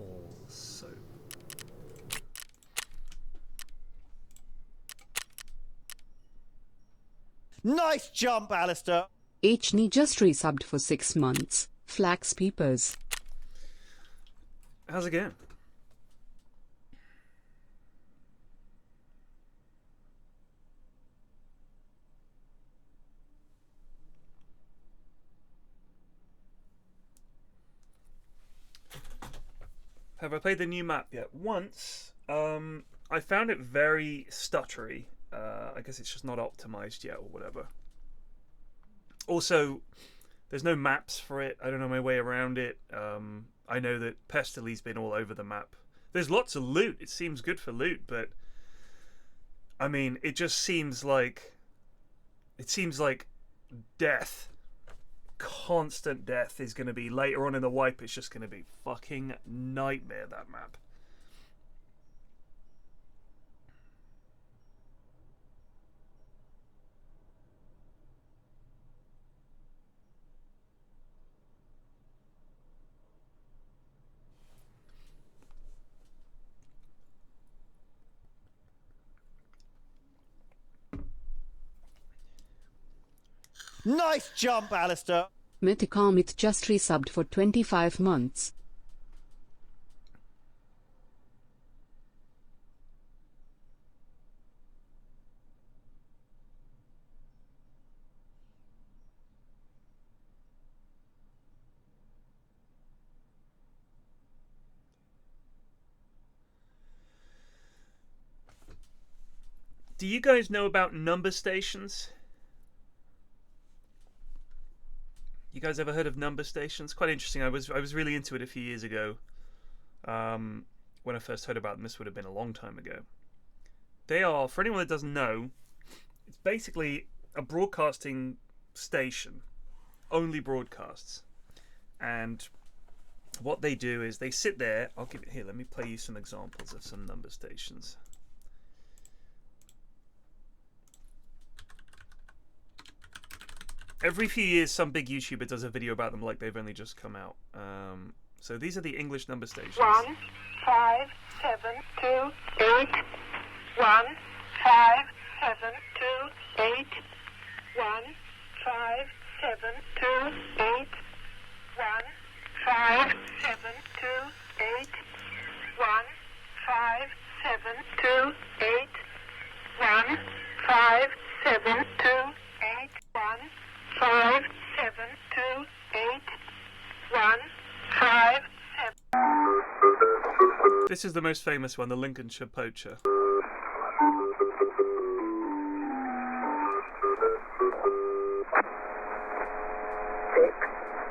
Also. Nice jump, Alistair! H-Knee just resubbed for 6 months. Flax Peepers. How's it going? Have I played the new map yet? Once. I found it very stuttery. I guess it's just not optimized yet or whatever. Also, there's no maps for it. I don't know my way around it. I know that Pestely's been all over the map. There's lots of loot. It seems good for loot, but I mean, it just seems like death. Constant death is going to be later on in the wipe. It's just going to be fucking nightmare, that map. Nice jump, Alistair! Mythic Amit just resubbed for 25 months. Do you guys know about number stations? You guys ever heard of number stations? Quite interesting. I was really into it a few years ago. When I first heard about them, this would have been a long time ago. They are, for anyone that doesn't know, it's basically a broadcasting station, only broadcasts. And what they do is they sit there. I'll give it here. Let me play you some examples of some number stations. Every few years, some big YouTuber does a video about them like they've only just come out. So these are the English number stations. 1 5 7 2 8 1 5 7 2 8 1 5 7 2 8 1 5 7 2 8 1 5 7 2 8 1 5 7 2 8 1 5 7 2 8 1 5 7. This is the most famous one, the Lincolnshire Poacher. 6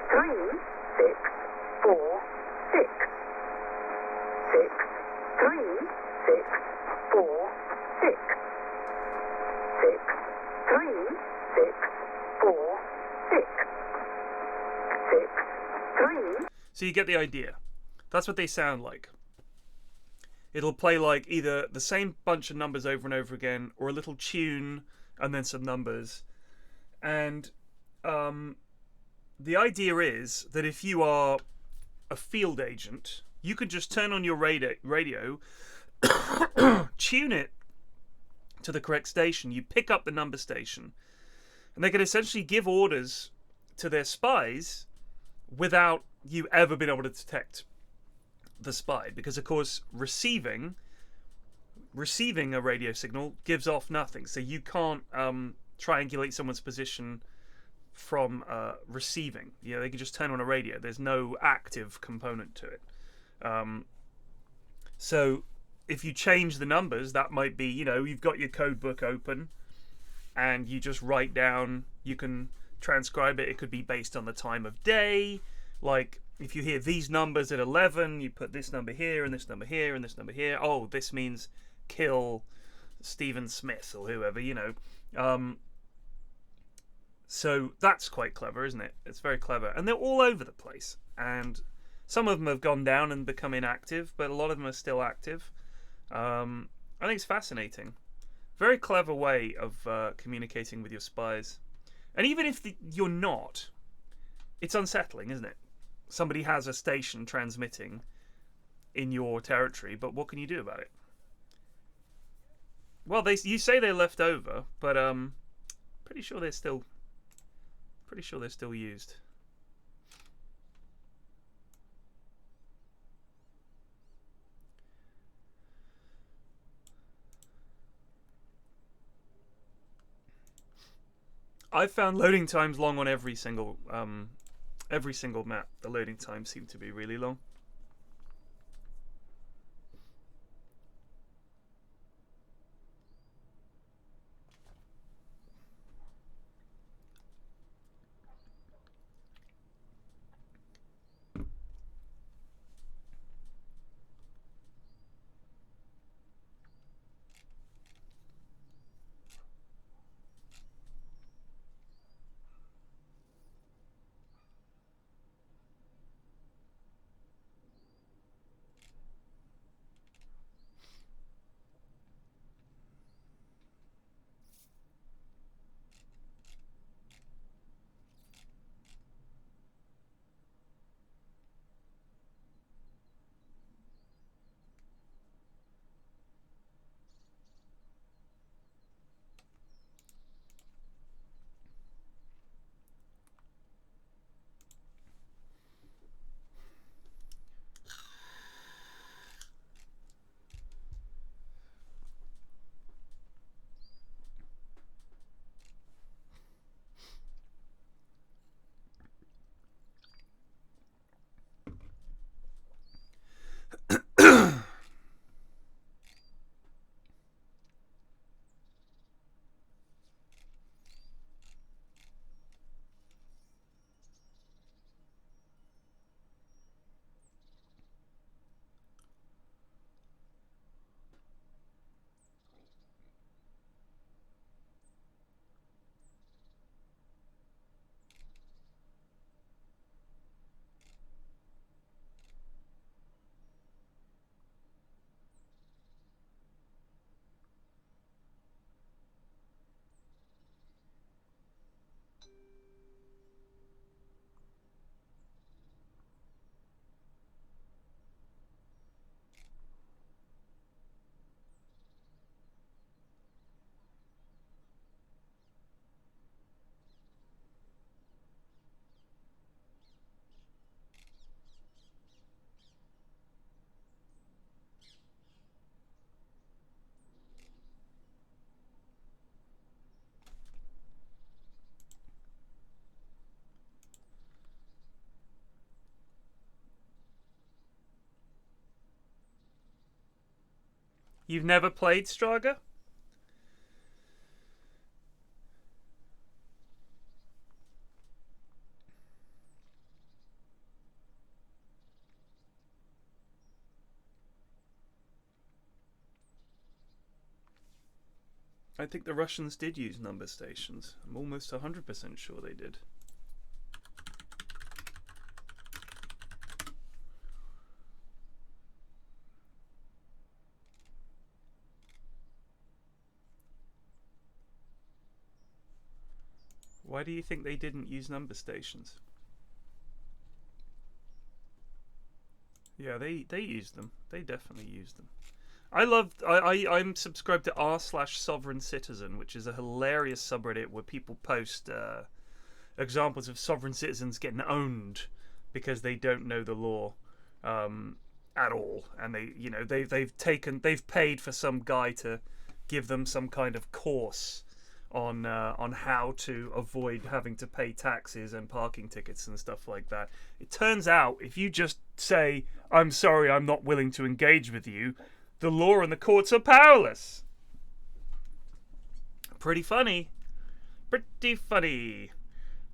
3 6 4 6 6 3 6 4 6 6 3 6 4 6 6 3. So you get the idea. That's what they sound like. It'll play like either the same bunch of numbers over and over again, or a little tune and then some numbers. And the idea is that if you are a field agent, you could just turn on your radio tune it to the correct station. You pick up the number station, and they can essentially give orders to their spies without you ever being able to detect the spy, because of course receiving a radio signal gives off nothing, so you can't triangulate someone's position from receiving. You know, they can just turn on a radio. There's no active component to it. So if you change the numbers, that might be, you know, you've got your code book open and you just write down, you can transcribe it. It could be based on the time of day. Like, if you hear these numbers at 11, you put this number here and this number here and this number here. Oh, this means kill Stephen Smith or whoever, you know. So that's quite clever, isn't it? It's very clever. And they're all over the place. And some of them have gone down and become inactive, but a lot of them are still active. I think it's fascinating. Very clever way of communicating with your spies. And even if you're not, it's unsettling, isn't it? Somebody has a station transmitting, in your territory, but what can you do about it? Well, you say they're left over, but pretty sure they're still used. I've found loading times long on every single map. The loading times seem to be really long. You've never played Straga? I think the Russians did use number stations. I'm almost 100% sure they did. Why do you think they didn't use number stations? Yeah, they used them. They definitely used them. I'm subscribed to r/sovereign citizen, which is a hilarious subreddit where people post examples of sovereign citizens getting owned because they don't know the law at all, and they've paid for some guy to give them some kind of course on how to avoid having to pay taxes and parking tickets and stuff like that. It turns out if you just say, "I'm sorry, I'm not willing to engage with you," the law and the courts are powerless. Pretty funny. Pretty funny.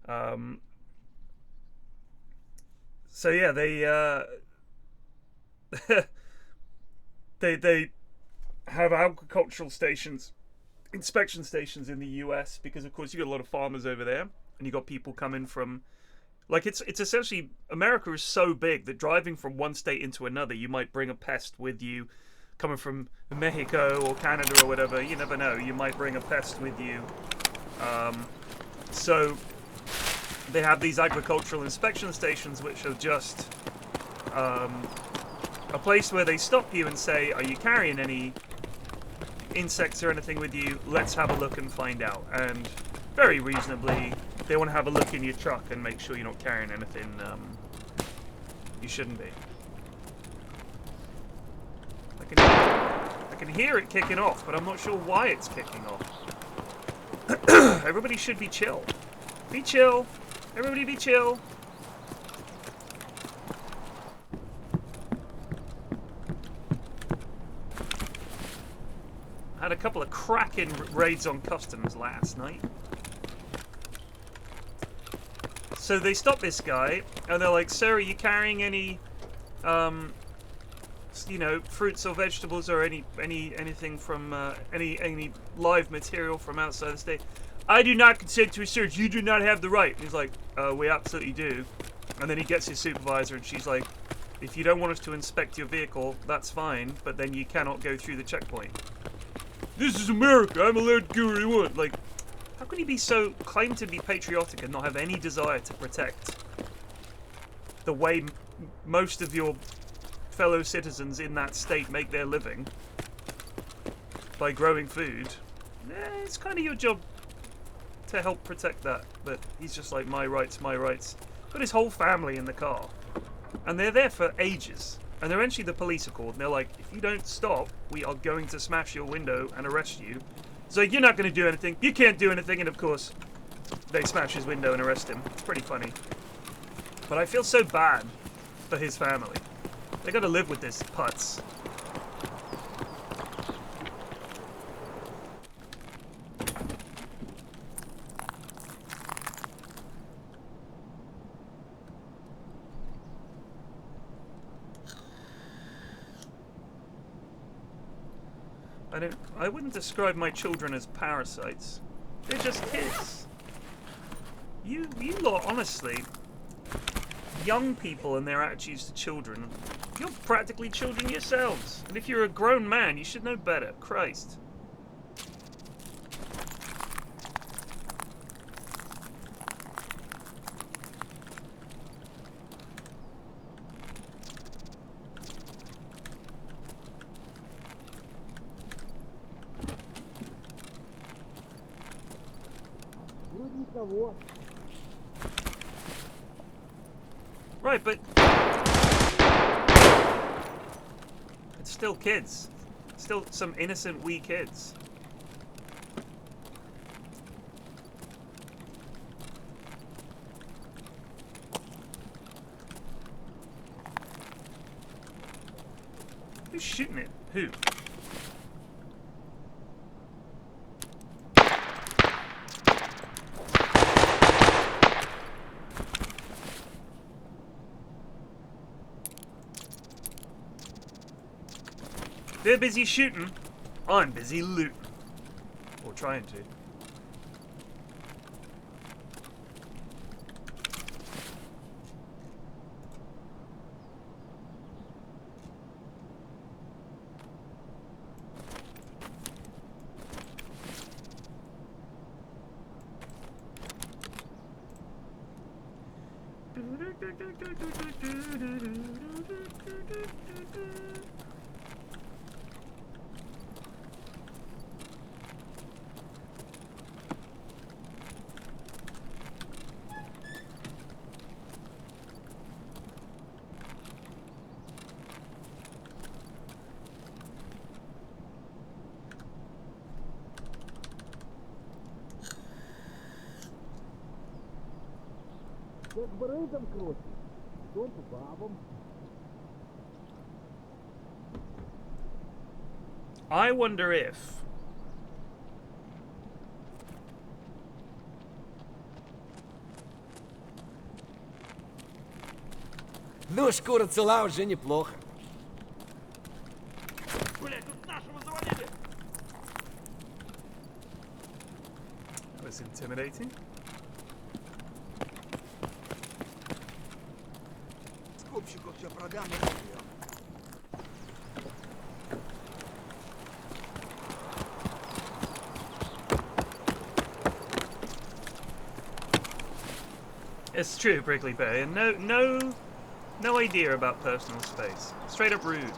So yeah, they they have agricultural stations, inspection stations in the US because of course you got a lot of farmers over there, and you got people coming from, like, it's essentially, America is so big that driving from one state into another, you might bring a pest with you. Coming from Mexico or Canada or whatever, you never know, you might bring a pest with you. So they have these agricultural inspection stations which are just A place where they stop you and say, are you carrying any insects or anything with you? Let's have a look and find out. And very reasonably, they want to have a look in your truck and make sure you're not carrying anything you shouldn't be. I can hear it kicking off, but I'm not sure why it's kicking off. Everybody should be chill. Be chill. Everybody be chill. Had a couple of cracking raids on customs last night. So they stop this guy, and they're like, "Sir, are you carrying any, you know, fruits or vegetables or anything from any live material from outside the state?" "I do not consent to a search. You do not have the right." And he's like, "We absolutely do." And then he gets his supervisor, and she's like, "If you don't want us to inspect your vehicle, that's fine, but then you cannot go through the checkpoint." "This is America. I'm allowed to do what I want." Like, how can you be so claim to be patriotic and not have any desire to protect the way most of your fellow citizens in that state make their living by growing food? It's kind of your job to help protect that. But he's just like, my rights, my rights. Got his whole family in the car, and they're there for ages. And eventually the police are called, and they're like, "If you don't stop, we are going to smash your window and arrest you." It's like, "You're not going to do anything. You can't do anything." And of course, they smash his window and arrest him. It's pretty funny. But I feel so bad for his family. They got to live with this putz. I wouldn't describe my children as parasites. They're just kids. You lot, honestly, young people and their attitudes to children, you're practically children yourselves. And if you're a grown man, you should know better. Christ. Right, but it's still kids. Still some innocent wee kids. Who's shooting it? Who? They're busy shooting. I'm busy looting. Or trying to. I wonder if Ну, шкура цела уже неплохо. that was intimidating. Скупщиков все продам. It's true, Brickley Bay, and no No idea about personal space. Straight up rude.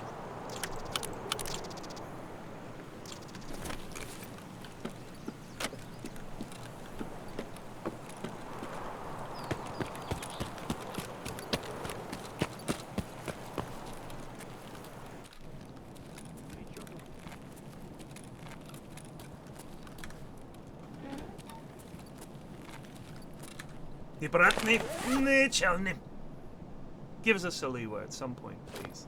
Give us a Saliwa at some point, please.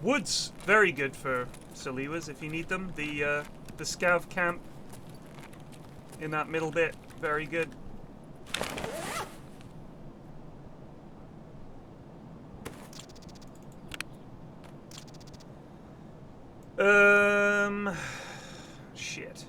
Wood's very good for Saliwas if you need them. The scav camp in that middle bit, very good. Shit.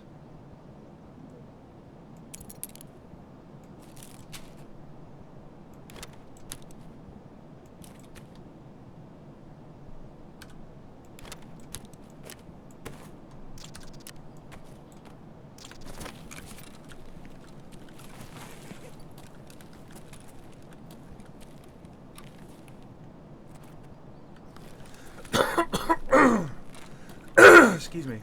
Excuse me.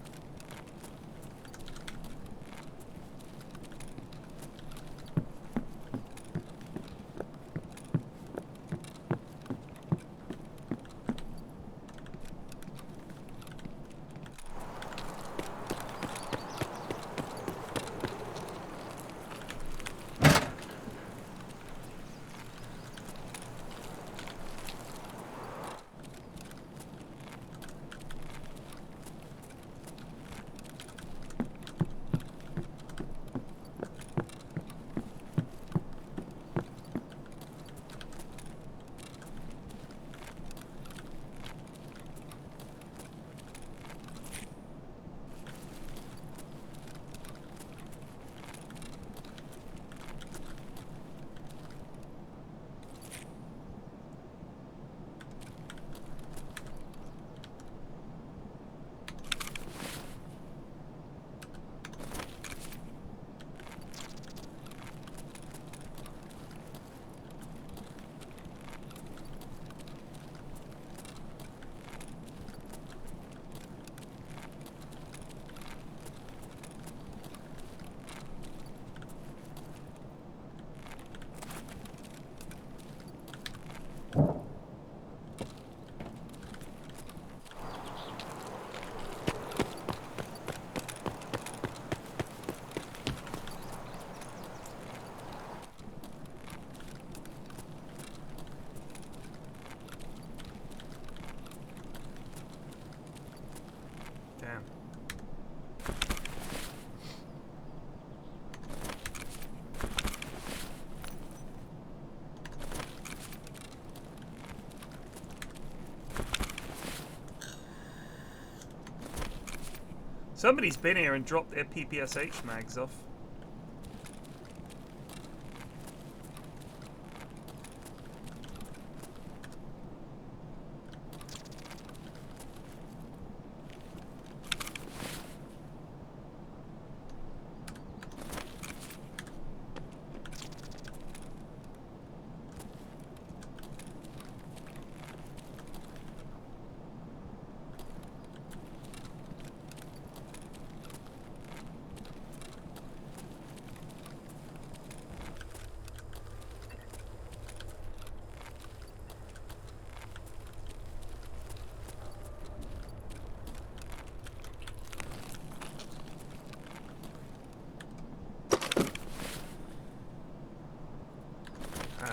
Damn. Somebody's been here and dropped their PPSH mags off.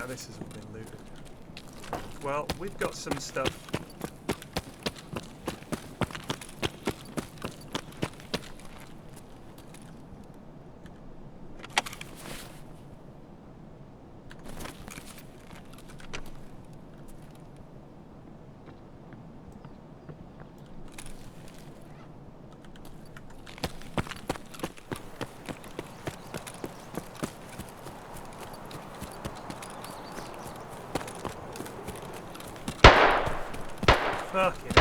This has all been looted. Well, we've got some stuff. Fuck it.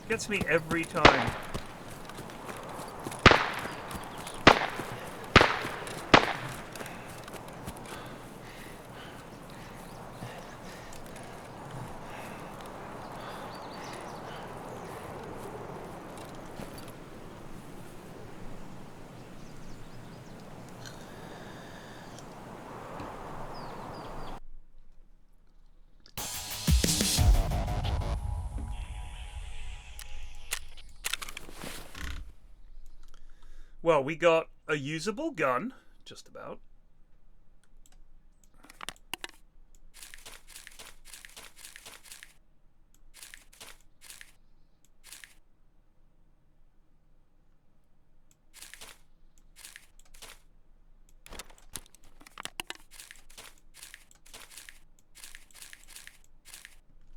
Gets me every time. Well, we got a usable gun, just about.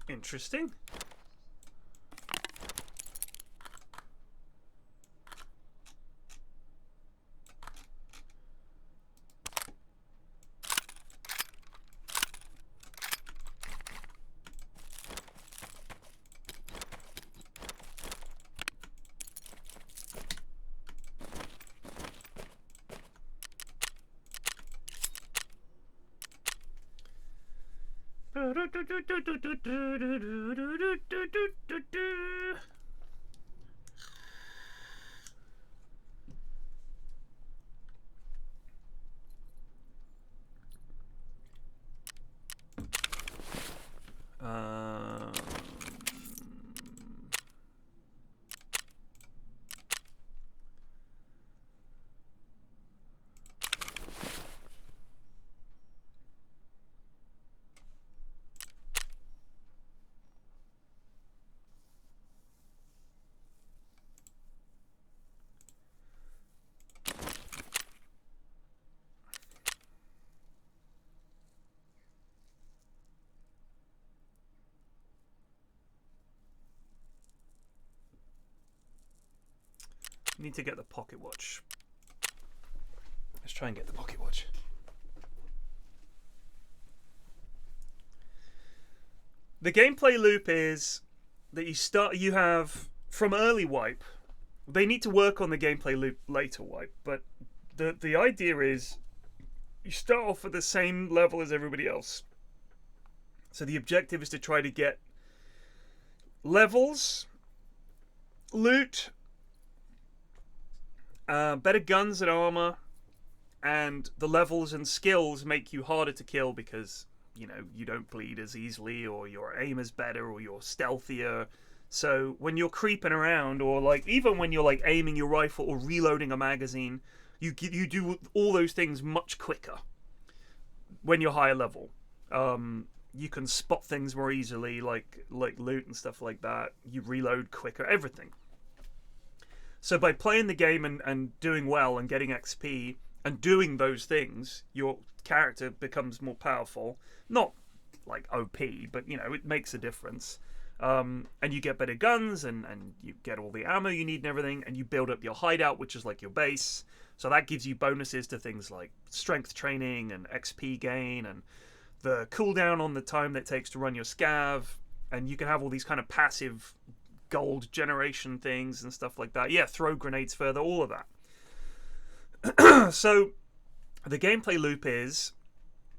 Interesting. Need to get the pocket watch. Let's try and get the pocket watch. The gameplay loop is that you have from early wipe. They need to work on the gameplay loop later wipe, but the idea is you start off at the same level as everybody else. So the objective is to try to get levels, loot, better guns and armor, and the levels and skills make you harder to kill because, you know, you don't bleed as easily, or your aim is better, or you're stealthier. So when you're creeping around, or like even when you're like aiming your rifle or reloading a magazine, you do all those things much quicker when you're higher level. You can spot things more easily, like loot and stuff like that. You reload quicker, everything. So by playing the game and doing well and getting XP and doing those things, your character becomes more powerful. Not like OP, but, you know, it makes a difference. And you get better guns and you get all the ammo you need and everything, and you build up your hideout, which is like your base. So that gives you bonuses to things like strength training and XP gain and the cooldown on the time that it takes to run your scav. And you can have all these kind of passive gold generation things and stuff like that. Yeah, throw grenades further, all of that. So the gameplay loop is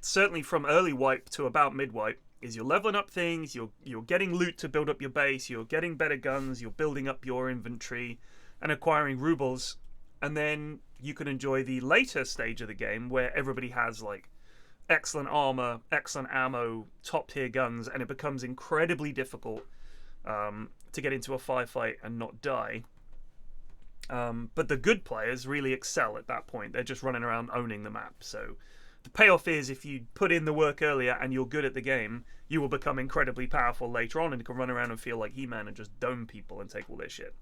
certainly from early wipe to about mid wipe is you're leveling up things, you're getting loot to build up your base, you're getting better guns, you're building up your inventory and acquiring rubles, and then you can enjoy the later stage of the game where everybody has like excellent armor, excellent ammo, top tier guns, and it becomes incredibly difficult to get into a firefight and not die. But the good players really excel at that point. They're just running around owning the map. So the payoff is if you put in the work earlier and you're good at the game, you will become incredibly powerful later on and can run around and feel like He-Man and just dome people and take all their shit.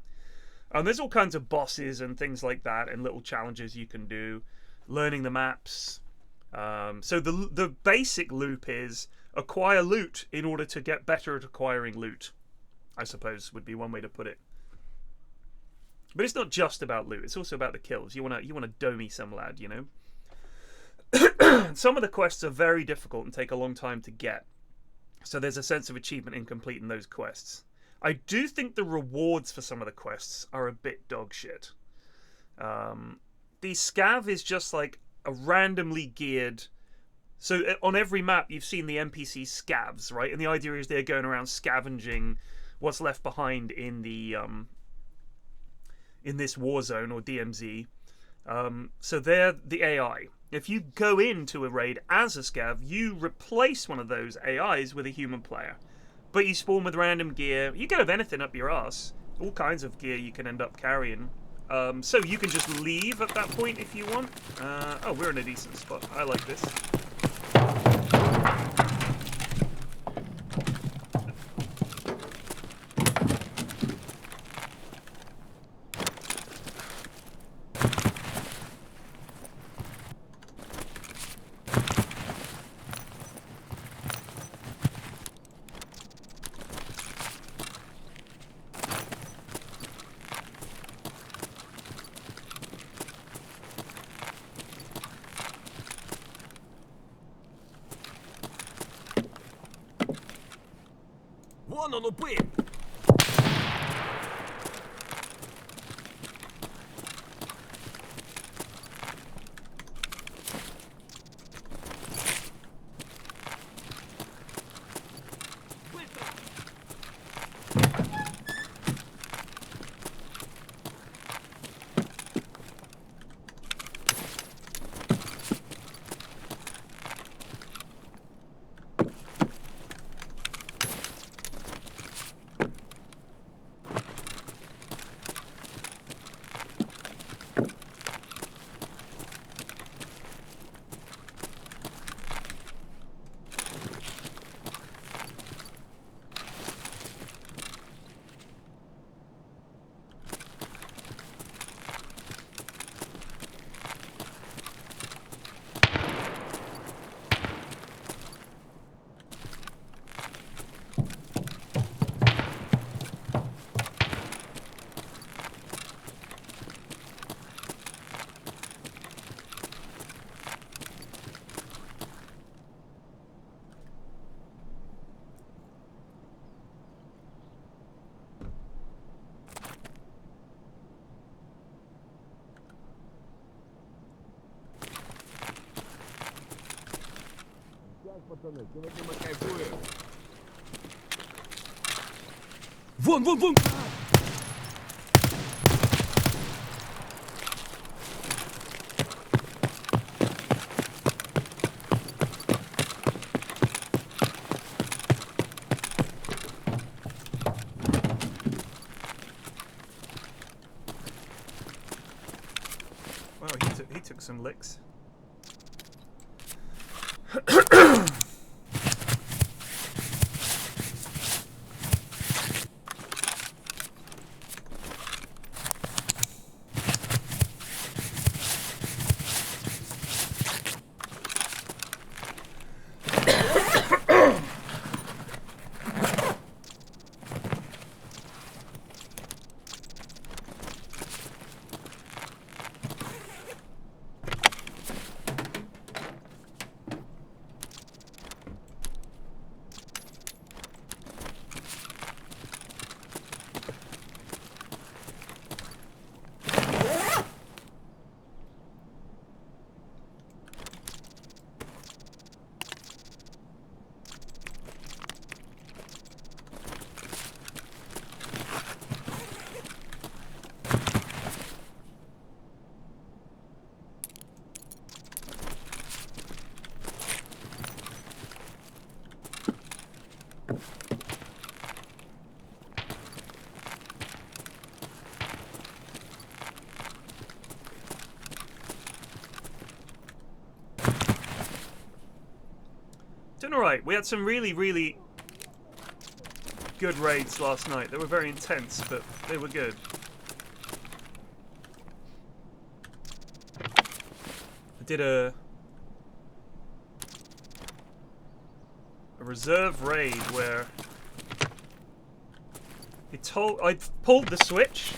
And there's all kinds of bosses and things like that and little challenges you can do. Learning the maps. So the basic loop is acquire loot in order to get better at acquiring loot, I suppose would be one way to put it. But it's not just about loot, it's also about the kills. You wanna domey some lad, you know? Some of the quests are very difficult and take a long time to get. So there's a sense of achievement in completing those quests. I do think the rewards for some of the quests are a bit dog shit. The scav is just like a randomly geared... So on every map you've seen the NPC scavs, right? And the idea is they're going around scavenging what's left behind in the in this war zone or DMZ. So they're the AI. If you go into a raid as a scav, you replace one of those AIs with a human player. But you spawn with random gear. You can have anything up your ass. All kinds of gear you can end up carrying. So you can just leave at that point if you want. Oh, we're in a decent spot. I like this. Вон он упырь! Пацаны, сегодня мы кайфуем. Вон, вон, вон! Wow, he took some licks. Doing alright. We had some really good raids last night. They were very intense, but they were good. I did a reserve raid where I pulled the switch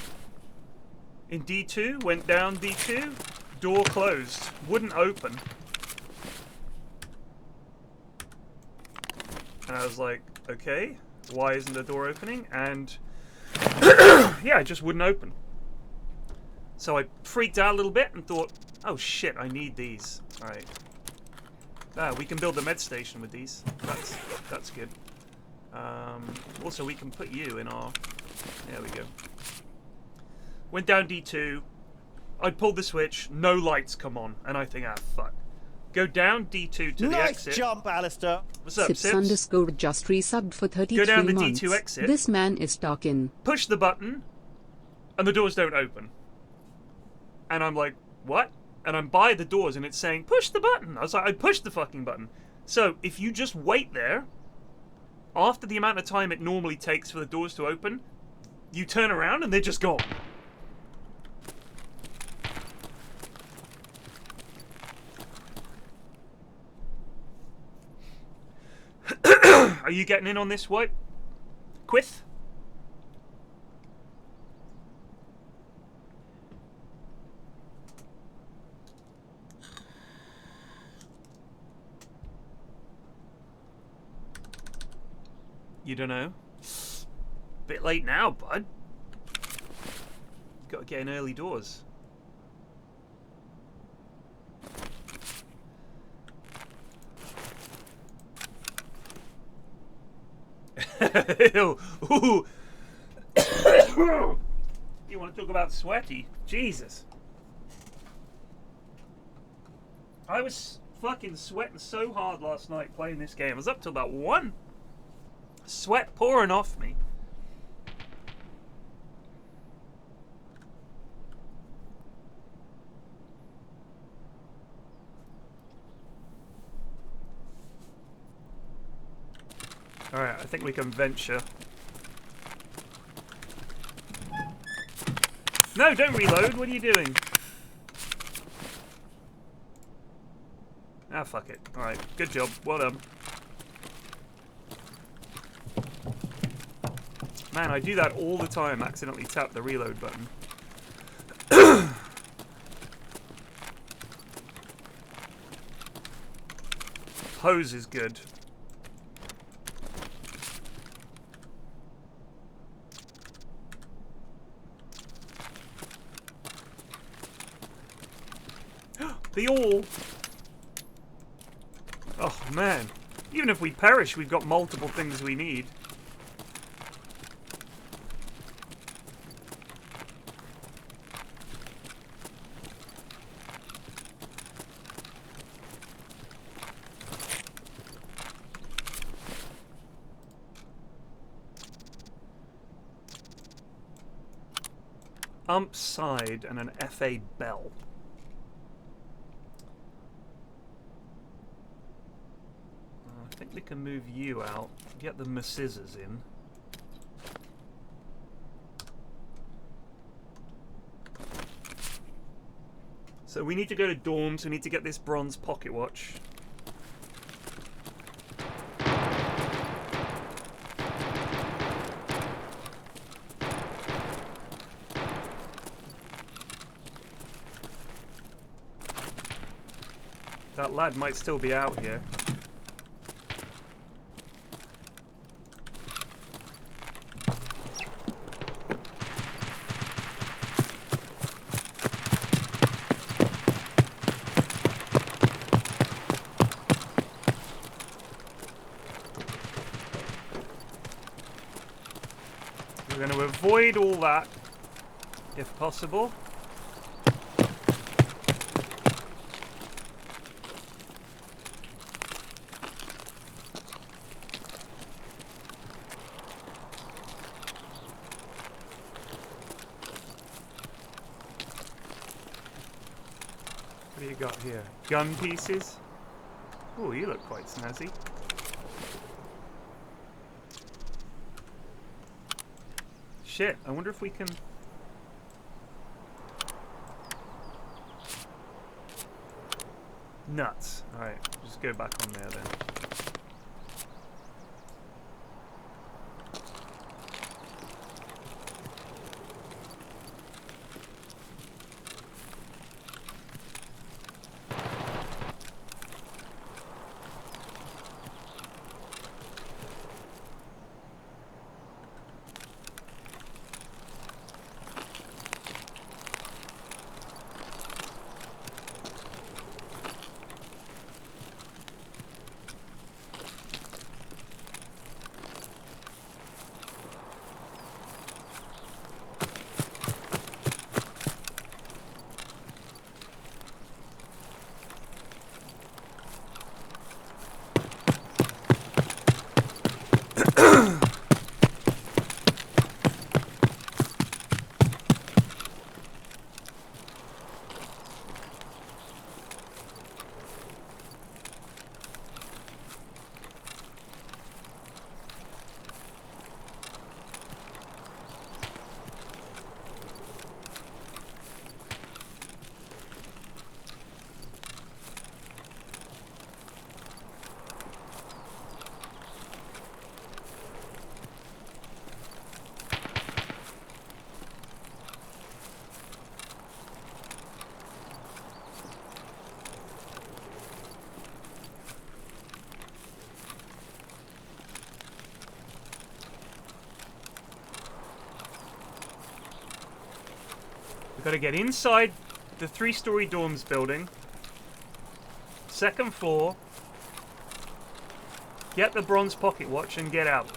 in D2, went down D2, door closed, wouldn't open. And I was like, okay, why isn't the door opening? And yeah, it just wouldn't open. So I freaked out a little bit and thought, oh shit, I need these. Alright. Ah, we can build the med station with these. That's good. Also, we can put you in our... There we go. Went down D2. I pulled the switch. No lights come on. And I think, ah, fuck. Go down D2 to the exit. Nice jump, Alistair. What's up, Sips underscore just resubbed for 33 Go down the months. D2 exit. This man is talking. Push the button. And the doors don't open. And I'm like, what? And I'm by the doors and it's saying, push the button. I was like, I pushed the fucking button. So if you just wait there, after the amount of time it normally takes for the doors to open, you turn around and they're just gone. Are you getting in on this, what? Quith? You don't know? Bit late now, bud. Got to get in early doors. Ew. Ooh. You want to talk about sweaty? Jesus. I was fucking sweating so hard last night playing this game. I was up till about 1. Sweat pouring off me. Alright, I think we can venture. No, don't reload. What are you doing? Ah, fuck it. Alright, good job. Well done. Man, I do that all the time. Accidentally tap the reload button. Hose is good. The all. Oh man. Even if we perish, we've got multiple things we need. Ump side and an FA bell. I think we can move you out. Get the scissors in. So we need to go to dorms. We need to get this bronze pocket watch. That lad might still be out here. We're going to avoid all that, if possible. What do you got here? Gun pieces? Oh, you look quite snazzy. Shit, I wonder if we can... Nuts. Alright, just go back on there then. We've got to get inside the 3-story dorms building. 2nd floor. Get the bronze pocket watch and get out.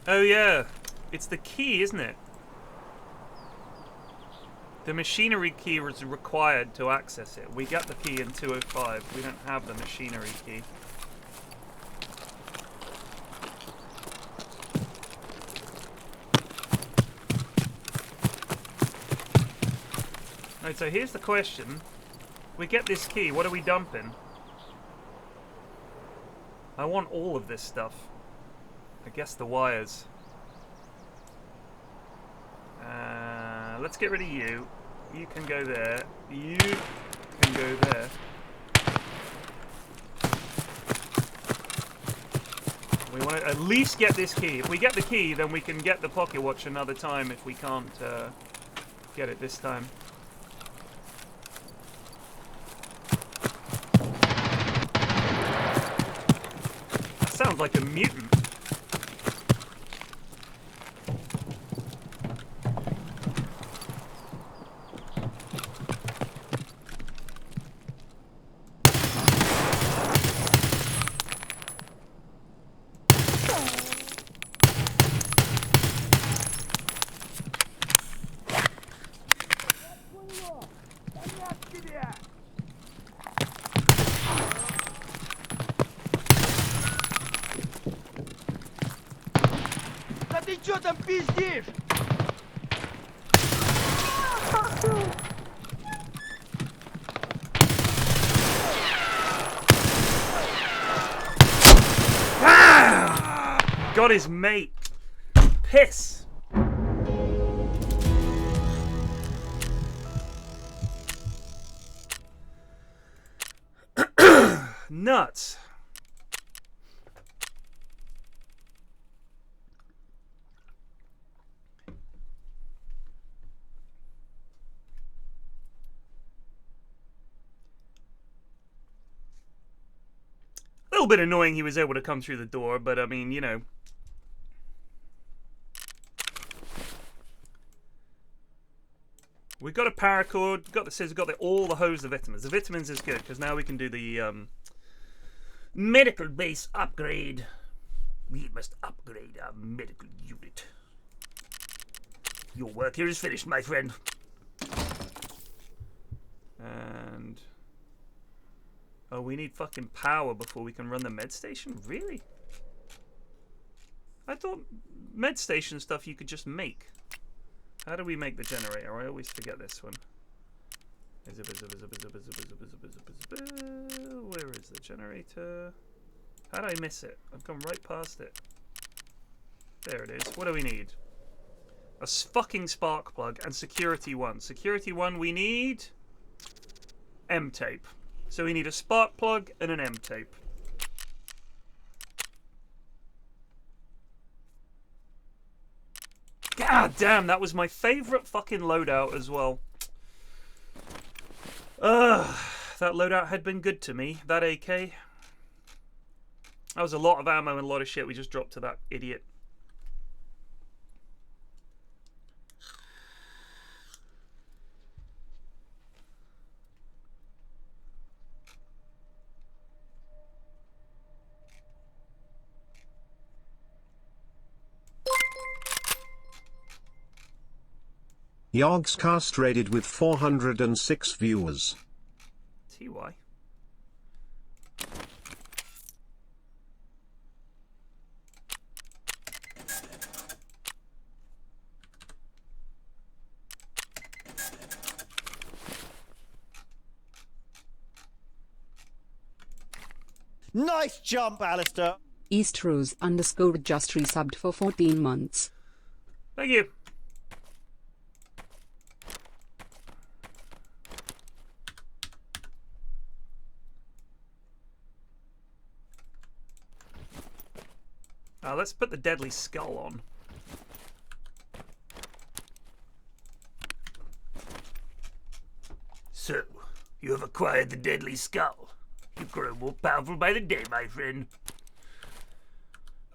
Oh yeah, it's the key, isn't it? The machinery key was required to access it. We got the key in 205. We don't have the machinery key. Right, so here's the question. We get this key, what are we dumping? I want all of this stuff. I guess the wires. Let's get rid of you. You can go there. You can go there. We want to at least get this key. If we get the key, then we can get the pocket watch another time if we can't get it this time. That sounds like a mutant. Да ты чё там пиздишь? Got his mate. Piss. Nuts. A little bit annoying he was able to come through the door, but I mean, you know. We've got a paracord, got the scissors, got all the hose, the vitamins. The vitamins is good, because now we can do the medical base upgrade. We must upgrade our medical unit. Your work here is finished, my friend. And... oh, we need fucking power before we can run the med station? Really? I thought med station stuff you could just make. How do we make the generator? I always forget this one. Where is the generator? How did I miss it? I've gone right past it. There it is. What do we need? a fucking spark plug, and security 1. Security 1, we need M-tape. So we need a spark plug and an M-tape. God damn, that was my favourite fucking loadout as well. That loadout had been good to me. That AK. That was a lot of ammo and a lot of shit we just dropped to that idiot. Yogscast rated with 406 viewers. TY. Nice jump, Alistair. Eastrose _ just resubbed for 14 months. Thank you. Let's put the deadly skull on. So, you have acquired the deadly skull. You grow more powerful by the day, my friend.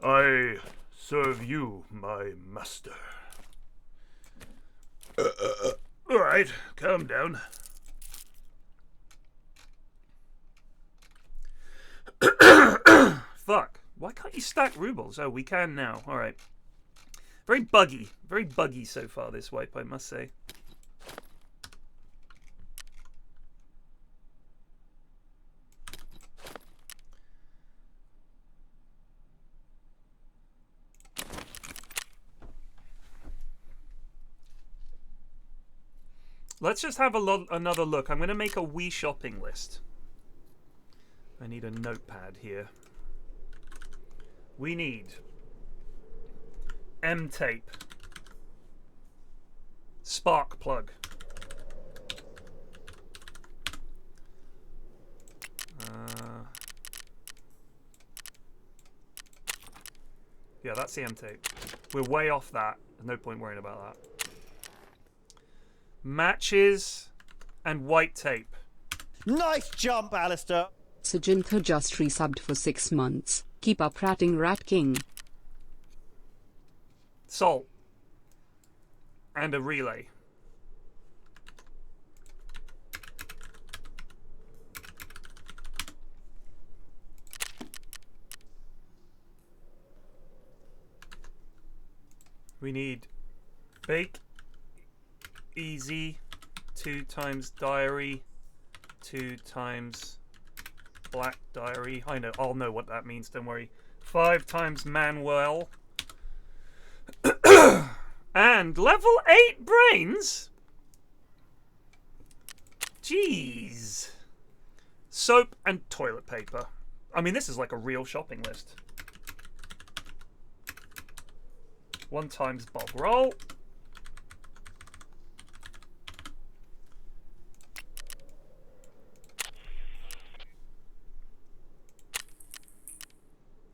I serve you, my master. Alright, calm down. Fuck. Why can't you stack rubles? Oh, we can now. Alright. Very buggy so far, this wipe, I must say. Let's just have another look. I'm going to make a wee shopping list. I need a notepad here. We need M-tape, spark plug, yeah, that's the M-tape. We're way off that. There's no point worrying about that. Matches and white tape. Nice jump, Alistair. Sajintha just resubbed for 6 months. Keep up ratting, Rat King. Salt. And a relay. We need bake, easy, 2 times diary, 2 times black diary. I'll know what that means, don't worry. 5 times Manuel. And level 8 brains? Jeez. Soap and toilet paper. I mean, this is like a real shopping list. 1 times bog roll.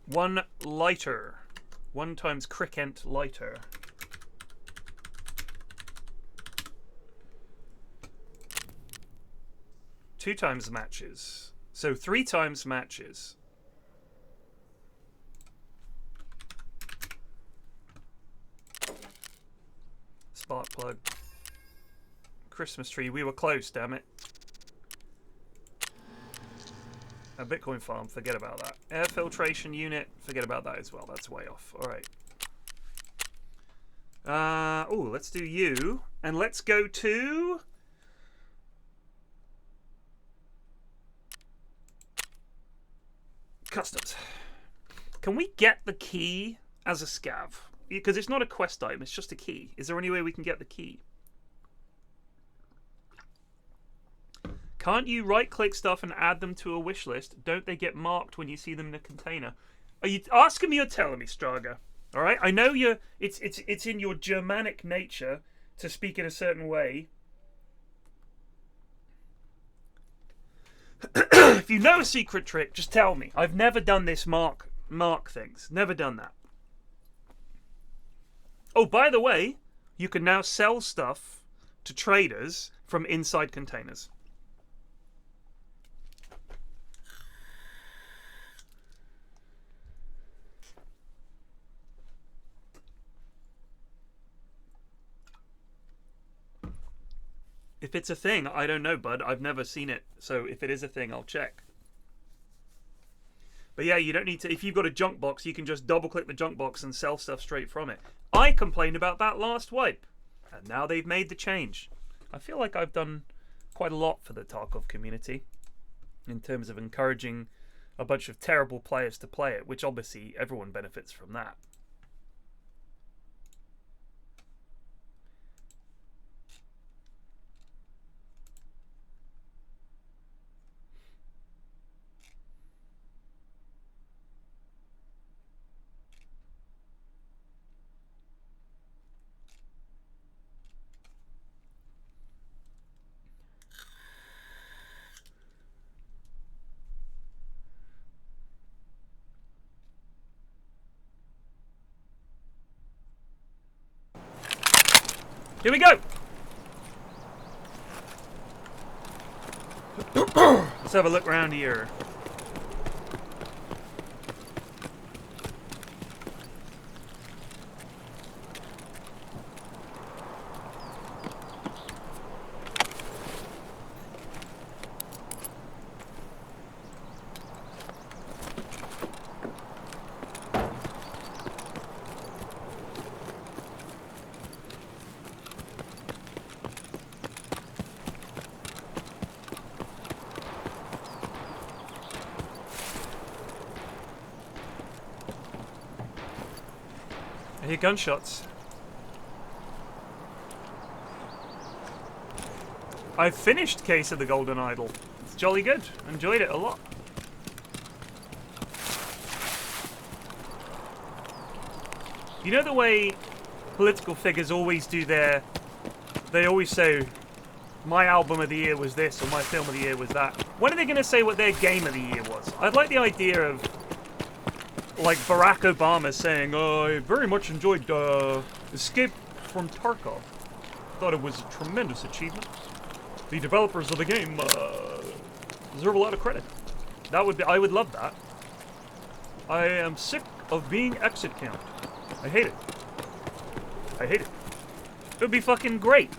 One lighter. 1 times cricket lighter. Two times matches. So 3 times matches. Spark plug. Christmas tree. We were close, damn it. A Bitcoin farm, forget about that. Air filtration unit, forget about that as well. That's way off. Alright. Oh, let's do you. And let's go to... Customs. Can we get the key as a scav? Because it's not a quest item, it's just a key. Is there any way we can get the key? Can't you right-click stuff and add them to a wish list? Don't they get marked when you see them in a container? Are you asking me or telling me, Straga? All right, I know you're. It's in your Germanic nature to speak in a certain way. If you know a secret trick, just tell me. I've never done this mark things. Never done that. Oh, by the way, you can now sell stuff to traders from inside containers. If it's a thing, I don't know, bud. I've never seen it. So if it is a thing, I'll check. But yeah, you don't need to. If you've got a junk box, you can just double click the junk box and sell stuff straight from it. I complained about that last wipe, and now they've made the change. I feel like I've done quite a lot for the Tarkov community in terms of encouraging a bunch of terrible players to play it, which obviously everyone benefits from that. Here we go! Let's have a look around here. I hear gunshots. I've finished Case of the Golden Idol. It's jolly good. Enjoyed it a lot. You know the way political figures always do their... They always say, my album of the year was this, or my film of the year was that. When are they going to say what their game of the year was? I'd like the idea of... like Barack Obama saying, I very much enjoyed Escape from Tarkov. Thought it was a tremendous achievement. The developers of the game deserve a lot of credit. That would be, I would love that. I am sick of being exit camped. I hate it. I hate it. It would be fucking great.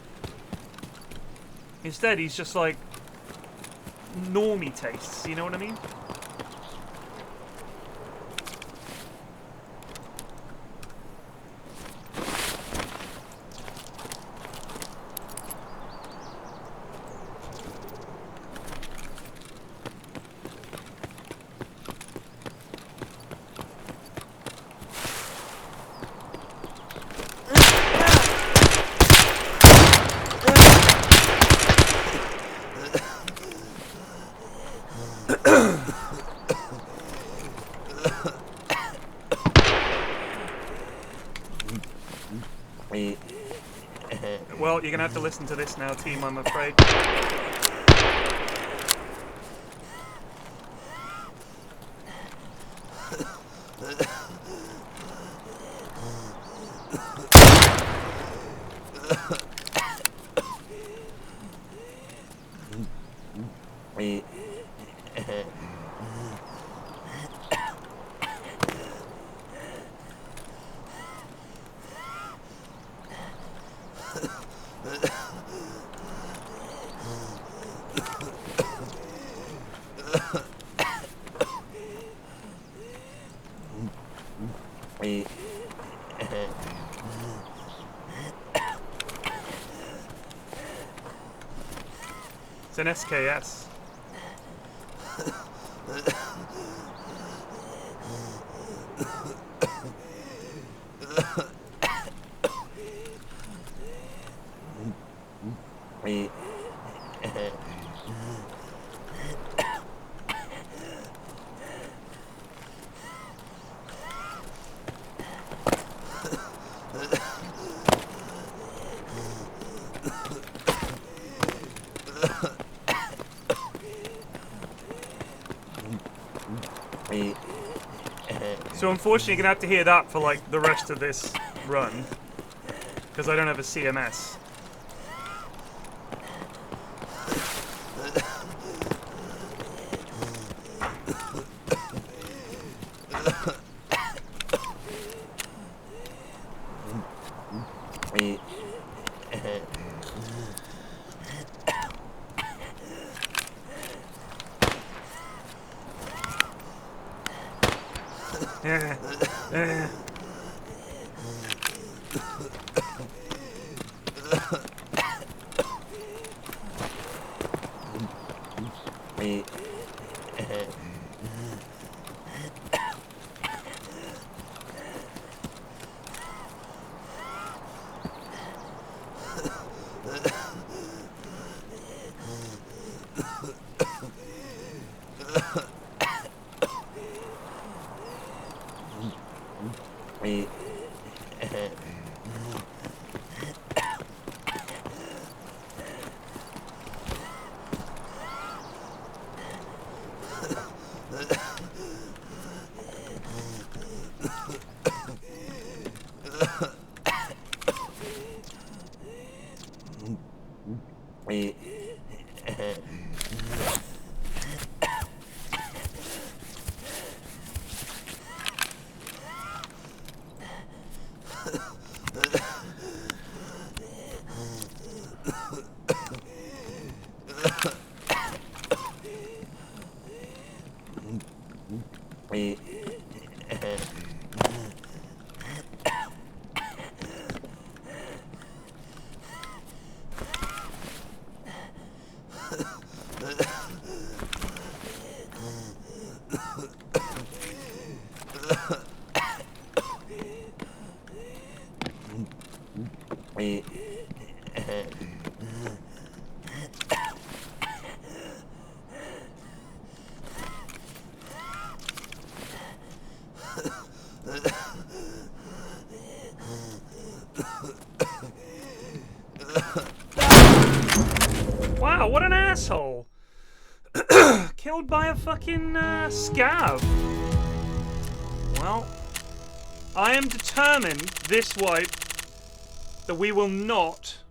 Instead, he's just like normie tastes, you know what I mean? Well, you're gonna have to listen to this now, team, I'm afraid. It's an SKS. So unfortunately, you're gonna have to hear that for like the rest of this run, because I don't have a CMS. Wow, what an asshole! Killed by a fucking scav. Well, I am determined this wipe that we will not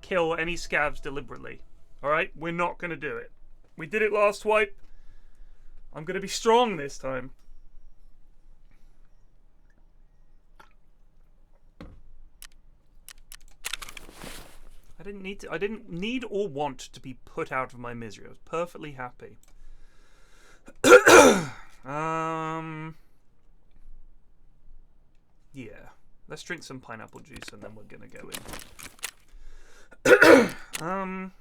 kill any scavs deliberately. Alright? We're not going to do it. We did it last wipe. I'm going to be strong this time. I didn't need or want to be put out of my misery. I was perfectly happy. Yeah. Let's drink some pineapple juice and then we're gonna go in.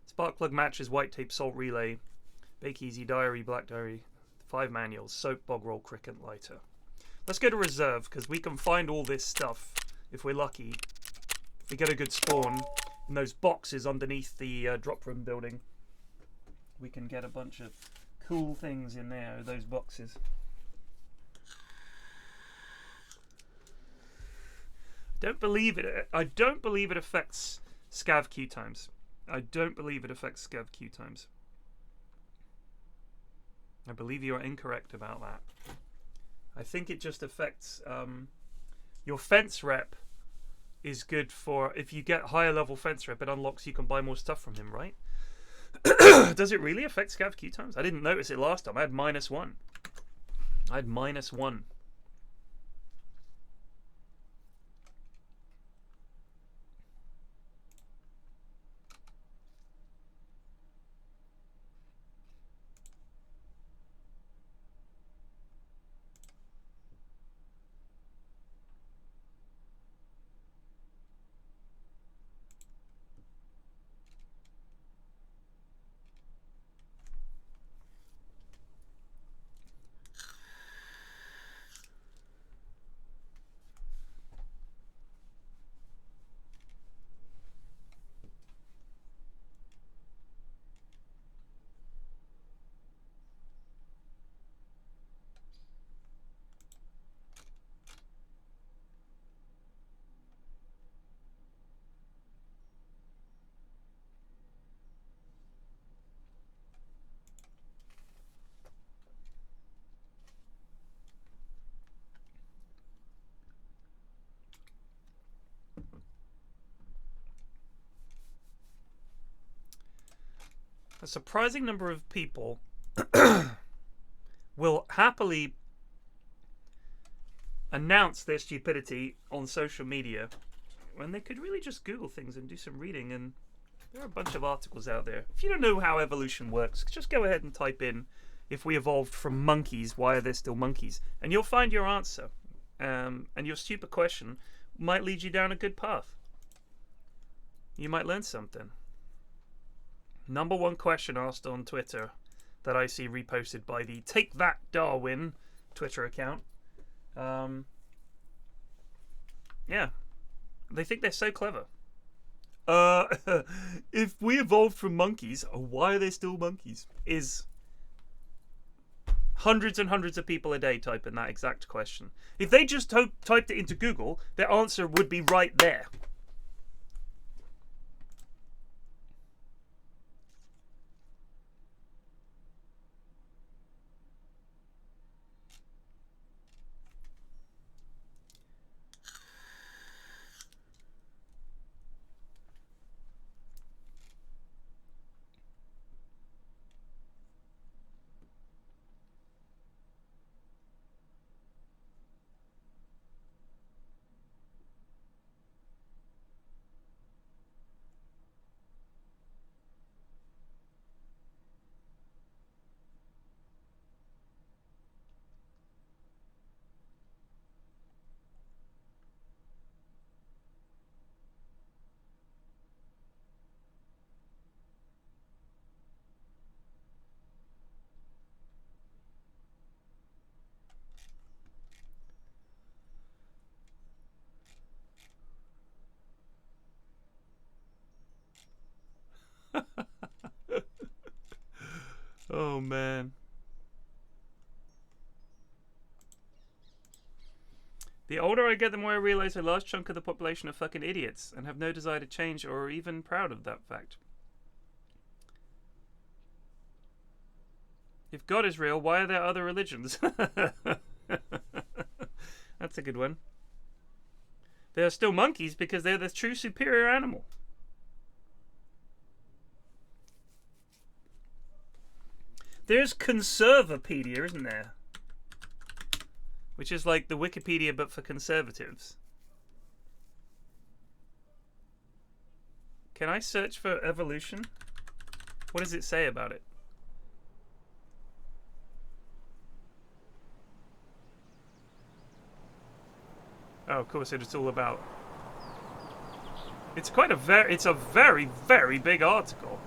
Spark plug matches, white tape, salt relay, bake easy, diary, black diary, 5 manuals, soap, bog roll, cricket, lighter. Let's go to reserve because we can find all this stuff if we're lucky. We get a good spawn in those boxes underneath the drop room building. We can get a bunch of cool things in there, those boxes. Don't believe it. I don't believe it affects scav queue times. I don't believe it affects scav queue times. I believe you are incorrect about that. I think it just affects your fence rep. Is good for if you get higher level fence rep, it unlocks you can buy more stuff from him, right? Does it really affect scav queue times? I didn't notice it last time. I had -1. I had -1. a surprising number of people will happily announce their stupidity on social media when they could really just Google things and do some reading. And there are a bunch of articles out there. If you don't know how evolution works, just go ahead and type in, if we evolved from monkeys, why are there still monkeys? And you'll find your answer. And your stupid question might lead you down a good path. You might learn something. Number one question asked on Twitter that I see reposted by the Take That Darwin Twitter account. Yeah. They think they're so clever. If we evolved from monkeys, why are there still monkeys? Is hundreds and hundreds of people a day typing that exact question. If they just typed it into Google, their answer would be right there. Oh man. The older I get, the more I realize a large chunk of the population are fucking idiots and have no desire to change or are even proud of that fact. If God is real, why are there other religions? That's a good one. They are still monkeys because they're the true superior animal. There's Conservapedia, isn't there? Which is like the Wikipedia but for conservatives. Can I search for evolution? What does it say about it? Oh, of course, it's all about... It's quite a very, very big article.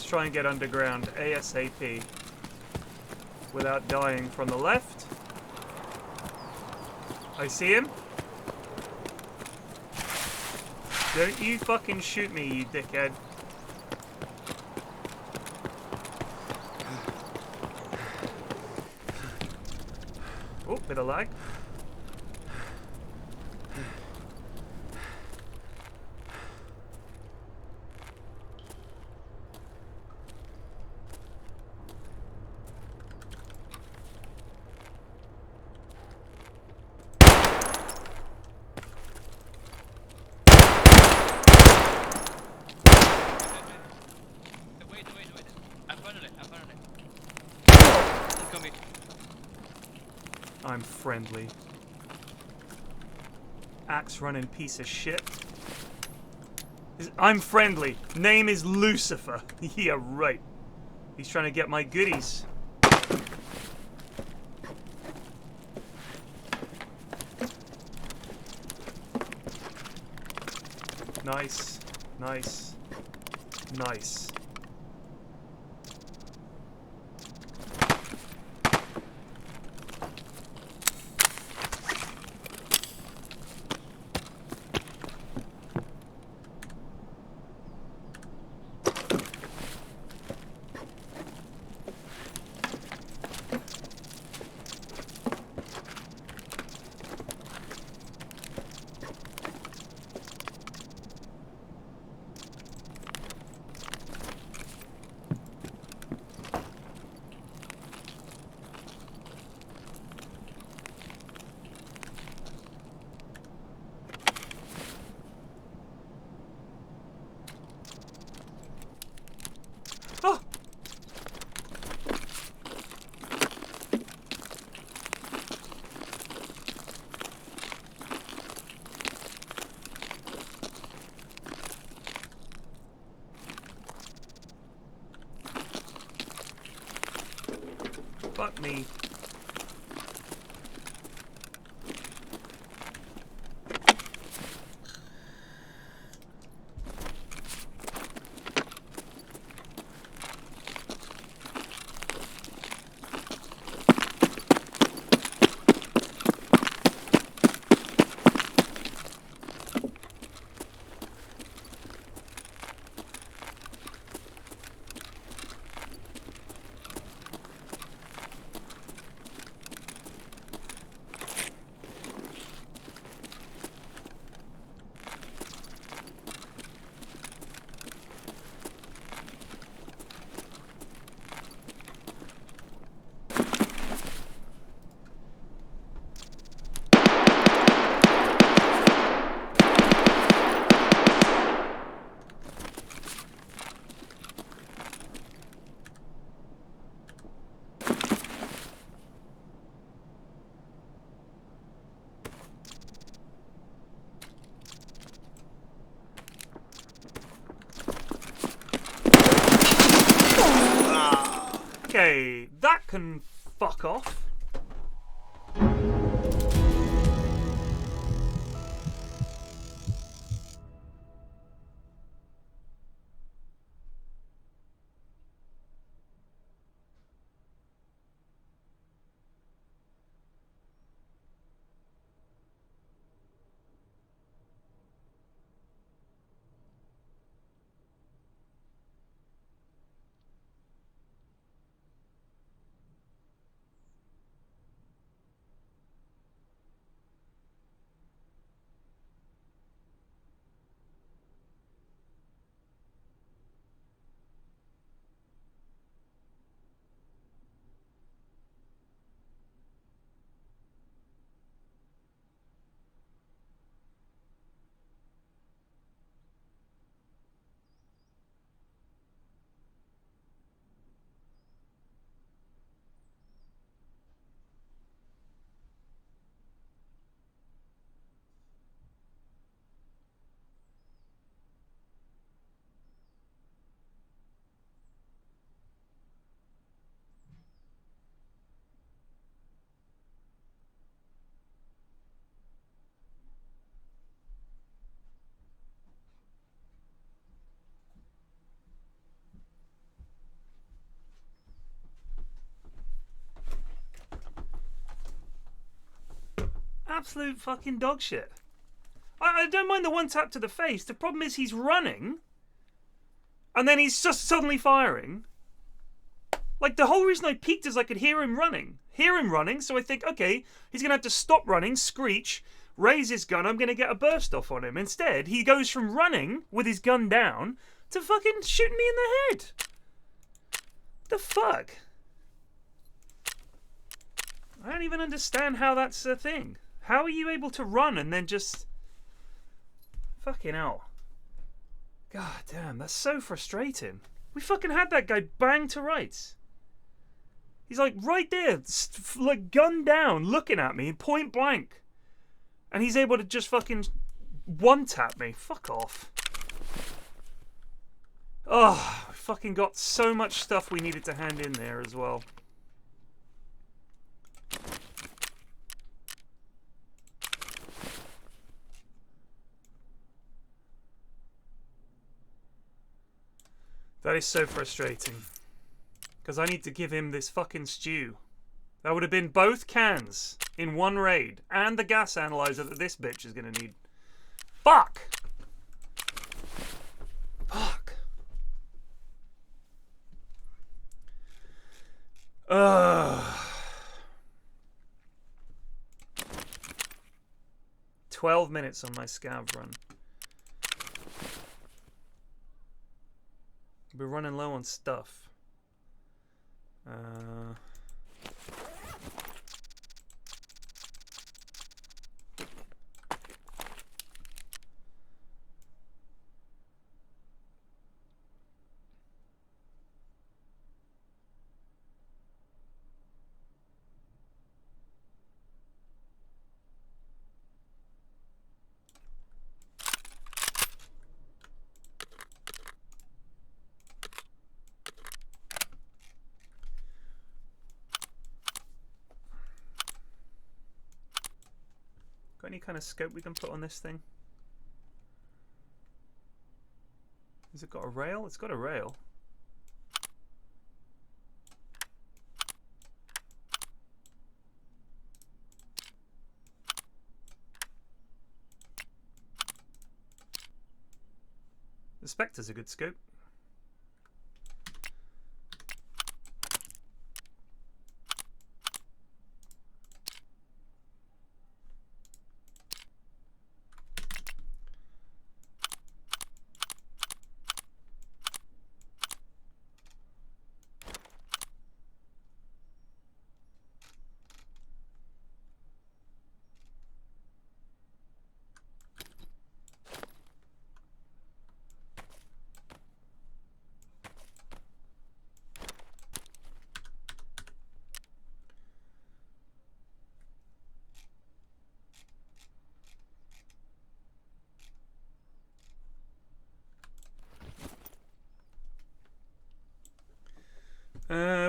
Try and get underground ASAP without dying from the left. I see him. Don't you fucking shoot me, you dickhead. Oh, bit of lag. I'm friendly. Axe running piece of shit. I'm friendly. Name is Lucifer. Yeah, right. He's trying to get my goodies. Nice. Nice. Nice. let me... Okay, that can fuck off. Absolute fucking dog shit. I don't mind the one tap to the face. The problem is he's running, and then he's just suddenly firing. Like, the whole reason I peeked is I could hear him running. So I think, okay, he's going to have to stop running, screech, raise his gun, I'm going to get a burst off on him. Instead, he goes from running with his gun down to fucking shooting me in the head. The fuck? I don't even understand how that's a thing. How are you able to run and then just... Fucking hell. God damn, that's so frustrating. We fucking had that guy banged to rights. He's like right there, like gun down, looking at me point blank. And he's able to just fucking one-tap me. Fuck off. Oh, we fucking got so much stuff we needed to hand in there as well. That is so frustrating. Because I need to give him this fucking stew. That would have been both cans in one raid. And the gas analyzer that this bitch is going to need. Fuck! Fuck. Ugh. 12 minutes on my scav run. We're running low on stuff. any kind of scope we can put on this thing? Has it got a rail? It's got a rail. The Spectre's a good scope.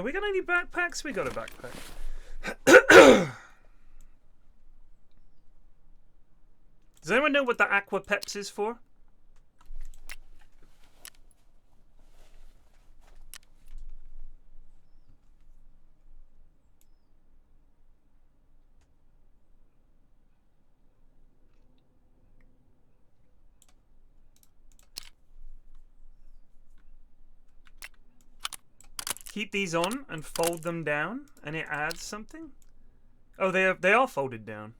We got any backpacks? We got a backpack. Does anyone know what the Aqua Peps is for? Keep these on and fold them down, and it adds something. Oh, they are folded down.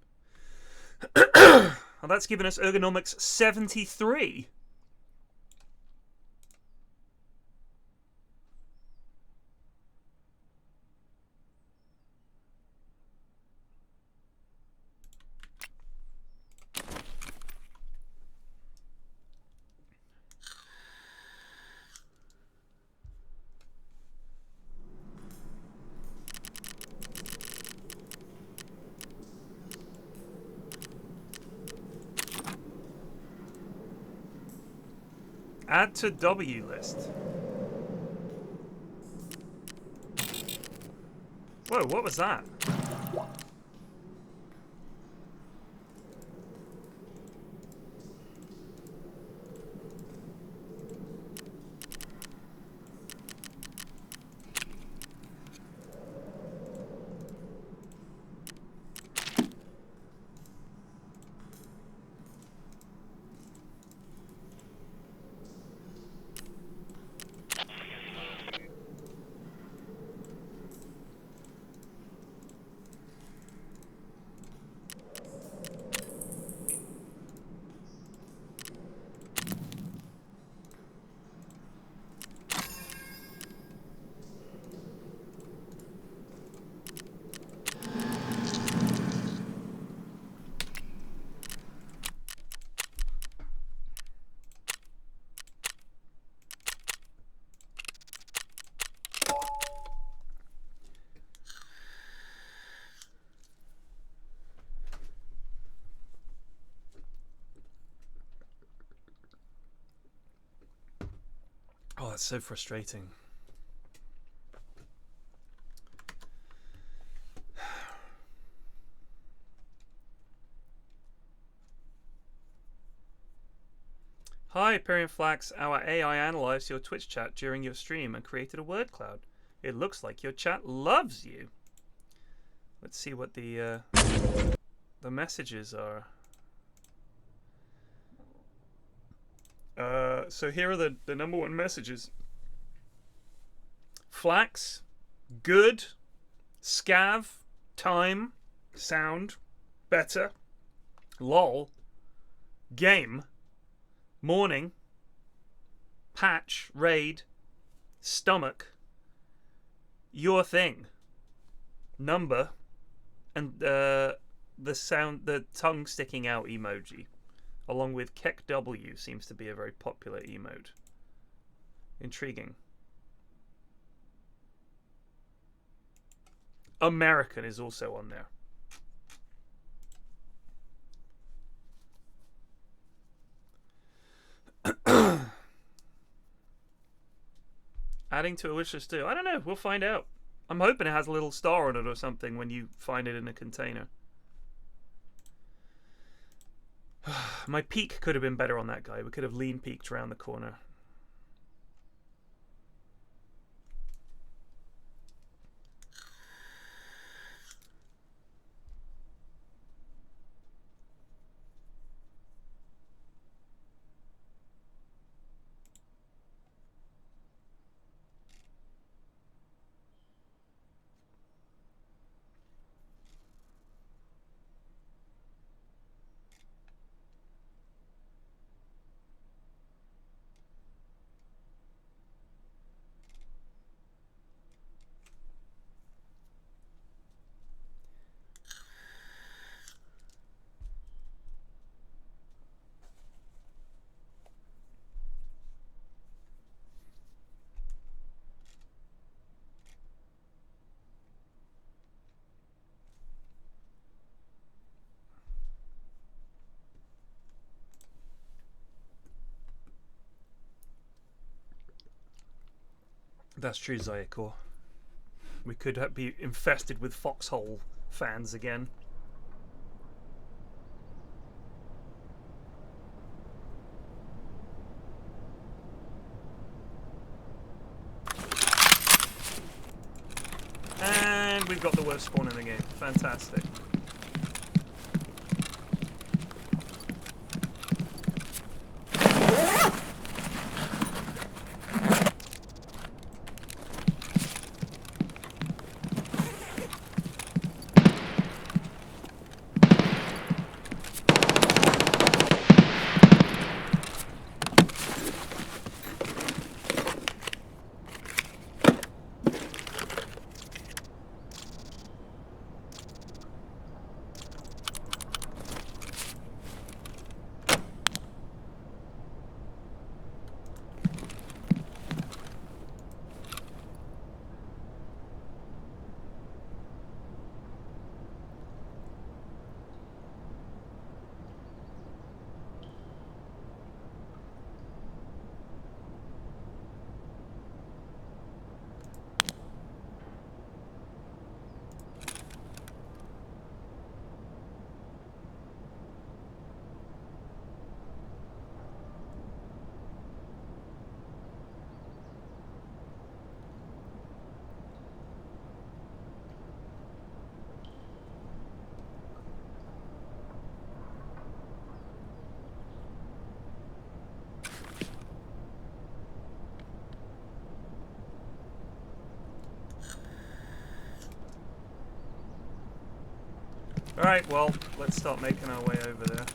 Well, that's given us ergonomics 73. Add to W list. Whoa, what was that? Oh, that's so frustrating. Hi, PFlax. Our AI analyzed your Twitch chat during your stream and created a word cloud. It looks like your chat loves you. Let's see what the messages are. So here are the number one messages. Flax, good, scav, time, sound, better, lol, game, morning, patch, raid, stomach, your thing, number, and the tongue sticking out emoji. Along with Kek W seems to be a very popular emote. Intriguing. American is also on there. Adding to a wish list too. I don't know. We'll find out. I'm hoping it has a little star on it or something when you find it in a container. My peek could have been better on that guy. We could have lean peeked around the corner. That's true, Zayakor. We could be infested with foxhole fans again. And we've got the worst spawn in the game. Fantastic. Alright, well, let's start making our way over there.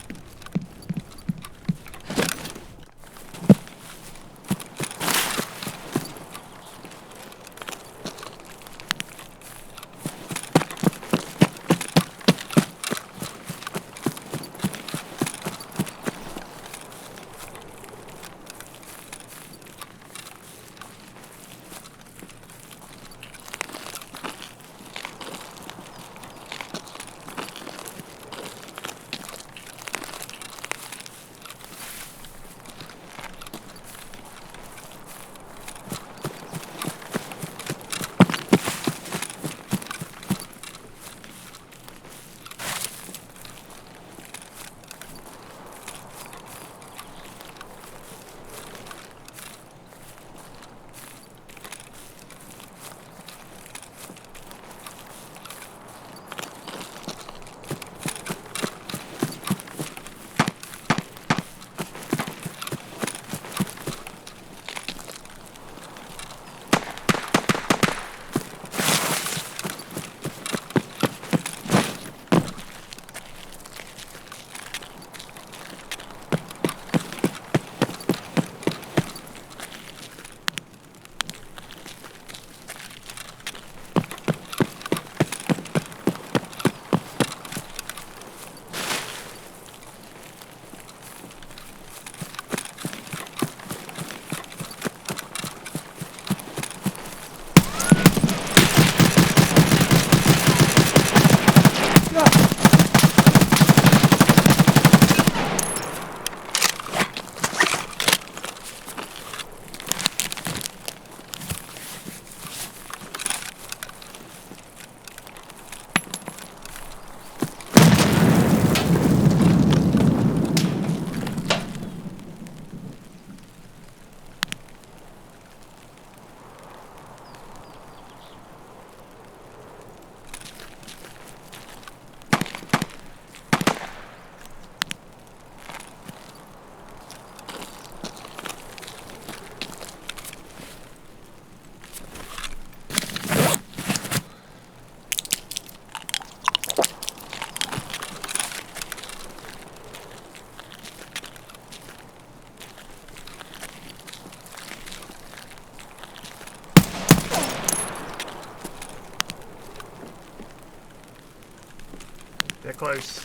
close.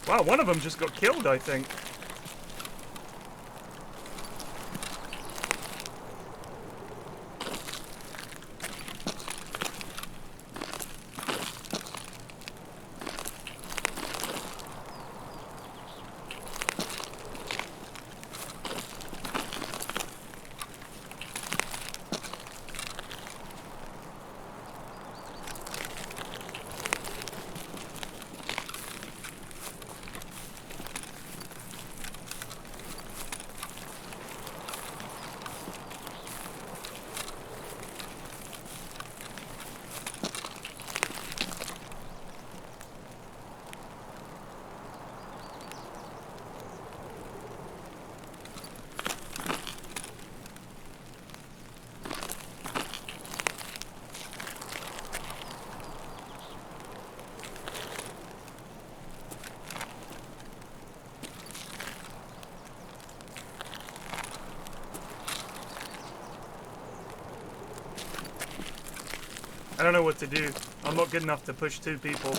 Wow, one of them just got killed, I think. I don't know what to do. I'm not good enough to push 2 people.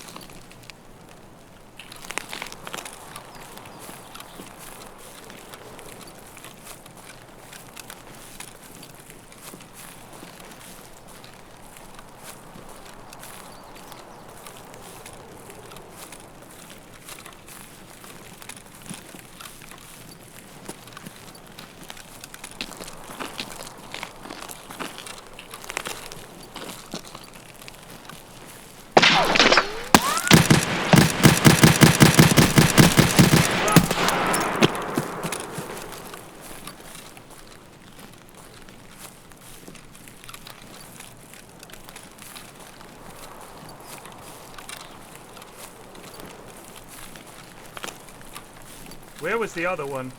Where was the other one?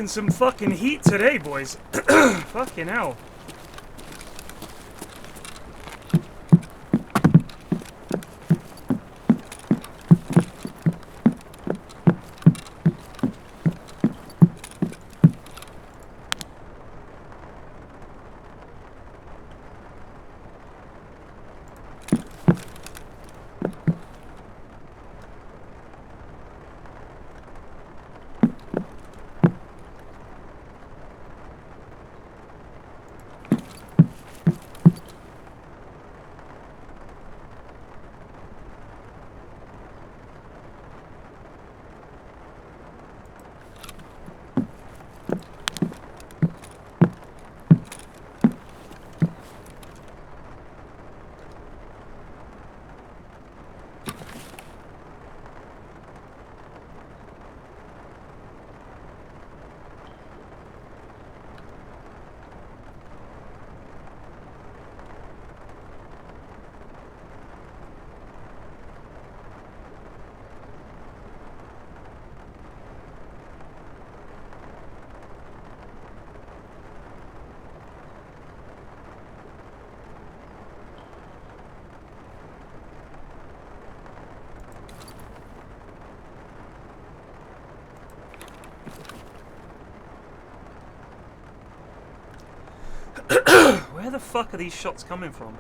packing some fucking heat today, boys. Fucking hell. Where the fuck are these shots coming from?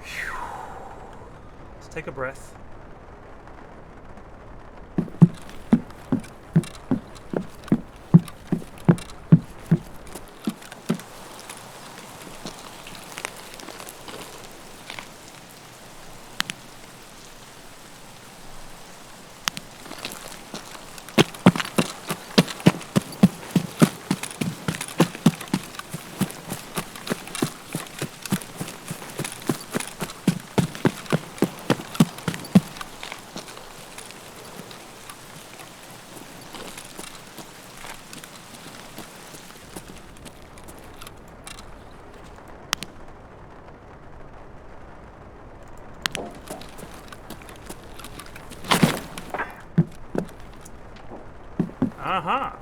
Phew. Let's take a breath. Aha!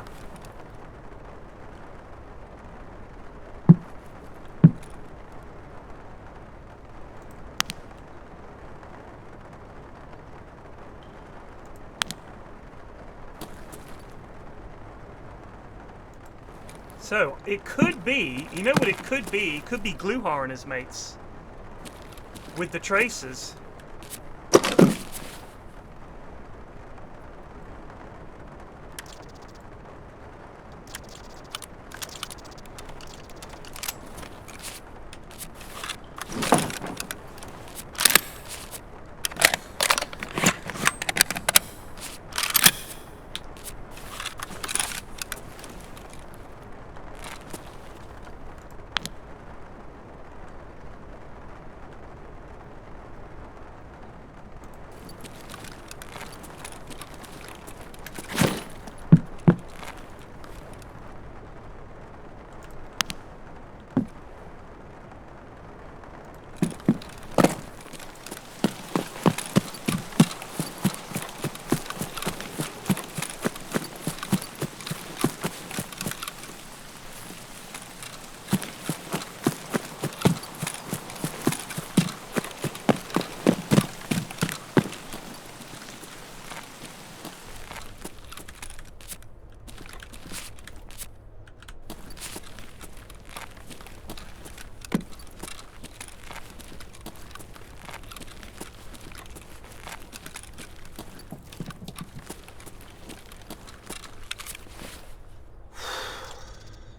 So, it could be, you know what it could be? It could be Gluhar and his mates. With the tracers.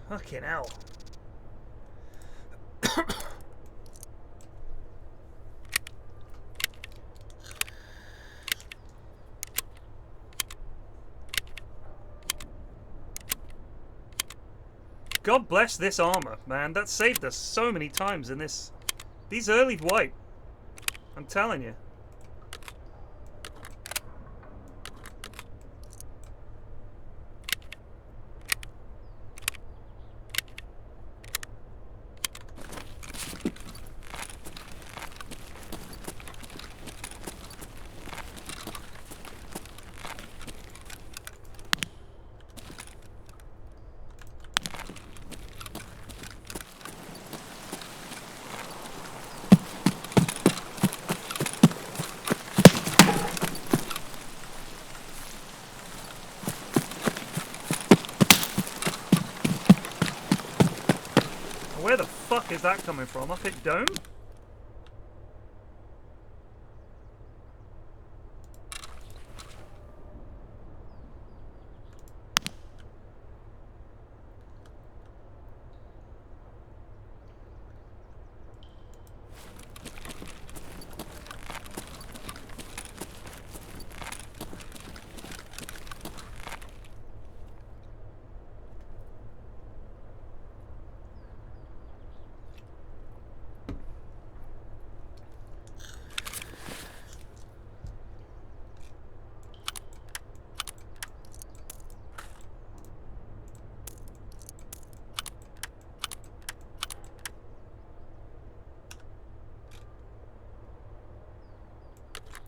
Fucking hell. God bless this armor, man. That saved us so many times in this. These early wipe. I'm telling you. fuck is that coming from? Up at Dome?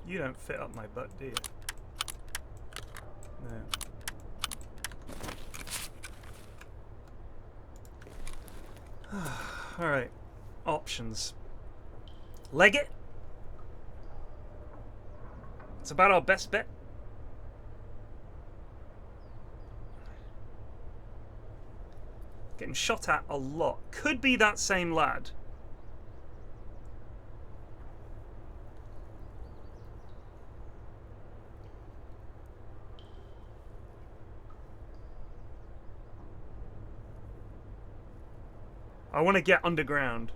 You don't fit up my butt, do you? No. Alright. Options. Leg it? It's about our best bet. Getting shot at a lot. Could be that same lad. I want to get underground.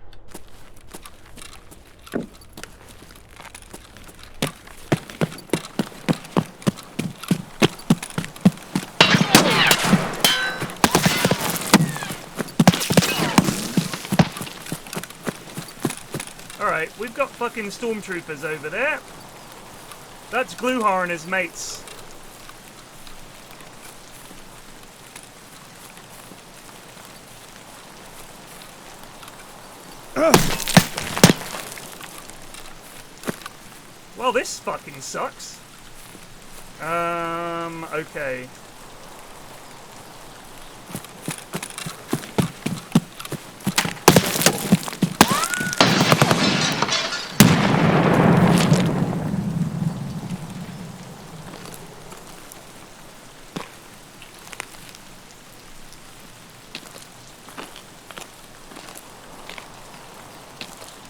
Alright, we've got fucking stormtroopers over there. That's Gluhar and his mates. Well, this fucking sucks. Okay.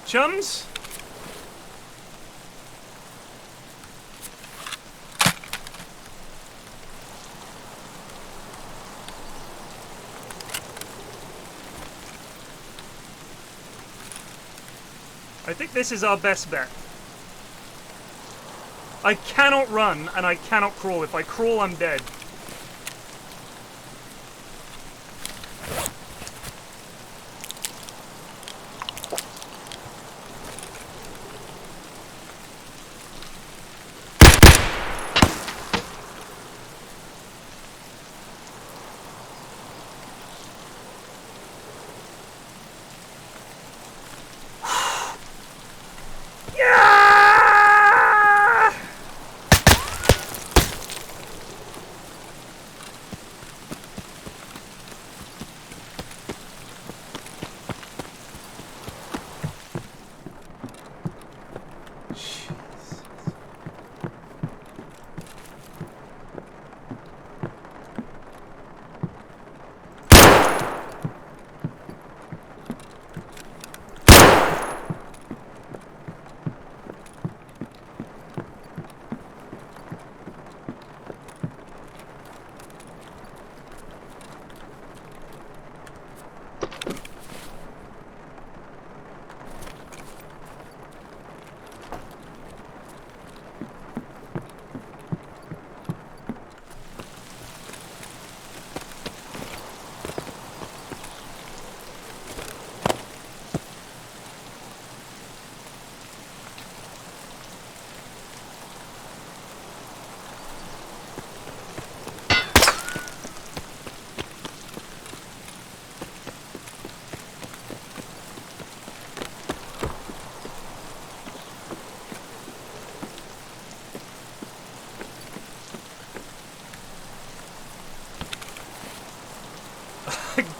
Chums? I think this is our best bet. I cannot run and I cannot crawl. If I crawl, I'm dead.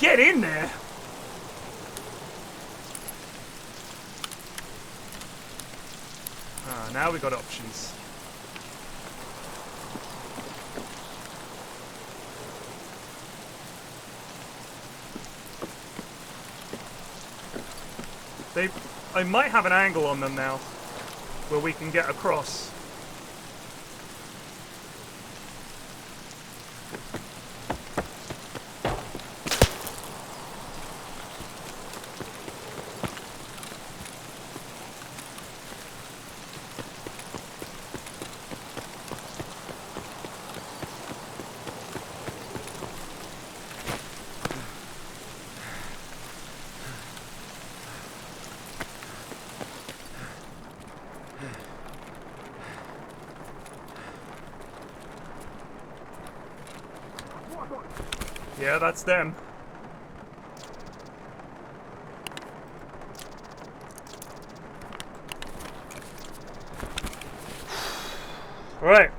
Get in there! Ah, now we got options. I might have an angle on them now where we can get across. Yeah, that's them. Right.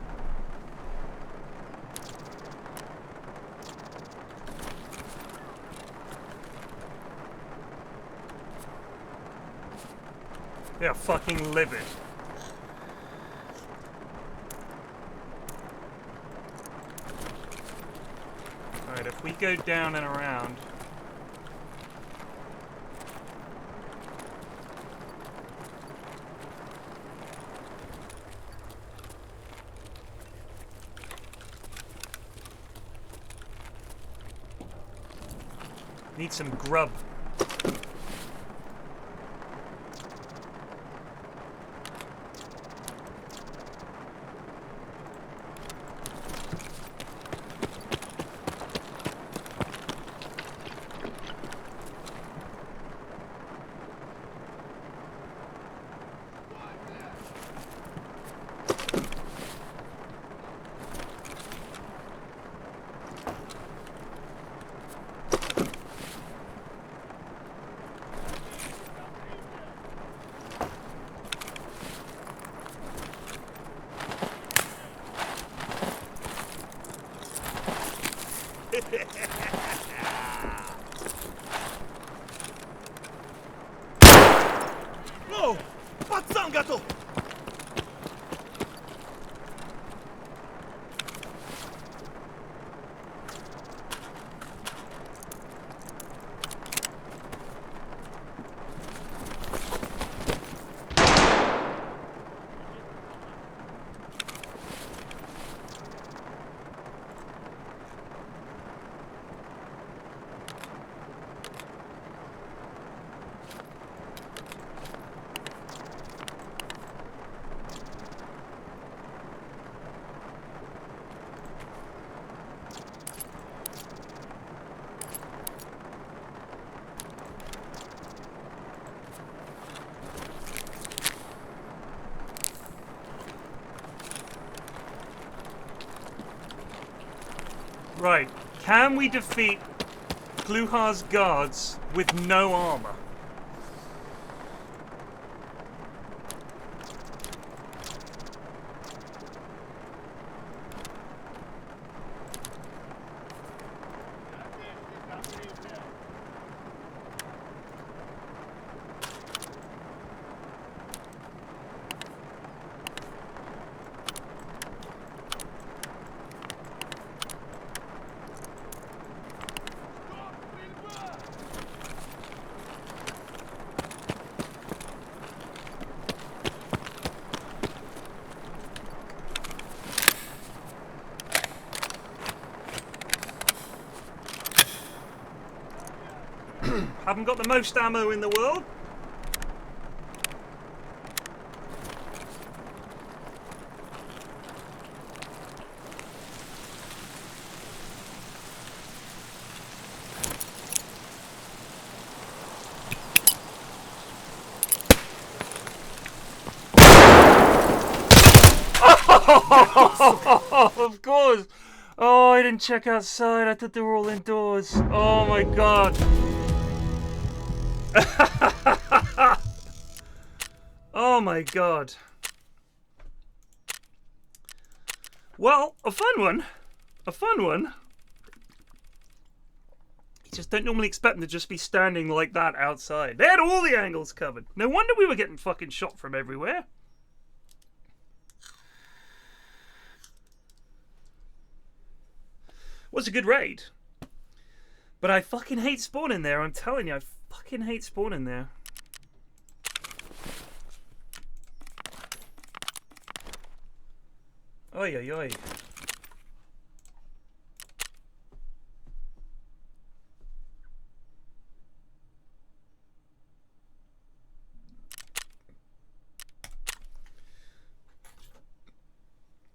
Yeah, fucking livid. Alright, if we go down and around. Need some grub. No! Пацан готов! Right. Can we defeat Gluhar's guards with no armor? Haven't got the most ammo in the world. Of course. Oh, I didn't check outside. I thought they were all indoors. Oh my god. Oh my god. Well, a fun one. A fun one. You just don't normally expect them to just be standing like that outside. They had all the angles covered. No wonder we were getting fucking shot from everywhere. Was a good raid. But I fucking hate spawning there, I'm telling you, I fucking hate spawning there. Oi, oi, oi.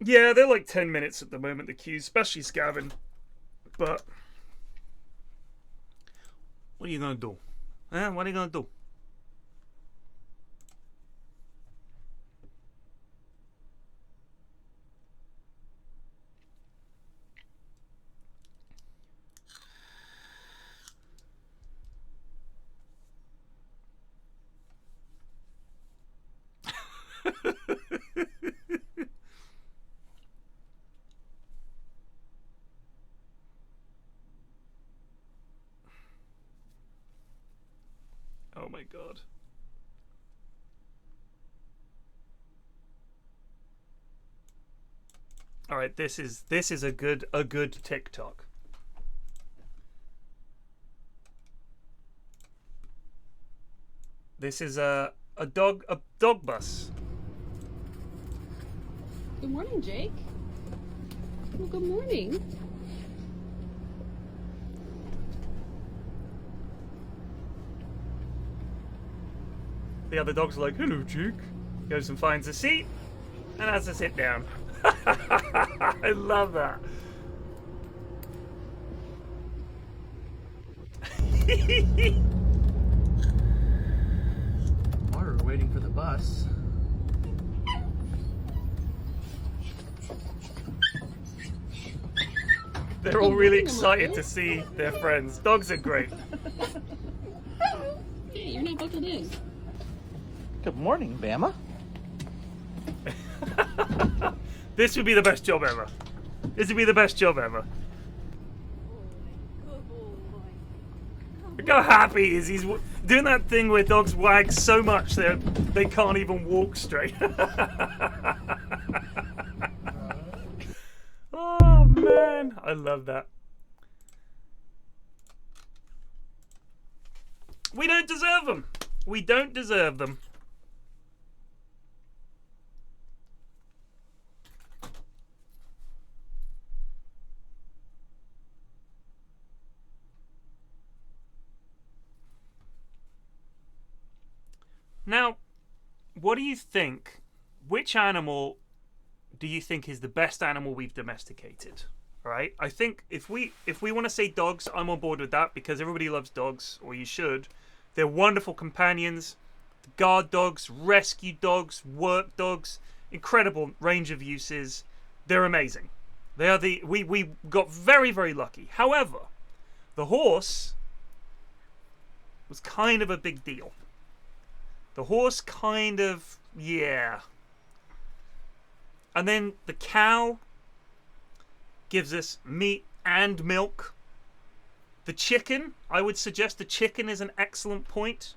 Yeah, they're like 10 minutes at the moment, the queues, especially Scavin. But what are you gonna do? Eh? What are you gonna do? Oh my god. All right, this is a good TikTok. This is a dog bus. Good morning, Jake. Well, good morning. The other dog's like, hello, Jake. Goes and finds a seat and has to sit down. I love that. While we're waiting for the bus. They're all really excited to see their friends. Dogs are great. Hey, you're not buckled in. Good morning, Bama. This would be the best job ever. This would be the best job ever. Look how happy he is. He's doing that thing where dogs wag so much that they can't even walk straight. Oh man, I love that. We don't deserve them. We don't deserve them. Now, what do you think? Which animal do you think is the best animal we've domesticated? Right? I think if we want to say dogs, I'm on board with that because everybody loves dogs, or you should. They're wonderful companions. Guard dogs, rescue dogs, work dogs, incredible range of uses. They're amazing. They are we got very, very lucky. However, the horse was kind of a big deal. The horse kind of, yeah. And then the cow gives us meat and milk. The chicken, I would suggest the chicken is an excellent point.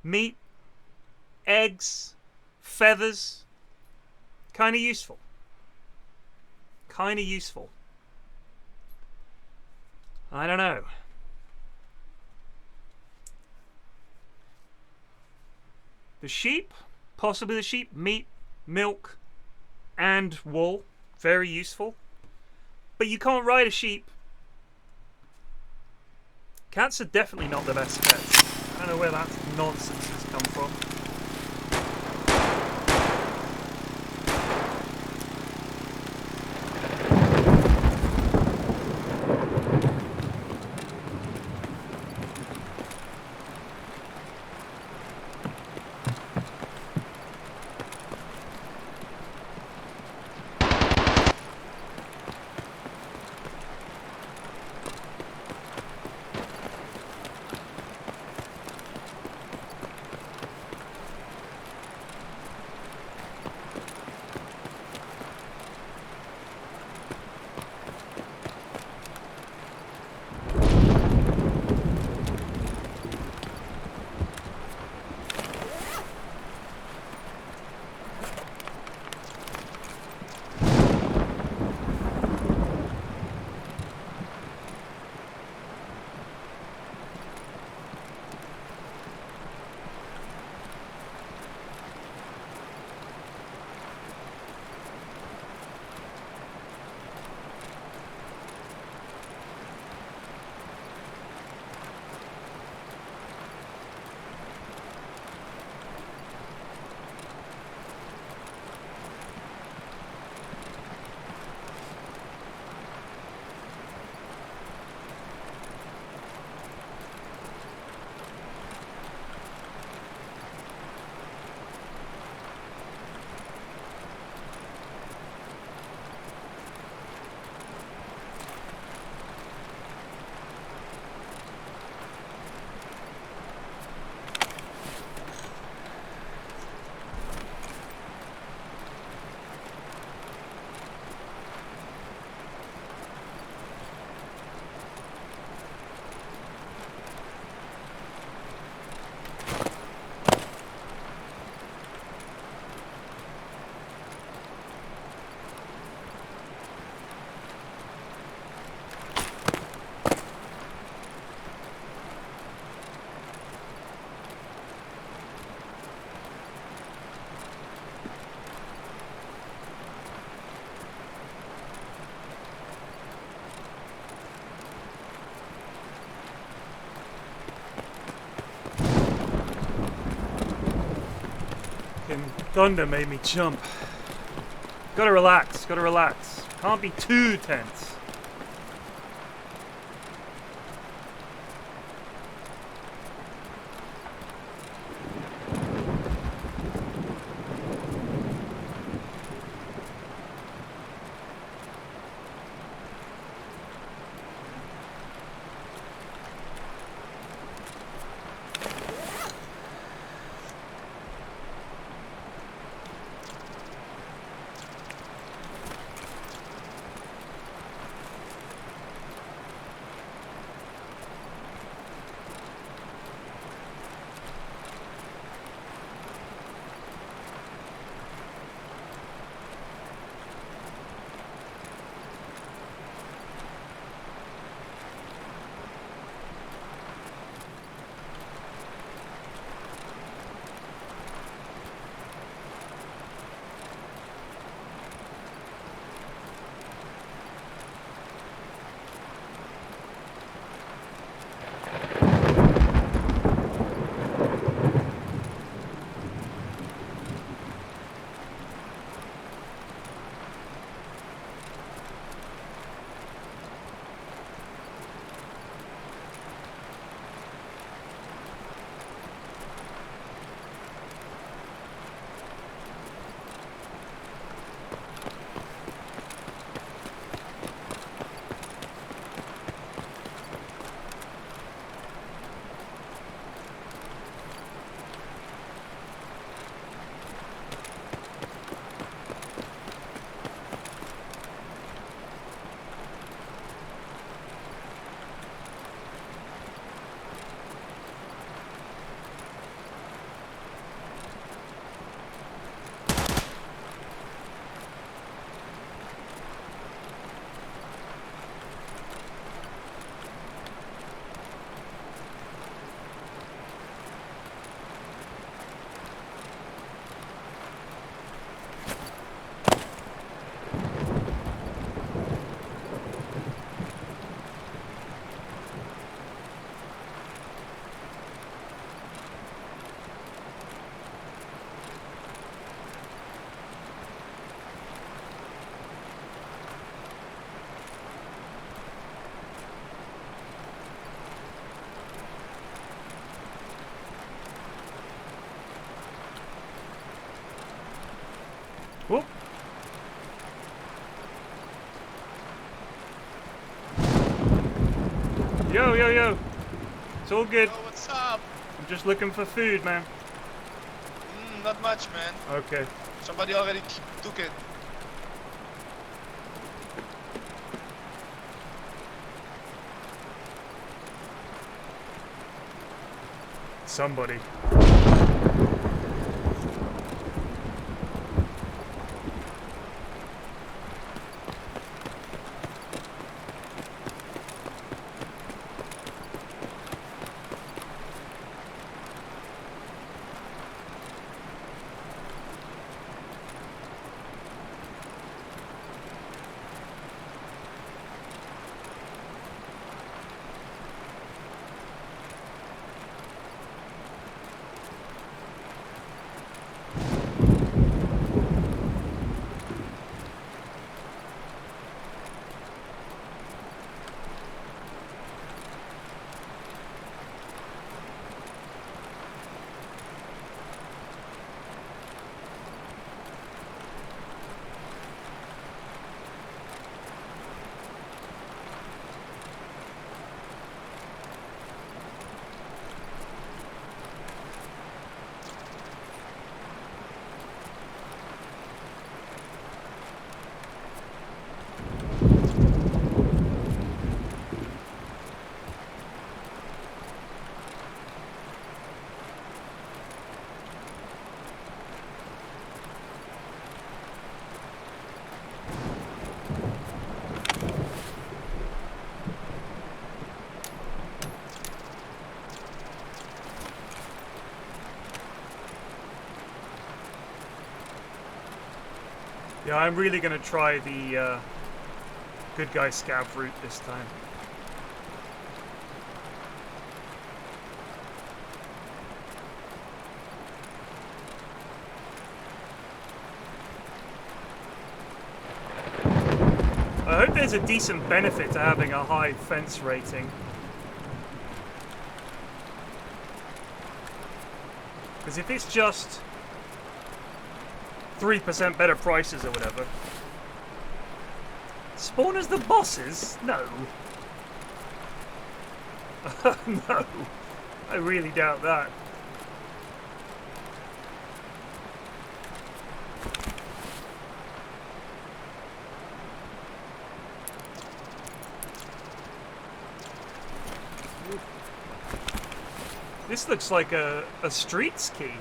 Meat, eggs, feathers, kind of useful. Kind of useful. I don't know. The sheep, possibly the sheep, meat, milk, and wool, very useful. But you can't ride a sheep. Cats are definitely not the best pets. I don't know where that nonsense has come from. Thunder made me jump. Gotta relax, gotta relax. Can't be too tense. Whoop. Yo, yo, yo. It's all good. Oh, what's up? I'm just looking for food, man. Not much, man. Okay. Somebody already took it. Somebody. Yeah, I'm really gonna try the good guy scout route this time. I hope there's a decent benefit to having a high fence rating. Because if it's just 3% better prices or whatever. Spawn as the bosses? No. No. I really doubt that. This looks like a streets key.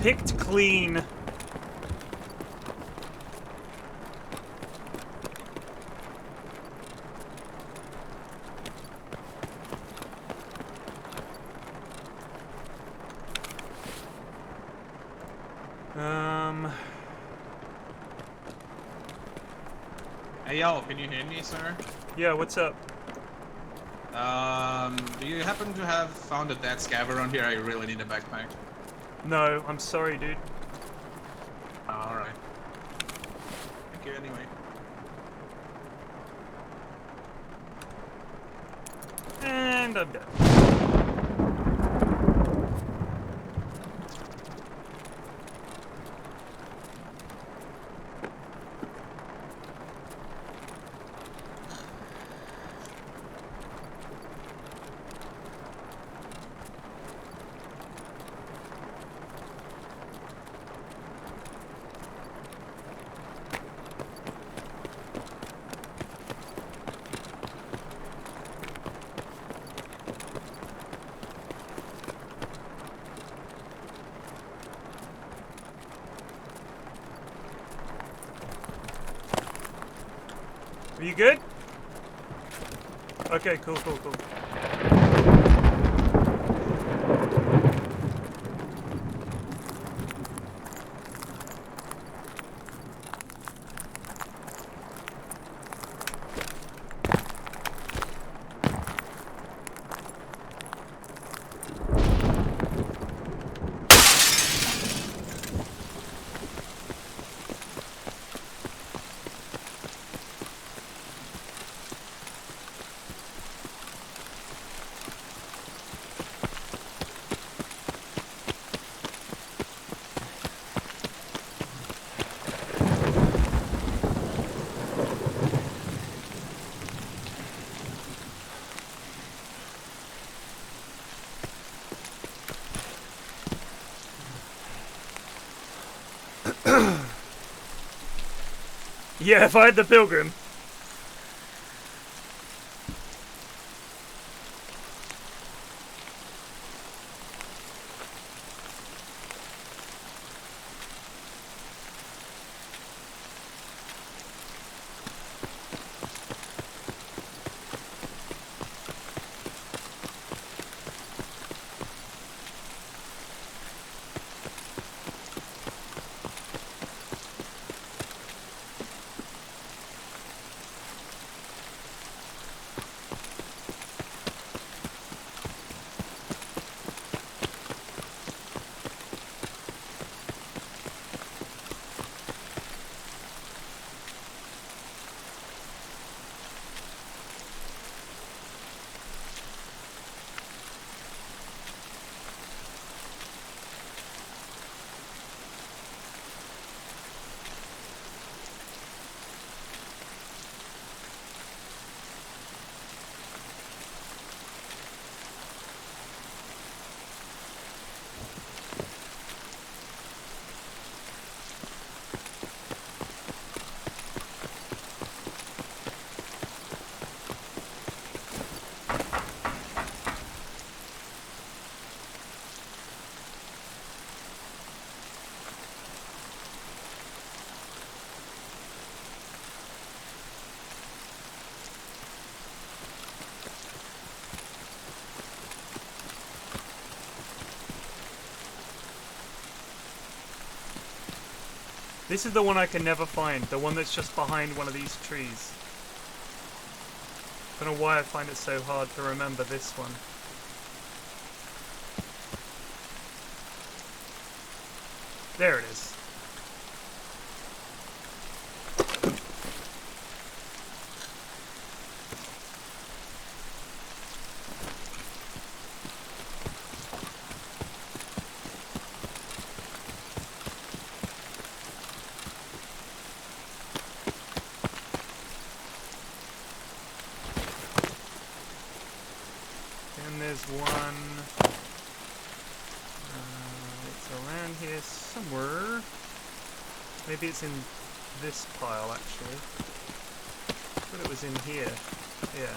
Picked clean. Hey yo, can you hear me, sir? Yeah, what's up? Do you happen to have found a dead scav around here? I really need a backpack. No, I'm sorry, dude. Alright. Thank you anyway. And I'm done. Are you good? Okay, cool. Yeah, if I had the pilgrim. This is the one I can never find. The one that's just behind one of these trees. I don't know why I find it so hard to remember this one. There it is. And there's one. It's around here somewhere. Maybe it's in this pile, actually. But it was in here. Yeah.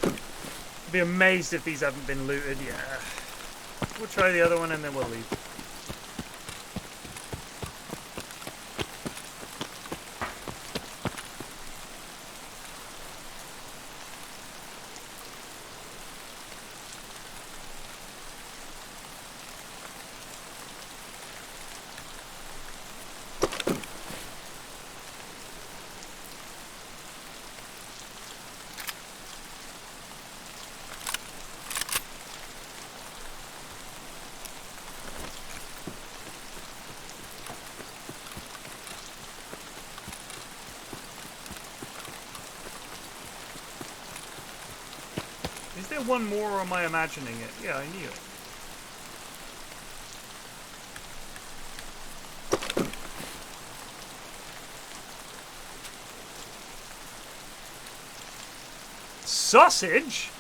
I'd be amazed if these haven't been looted. Yeah. We'll try the other one and then we'll leave. Is there one more, or am I imagining it? Yeah, I knew it. Sausage?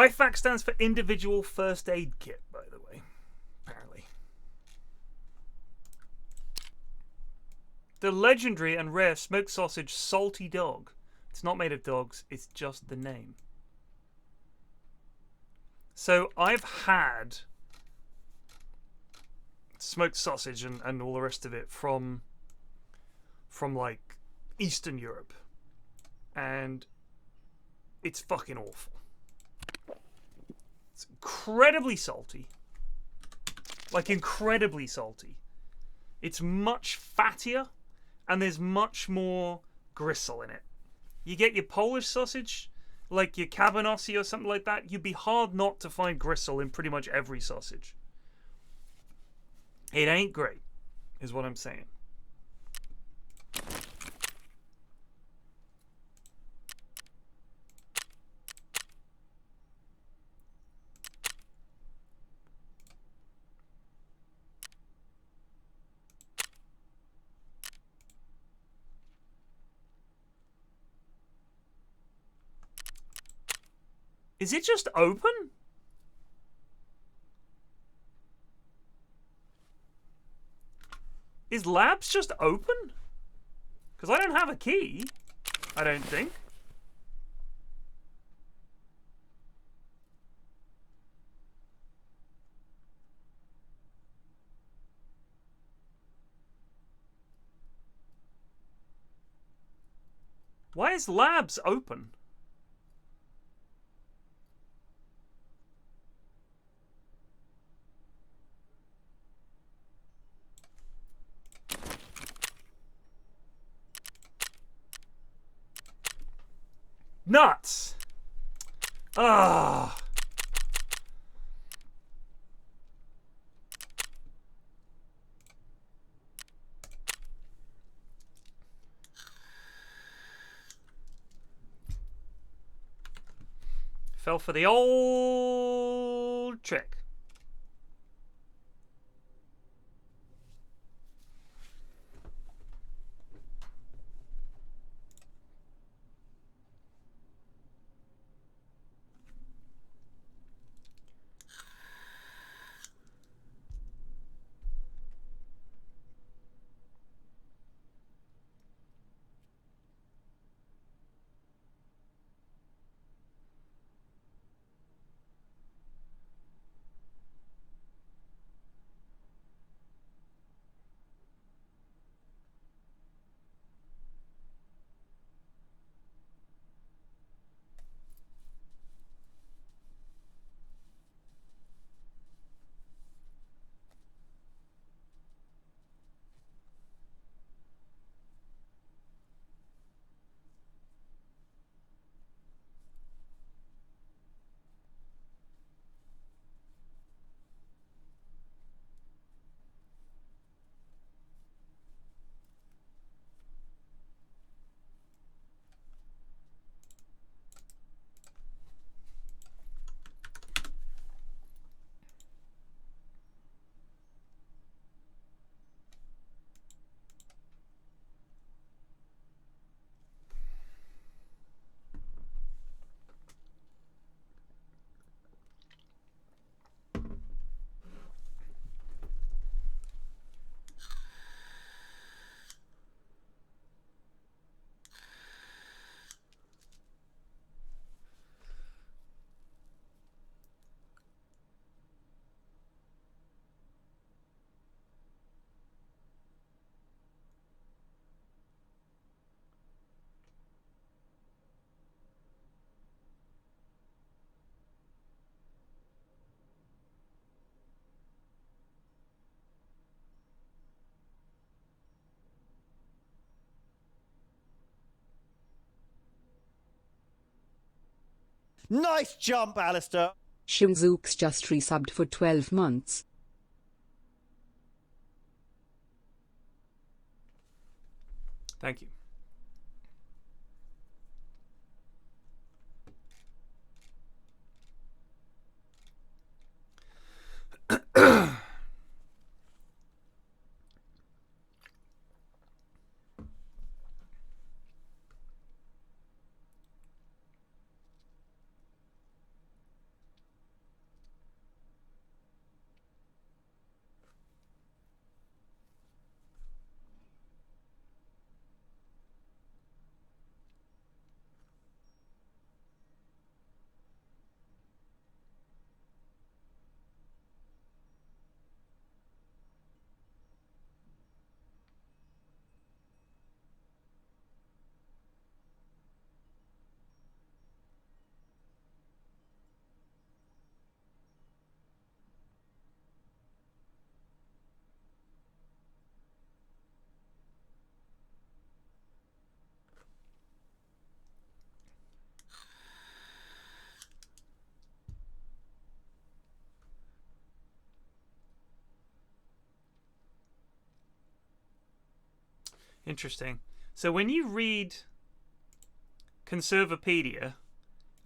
IFAK stands for Individual First Aid Kit, by the way. Apparently. The legendary and rare smoked sausage Salty Dog. It's not made of dogs, it's just the name. So I've had smoked sausage and all the rest of it from like Eastern Europe. And it's fucking awful. It's incredibly salty. Like incredibly salty. It's much fattier and there's much more gristle in it. You get your Polish sausage, like your cabanossi or something like that, you'd be hard not to find gristle in pretty much every sausage. It ain't great, is what I'm saying. Is it just open? Is Labs just open? Because I don't have a key. I don't think. Why is Labs open? Nuts! Ah. Fell for the old trick. Nice jump, Alistair. Shimzooks just resubbed for 12 months. Thank you. Interesting. So when you read Conservapedia,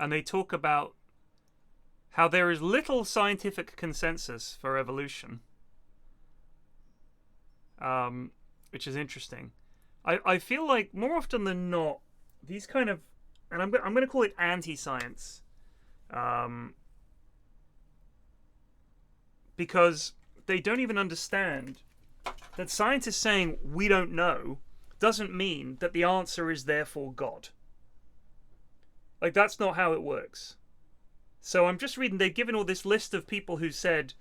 and they talk about how there is little scientific consensus for evolution, which is interesting. I feel like more often than not, these kind of, and I'm going to call it anti-science, because they don't even understand that scientists saying we don't know doesn't mean that the answer is therefore God. Like, that's not how it works. So I'm just reading, they've given all this list of people who said,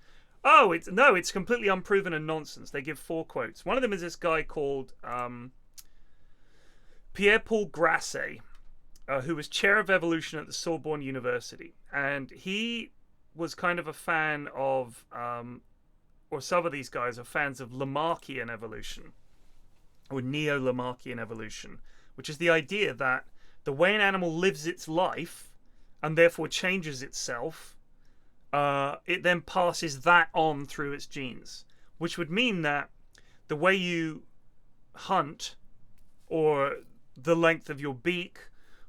oh, it's completely unproven and nonsense. They give 4 quotes. One of them is this guy called Pierre-Paul Grasset, who was chair of evolution at the Sorbonne University. And he was kind of a fan of, or some of these guys are fans of Lamarckian evolution, or neo-Lamarckian evolution, which is the idea that the way an animal lives its life and therefore changes itself, it then passes that on through its genes, which would mean that the way you hunt, or the length of your beak,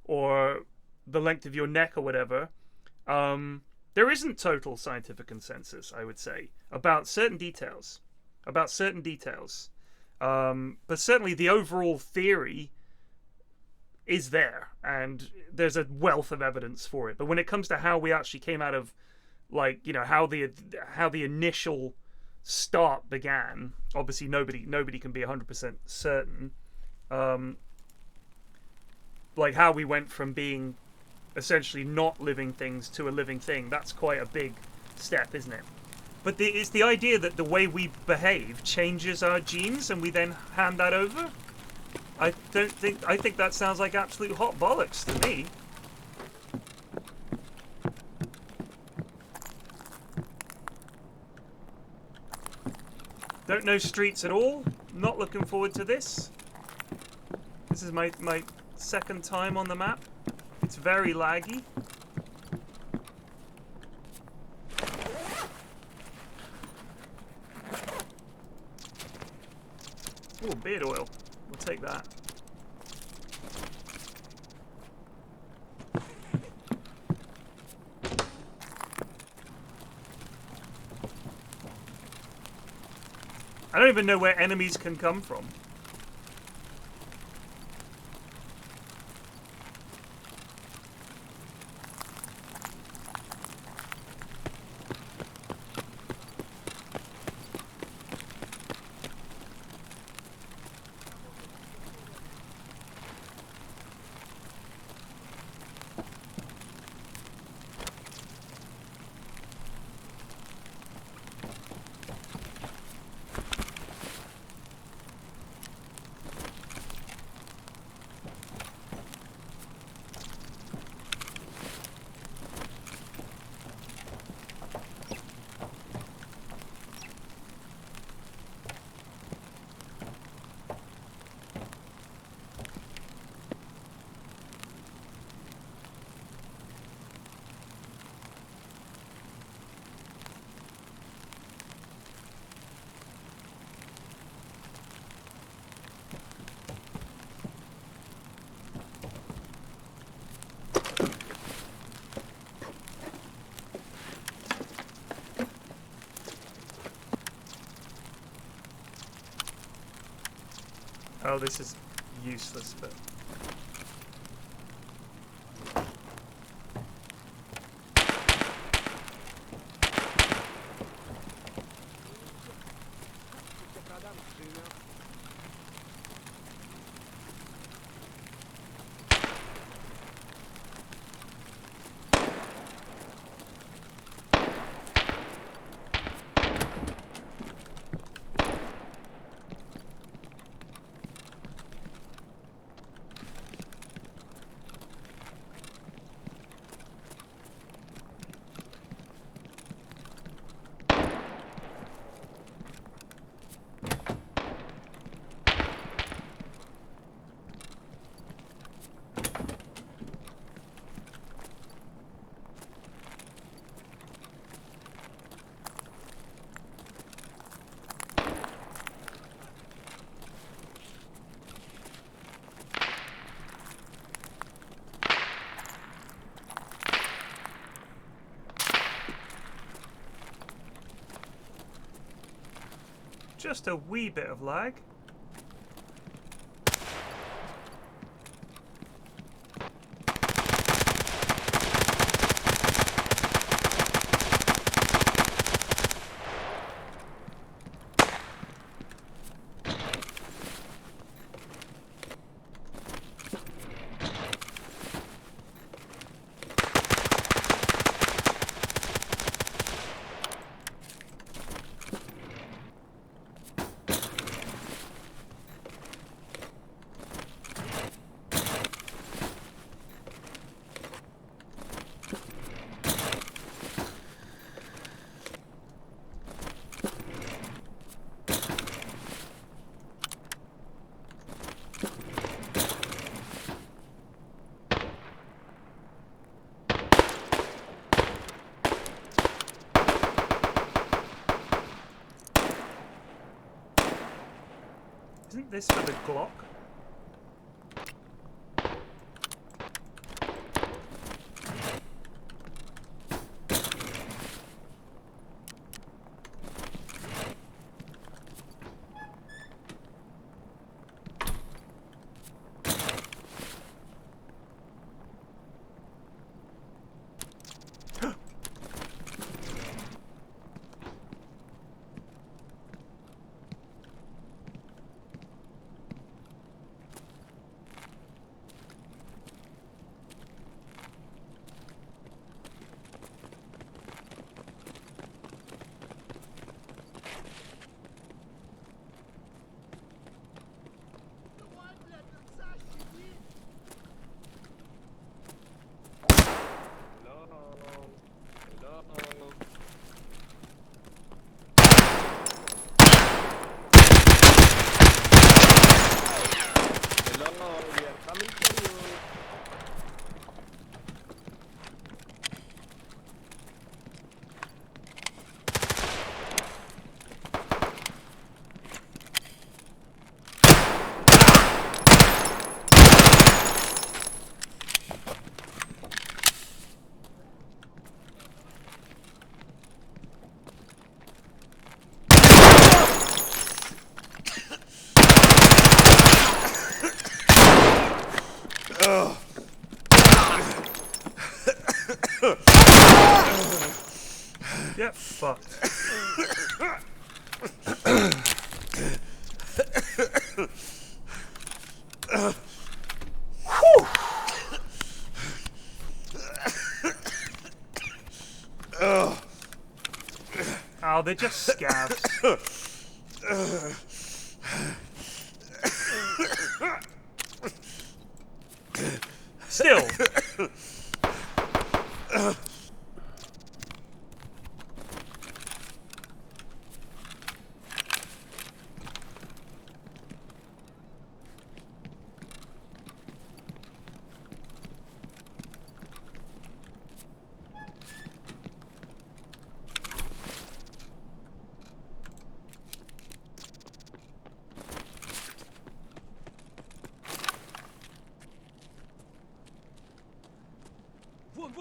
or the length of your neck, or whatever, there isn't total scientific consensus, I would say, about certain details. But certainly the overall theory is there, and there's a wealth of evidence for it. But when it comes to how we actually came out of, like, you know, how the initial start began, obviously nobody can be 100% certain. Like how we went from being essentially not living things to a living thing, that's quite a big step, isn't it? But it's the idea that the way we behave changes our genes and we then hand that over. I think that sounds like absolute hot bollocks to me. Don't know streets at all. Not looking forward to this. This is my second time on the map. It's very laggy. Oh, beard oil. We'll take that. I don't even know where enemies can come from. Oh, this is useless, but... Just a wee bit of lag. Isn't this for the Glock? Yep, fucked. Oh, they're just scabs. Still.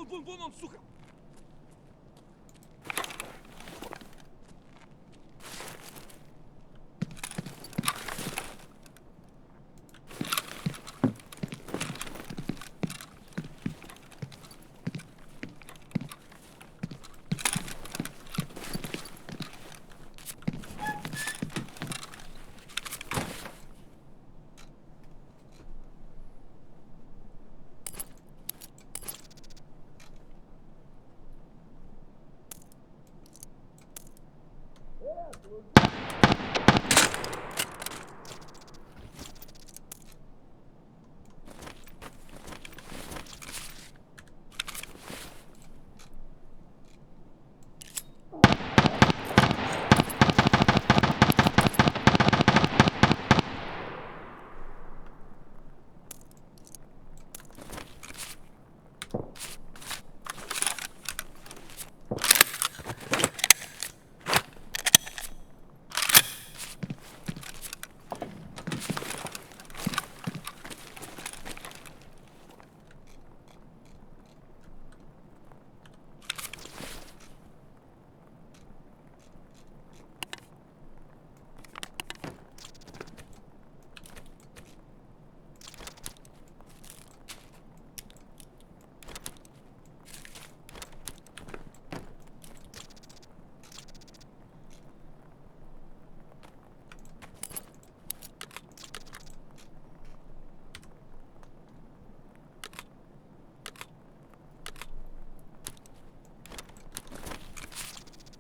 Вон он, сука!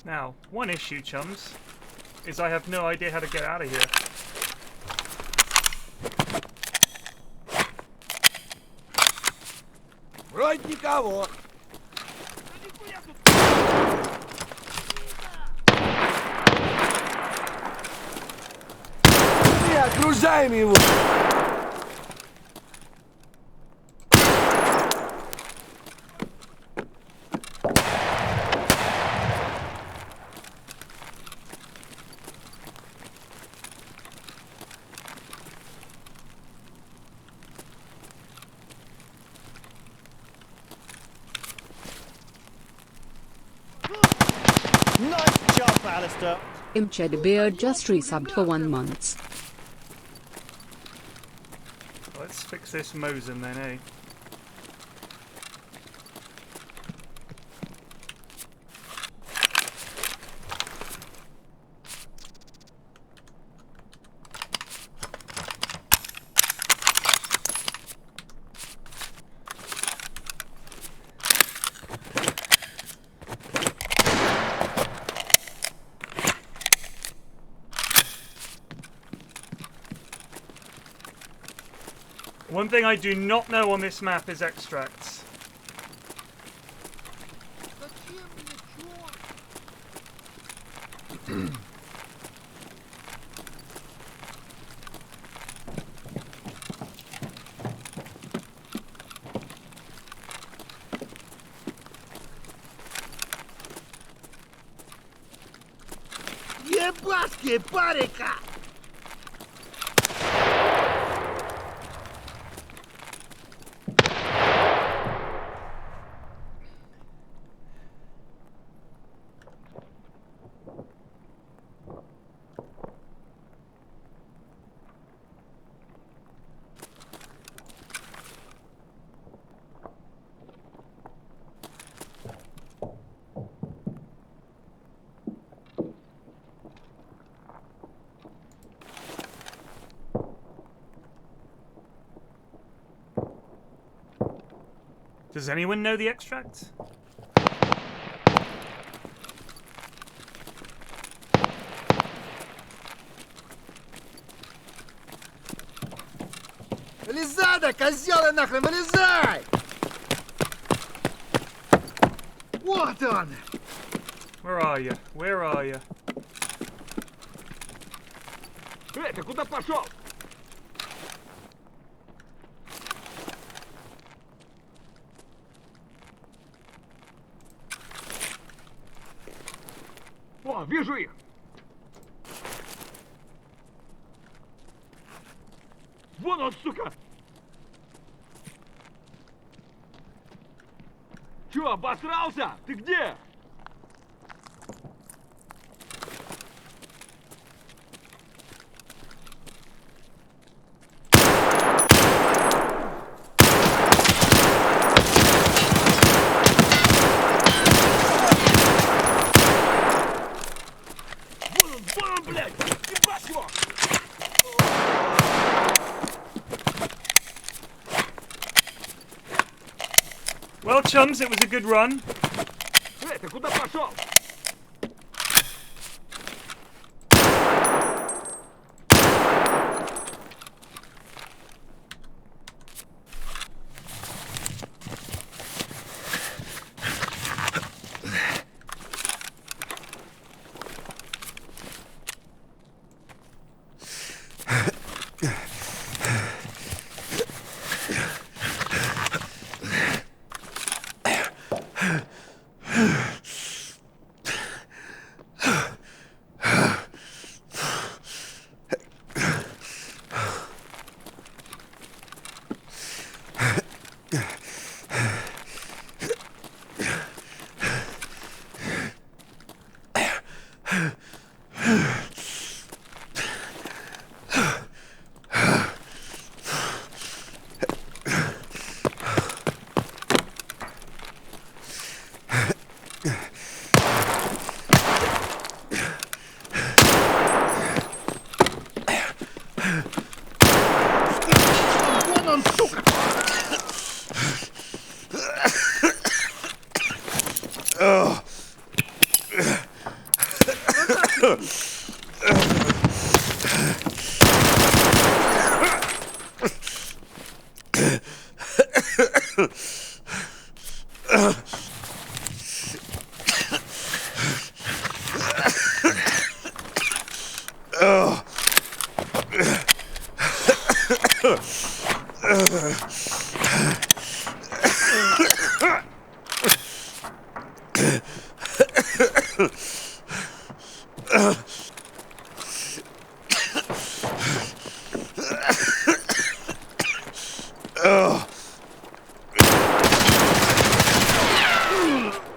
Now, one issue, chums, is I have no idea how to get out of here. Вроде никого. Не окружаем его. Nice jump, Alistair. Imched Beard just resubbed for 1 month. Let's fix this Mosin then, eh? One thing I do not know on this map is extracts. Ебаски, парика! Does anyone know the extract? Вылезай, да, козёлы нахрен, вылезай! Вот он! Where are you? Where are you? Ты куда пошел? О, вижу их! Вон он, сука! Чё, обосрался? Ты где? Вон он, блядь! Ебать его! Well, chums, it was a good run. Ты куда пошел?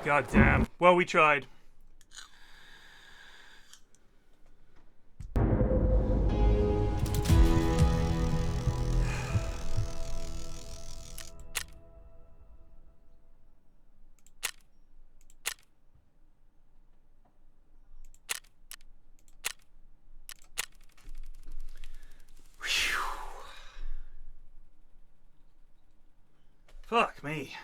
God damn. Well, we tried. Fuck me.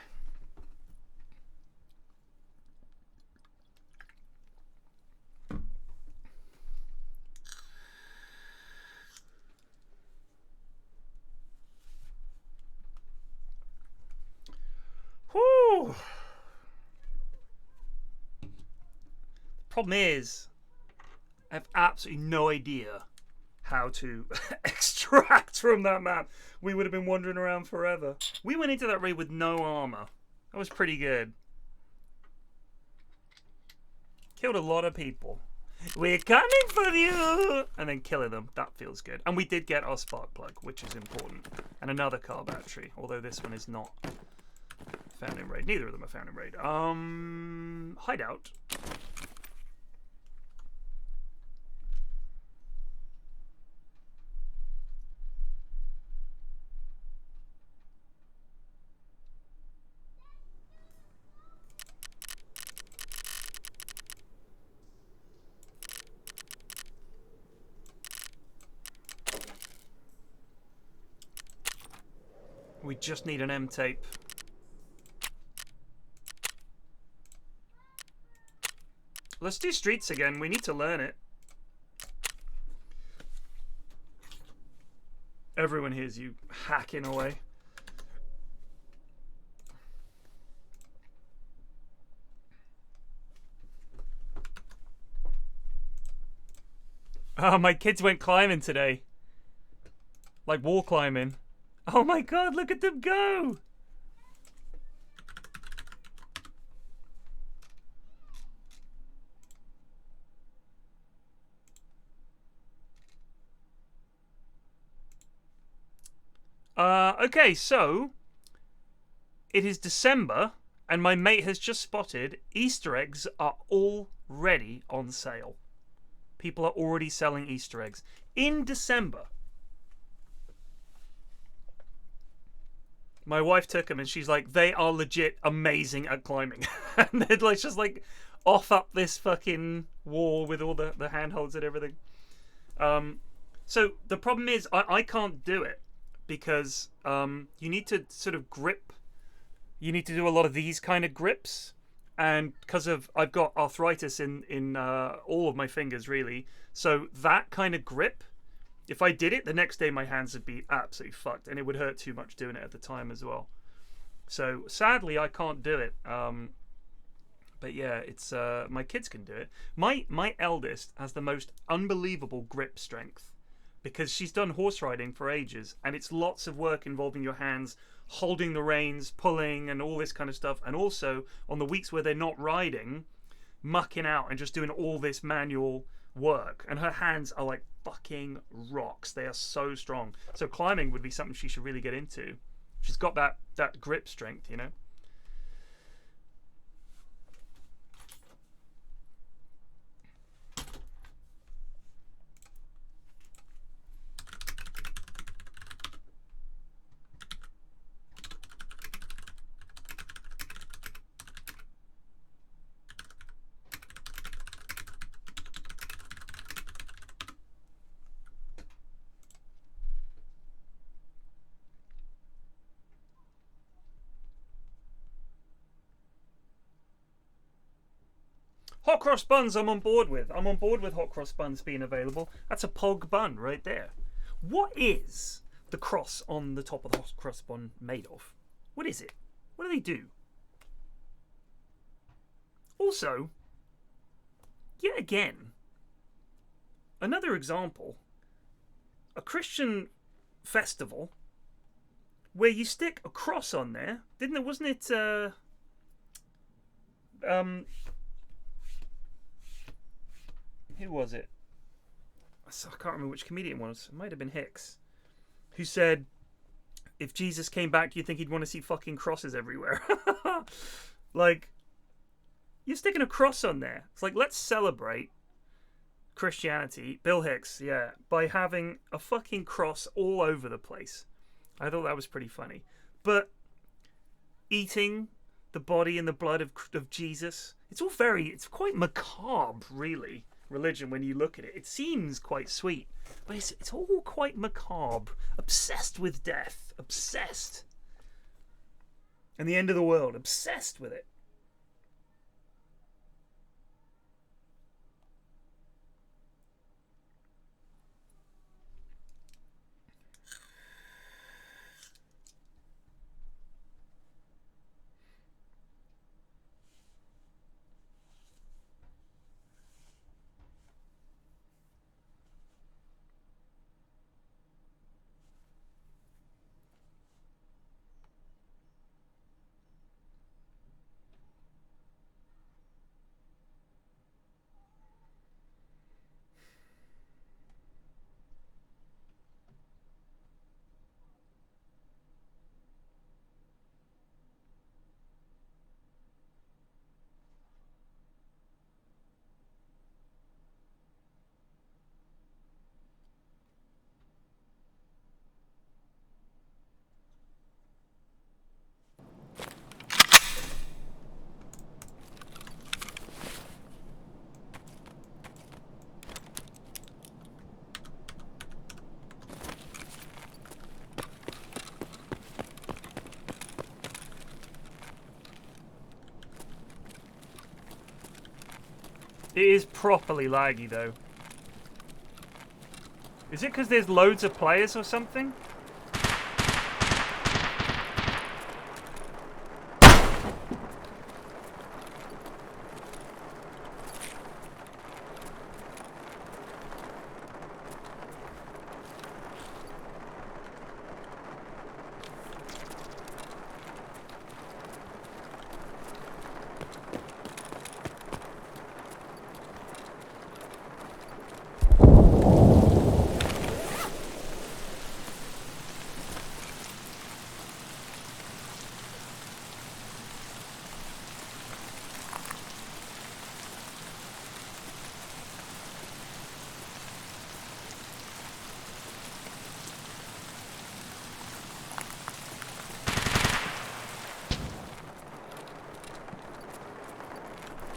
Whew. Problem is, I have absolutely no idea how to extract from that map. We would have been wandering around forever. We went into that raid with no armor. That was pretty good. Killed a lot of people. We're coming for you! And then killing them. That feels good. And we did get our spark plug, which is important. And another car battery, although this one is not found in raid. Neither of them are found in raid. Hideout. We just need an M tape. Let's do streets again. We need to learn it. Everyone hears you hacking away. Oh, my kids went climbing today. Like wall climbing. Oh my god, look at them go! Okay, so it is December, and my mate has just spotted Easter eggs are already on sale. People are already selling Easter eggs in December. My wife took them and she's like, they are legit amazing at climbing. And they're like, just like off up this fucking wall with all the handholds and everything. So the problem is I can't do it because you need to sort of grip. You need to do a lot of these kind of grips. And because of I've got arthritis in all of my fingers, really. So that kind of grip, if I did it, the next day my hands would be absolutely fucked. And it would hurt too much doing it at the time as well. So sadly, I can't do it. But yeah, it's my kids can do it. My eldest has the most unbelievable grip strength because she's done horse riding for ages. And it's lots of work involving your hands holding the reins, pulling and all this kind of stuff. And also on the weeks where they're not riding, mucking out and just doing all this manual work. And her hands are like fucking rocks. They are so strong. So climbing would be something she should really get into. She's got that grip strength, you know. hot cross buns I'm on board with. I'm on board with hot cross buns being available. That's a pog bun right there. What is the cross on the top of the hot cross bun made of? What is it? What do they do? Also, yet again, another example, a Christian festival where you stick a cross on there, wasn't it, who was it? I can't remember which comedian it was. It might have been Hicks, who said, if Jesus came back, do you think he'd want to see fucking crosses everywhere? Like, you're sticking a cross on there. It's like, let's celebrate Christianity, Bill Hicks, yeah, by having a fucking cross all over the place. I thought that was pretty funny. But eating the body and the blood of Jesus, it's quite macabre, really, religion, when you look at it. It seems quite sweet, but it's all quite macabre, obsessed with death, obsessed. And the end of the world, obsessed with it. It is properly laggy, though. Is it because there's loads of players or something?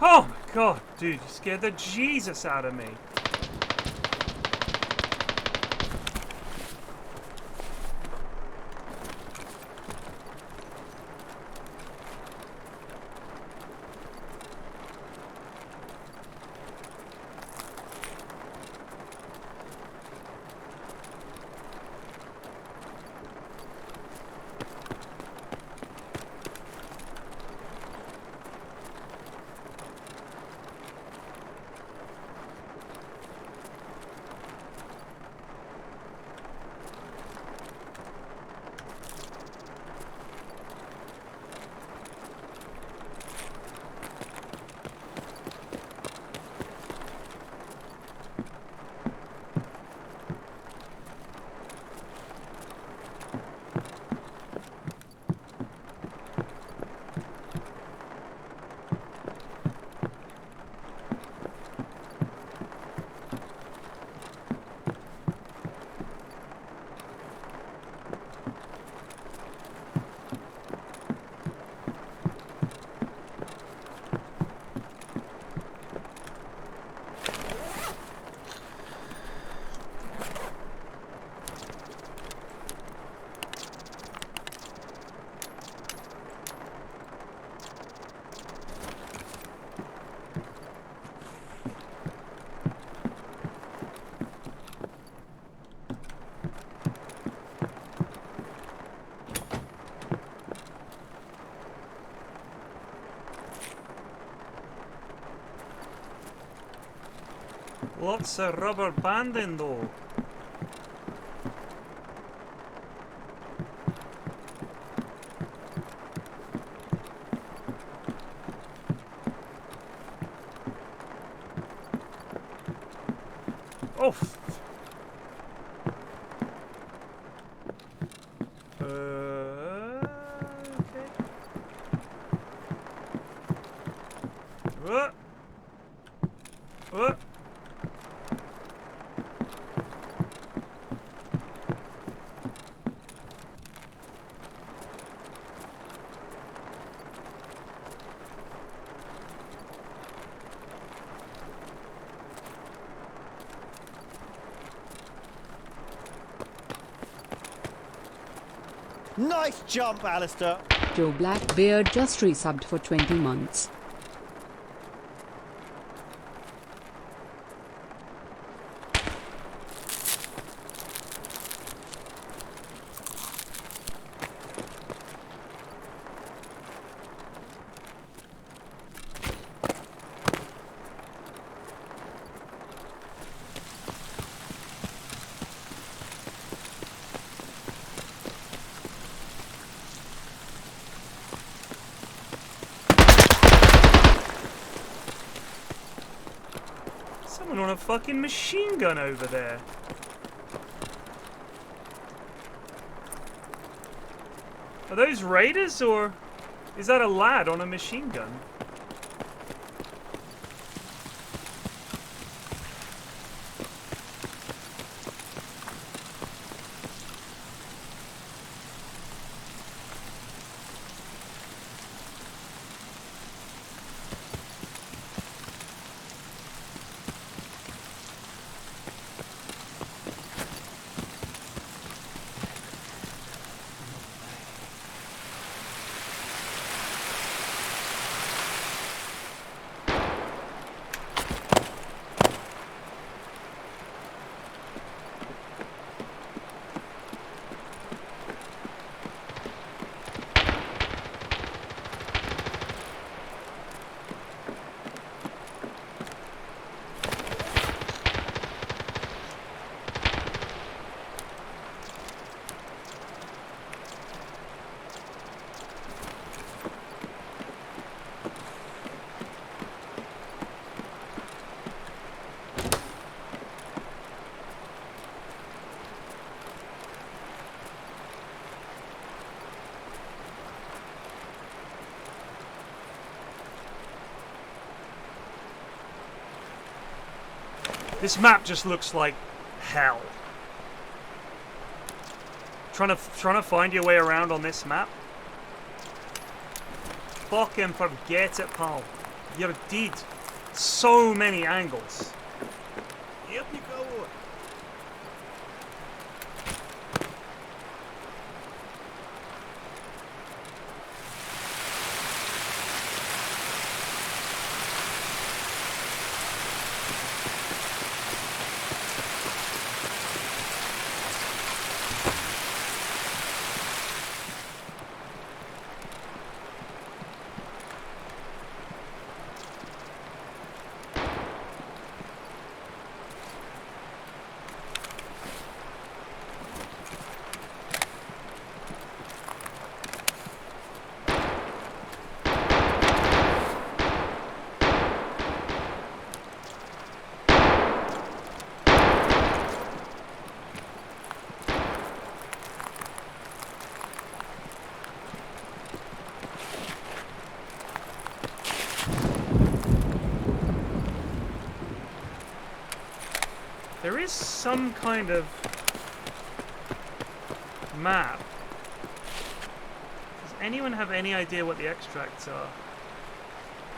Oh my god, dude, you scared the Jesus out of me. What's a rubber banding though? Oh. Okay. What? What? Nice jump, Alistair. Joe Blackbeard just resubbed for 20 months. Someone on a fucking machine gun over there. Are those raiders or is that a lad on a machine gun? This map just looks like hell. Trying to find your way around on this map? Fucking forget it, pal. You did so many angles. Нет никого. There is some kind of map. Does anyone have any idea what the extracts are?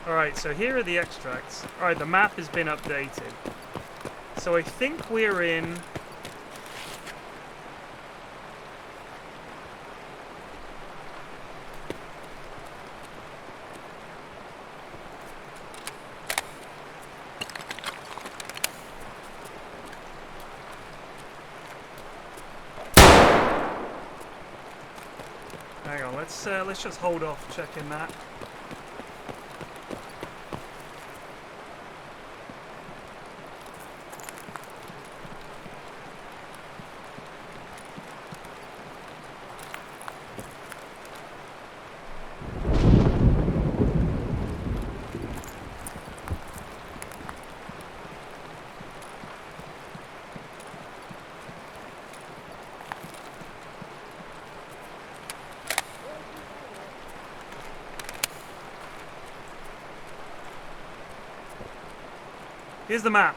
Alright, so here are the extracts. Alright, the map has been updated. So I think we're in... Hang on, let's just hold off checking that. Here's the map.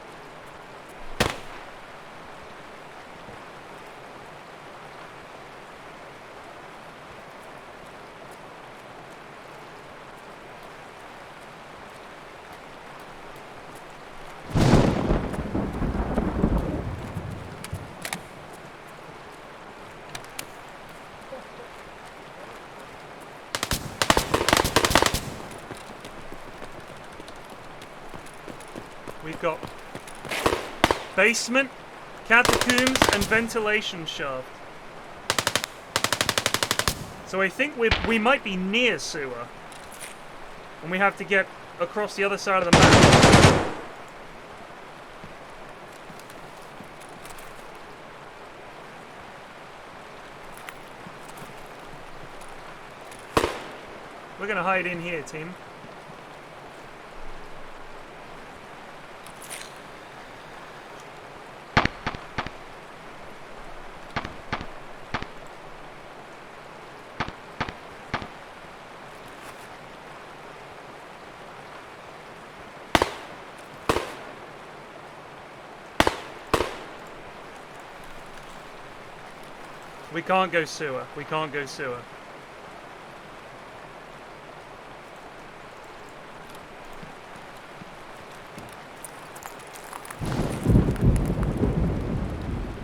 We've got basement, catacombs, and ventilation shaft. So I think we might be near sewer. And we have to get across the other side of the map. We're gonna hide in here, team. We can't go sewer. We can't go sewer.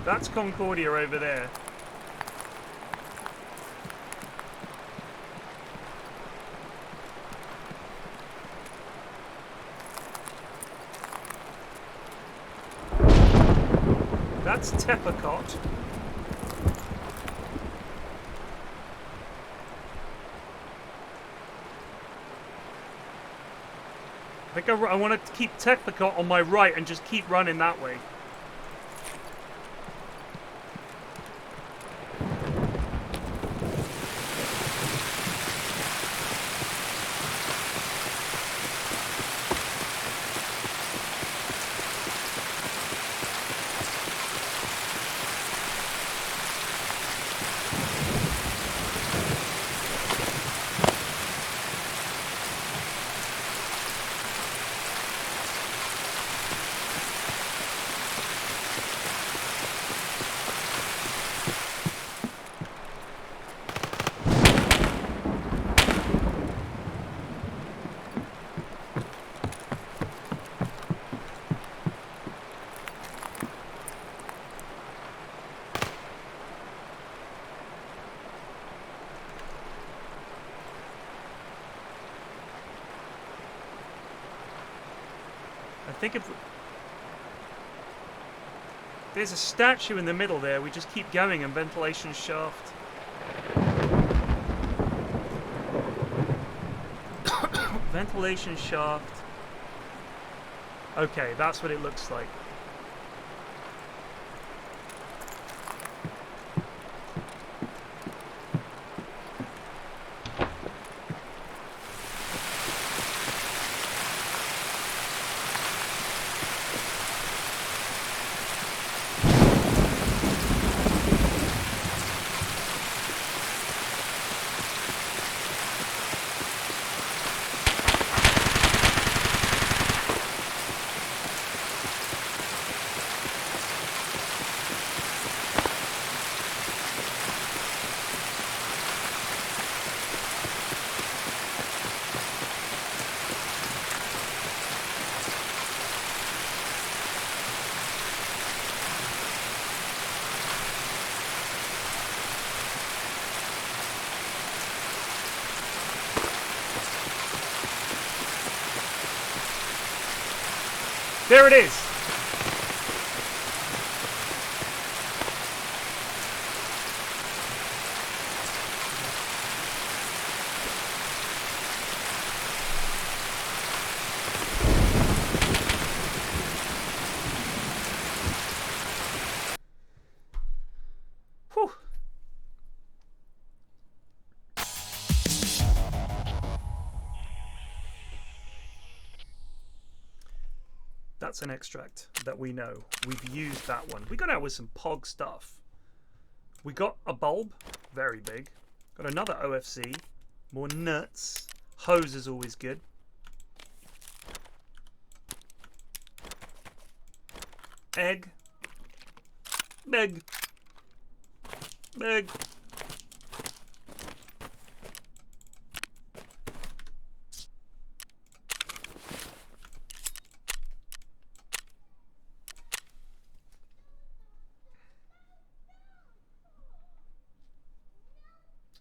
That's Concordia over there. That's Teppercott. I think I want to keep Teppercott on my right and just keep running that way. I think if there's a statue in the middle there, we just keep going and ventilation shaft. Ventilation shaft. Okay, that's what it looks like. There it is. Whew. That's an extract that we know. We've used that one. We got out with some POG stuff. We got a bulb, very big. Got another OFC, more nuts. Hose is always good. Egg. Egg. Egg.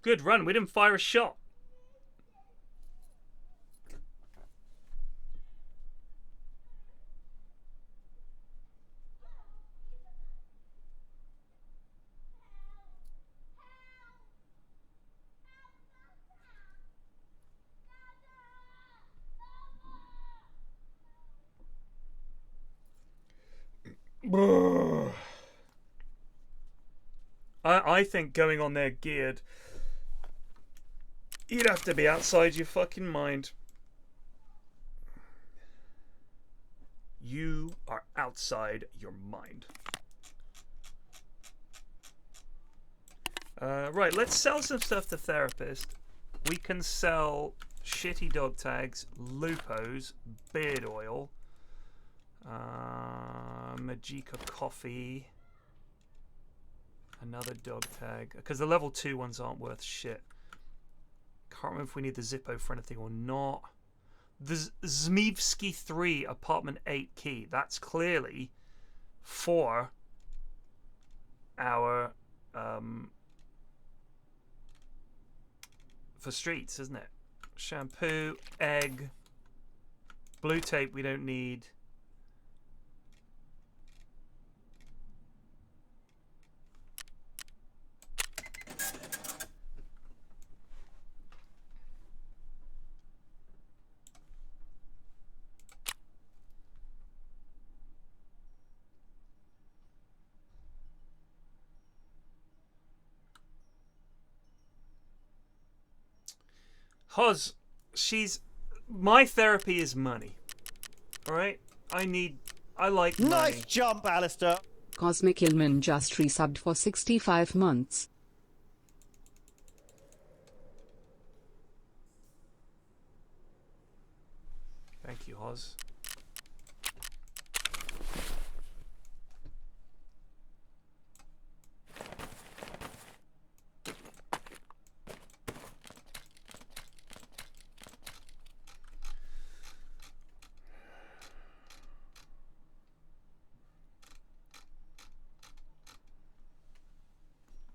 Good run. We didn't fire a shot. I think going on there geared, you'd have to be outside your fucking mind. You are outside your mind. Right, let's sell some stuff to Therapist. We can sell shitty dog tags, lupos, beard oil, Magica coffee, another dog tag, because the level 2 ones aren't worth shit. Can't remember if we need the Zippo for anything or not. The Zmievsky 3 apartment 8 key, that's clearly for our for streets, isn't it? Shampoo, egg, blue tape we don't need. Hoz, my therapy is money. Alright? I like money. Nice jump, Alistair. Cosmic Ilman just resubbed for 65 months. Thank you, Hoz.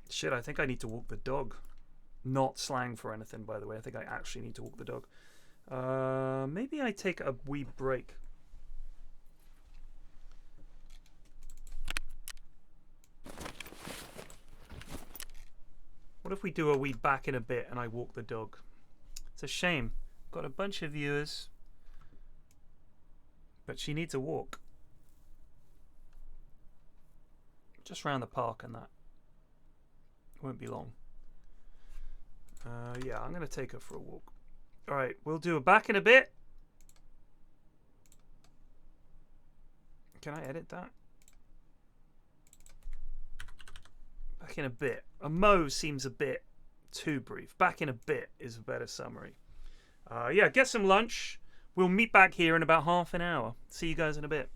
Shit, I think I need to walk the dog. Not slang for anything, by the way. I think I actually need to walk the dog. Maybe I take a wee break. What if we do a wee back in a bit and I walk the dog? It's a shame. Got a bunch of viewers, but she needs a walk. Just round the park and that. Won't be long. Yeah, I'm going to take her for a walk. Alright, we'll do a back in a bit. Can I edit that? Back in a bit. A mo seems a bit too brief. Back in a bit is a better summary. Yeah, get some lunch. We'll meet back here in about half an hour. See you guys in a bit.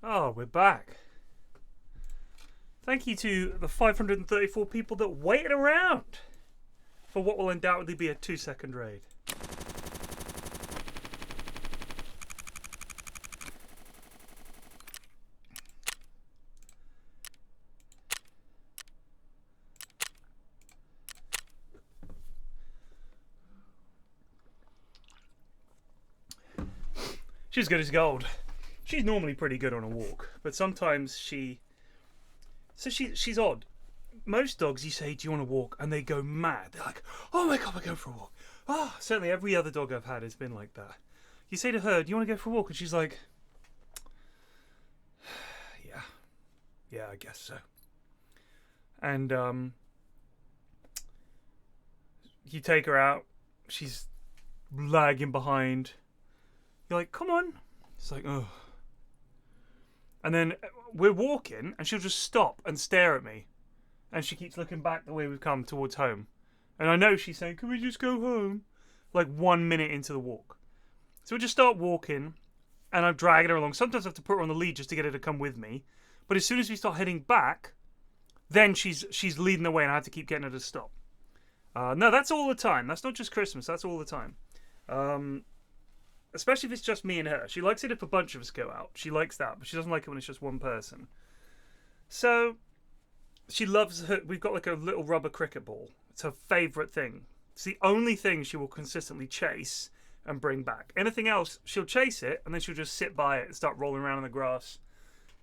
Oh, we're back. Thank you to the 534 people that waited around for what will undoubtedly be a 2-second raid. She's good as gold. She's normally pretty good on a walk, but sometimes she's odd. Most dogs, you say, do you want to walk? And they go mad. They're like, oh my God, we're going for a walk. Ah, certainly every other dog I've had has been like that. You say to her, do you want to go for a walk? And she's like, yeah, I guess so. And you take her out. She's lagging behind. You're like, come on. It's like, oh. And then we're walking, and she'll just stop and stare at me. And she keeps looking back the way we've come towards home. And I know she's saying, can we just go home? Like 1 minute into the walk. So we just start walking, and I'm dragging her along. Sometimes I have to put her on the lead just to get her to come with me. But as soon as we start heading back, then she's leading the way, and I have to keep getting her to stop. No, that's all the time. That's not just Christmas. That's all the time. Especially if it's just me and her. She likes it if a bunch of us go out. She likes that, but she doesn't like it when it's just one person. So she loves her. We've got like a little rubber cricket ball. It's her favourite thing. It's the only thing she will consistently chase and bring back. Anything else, she'll chase it, and then she'll just sit by it and start rolling around in the grass.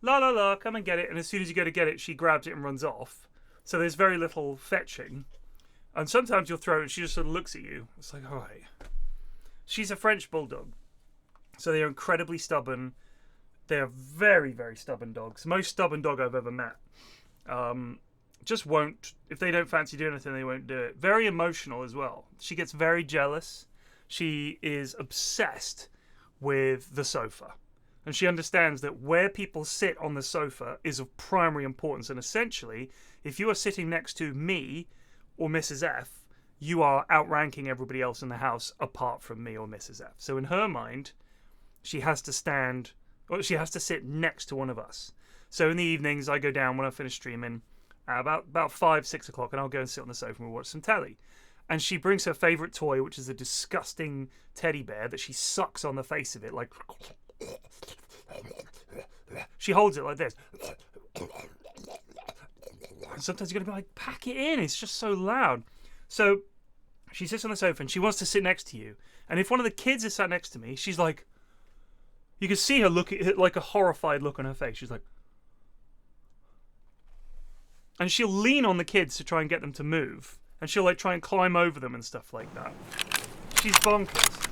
La la la, come and get it. And as soon as you go to get it, she grabs it and runs off. So there's very little fetching. And sometimes you'll throw it and she just sort of looks at you. It's like, all right. She's a French bulldog. So they are incredibly stubborn. They are very, very stubborn dogs. Most stubborn dog I've ever met. Just won't. If they don't fancy doing anything, they won't do it. Very emotional as well. She gets very jealous. She is obsessed with the sofa. And she understands that where people sit on the sofa is of primary importance. And essentially, if you are sitting next to me or Mrs. F, you are outranking everybody else in the house apart from me or Mrs. F. So in her mind, she has to sit next to one of us. So in the evenings, I go down when I finish streaming about 5, 6 o'clock, and I'll go and sit on the sofa and we'll watch some telly. And she brings her favourite toy, which is a disgusting teddy bear that she sucks on the face of it. Like, she holds it like this. And sometimes you're going to be like, pack it in. It's just so loud. So she sits on the sofa and she wants to sit next to you. And if one of the kids is sat next to me, she's like, you can see her look at it, like a horrified look on her face. She's like, and she'll lean on the kids to try and get them to move. And she'll like try and climb over them and stuff like that. She's bonkers.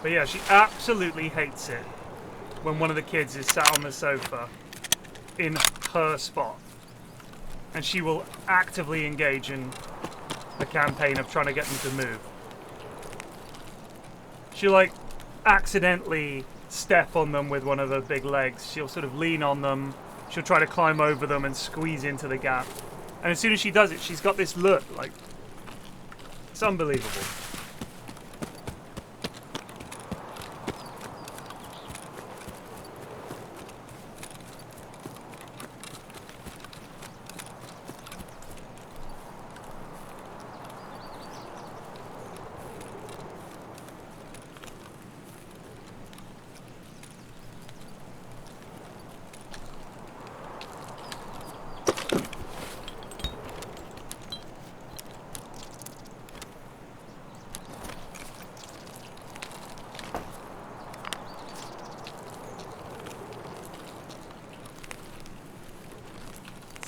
But yeah, she absolutely hates it when one of the kids is sat on the sofa in her spot. And she will actively engage in a campaign of trying to get them to move. She'll like accidentally step on them with one of her big legs. She'll sort of lean on them. She'll try to climb over them and squeeze into the gap. And as soon as she does it, she's got this look like, it's unbelievable.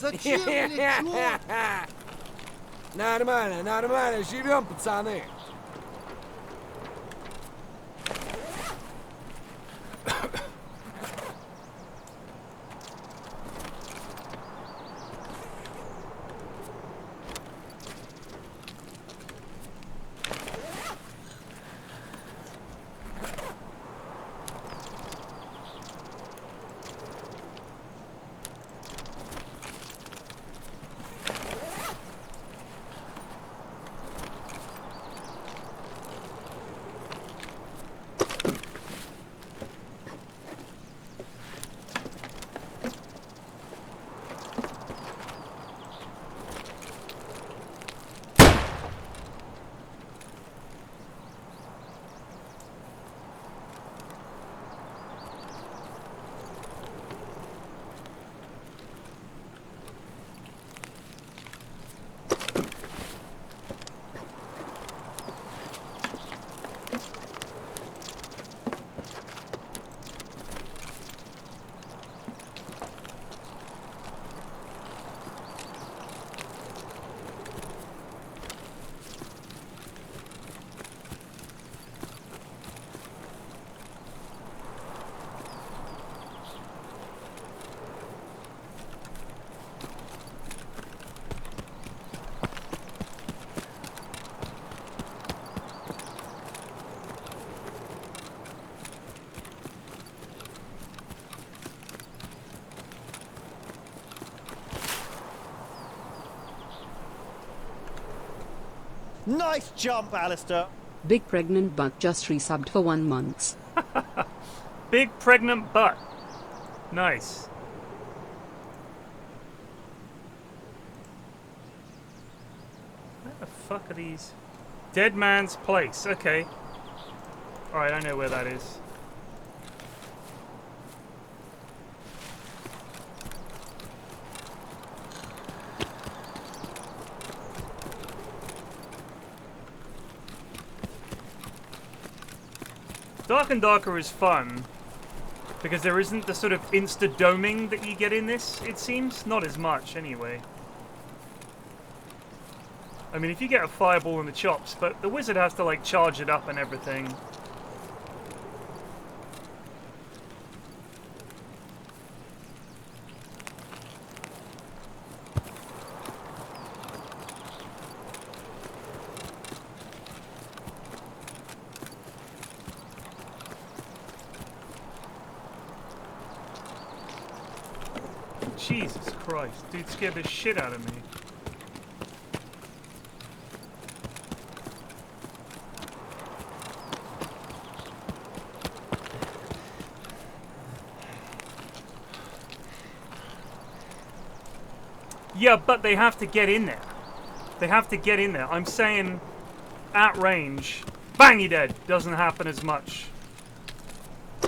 Зачем мне Нормально, нормально, живем, пацаны. Nice jump, Alistair. Big pregnant butt just resubbed for 1 month. Big pregnant butt. Nice. Where the fuck are these? Dead Man's Place. Okay. Alright, I know where that is. Dark and Darker is fun because there isn't the sort of insta-doming that you get in this, it seems. Not as much, anyway. I mean, if you get a fireball in the chops, but the wizard has to, like, charge it up and everything. Jesus Christ, dude scared the shit out of me. Yeah, but they have to get in there. They have to get in there. I'm saying at range, bang, you're dead. Doesn't happen as much.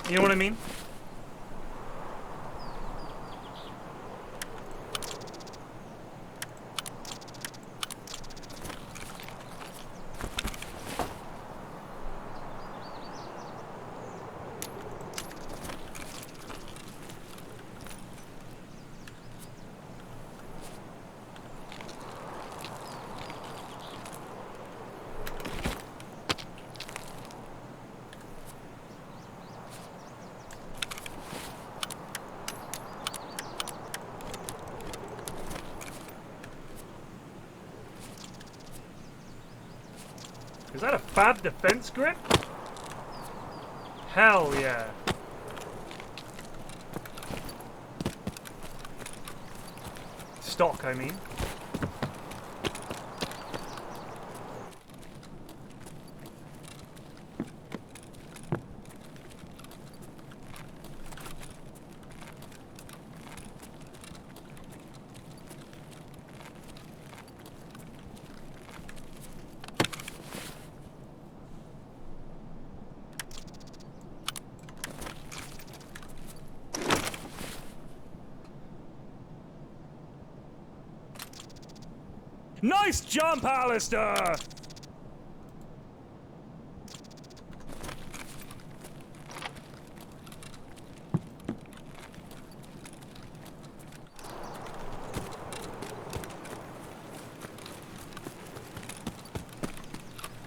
You know what I mean? Is that a fab defense grip? Hell yeah. Stock, I mean. Nice jump, Alistair!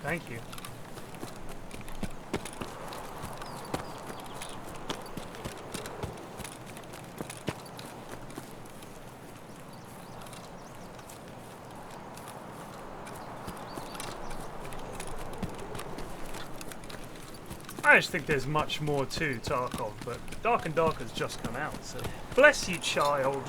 Thank you. I just think there's much more to Tarkov, but Dark and Dark has just come out, so bless you, child.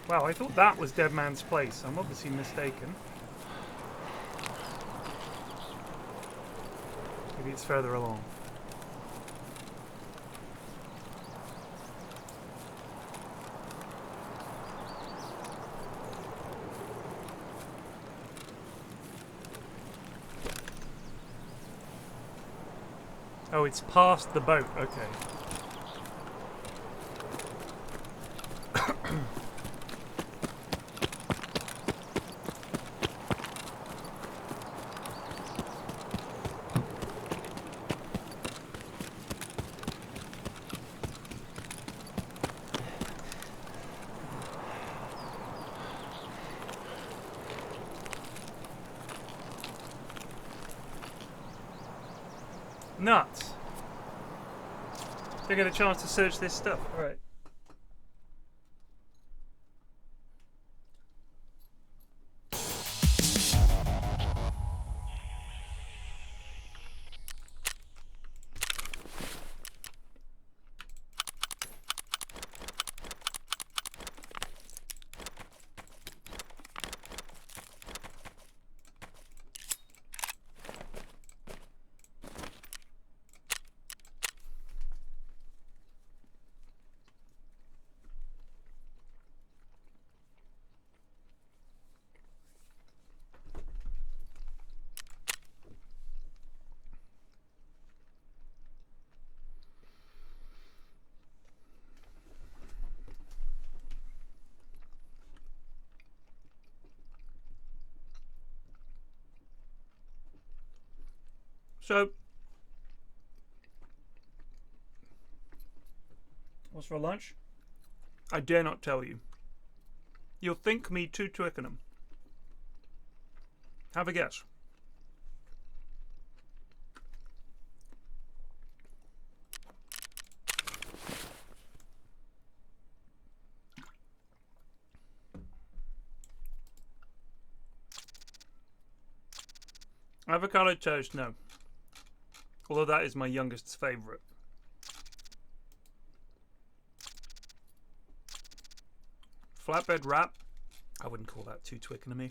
Wow, I thought that was Dead Man's Place. I'm obviously mistaken. Maybe it's further along. Oh, it's past the boat, okay. Nuts. They get a chance to search this stuff. Alright. So, what's for lunch? I dare not tell you. You'll think me to Twickenham. Have a guess. Avocado toast, no. Although that is my youngest's favourite. Flatbread wrap. I wouldn't call that too Twickenham-y.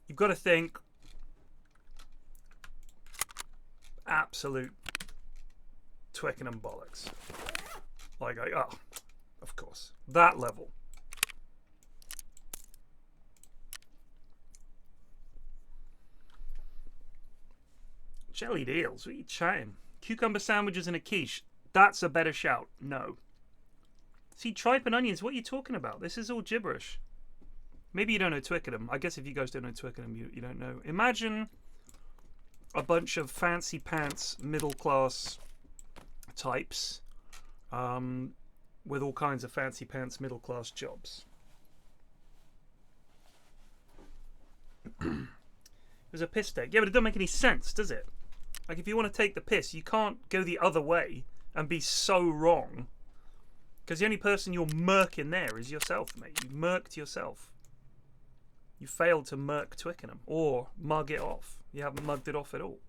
You've got to think absolute Twickenham bollocks. Like, oh, of course. That level. Jellied eels, what are you chatting? Cucumber sandwiches and a quiche. That's a better shout. No. See, tripe and onions, what are you talking about? This is all gibberish. Maybe you don't know Twickenham. I guess if you guys don't know Twickenham, you don't know. Imagine a bunch of fancy pants, middle class types with all kinds of fancy pants, middle class jobs. There's a piss take. Yeah, but it doesn't make any sense, does it? Like, if you want to take the piss, you can't go the other way and be so wrong. Because the only person you're murking there is yourself, mate. You murked yourself. You failed to murk Twickenham. Or mug it off. You haven't mugged it off at all.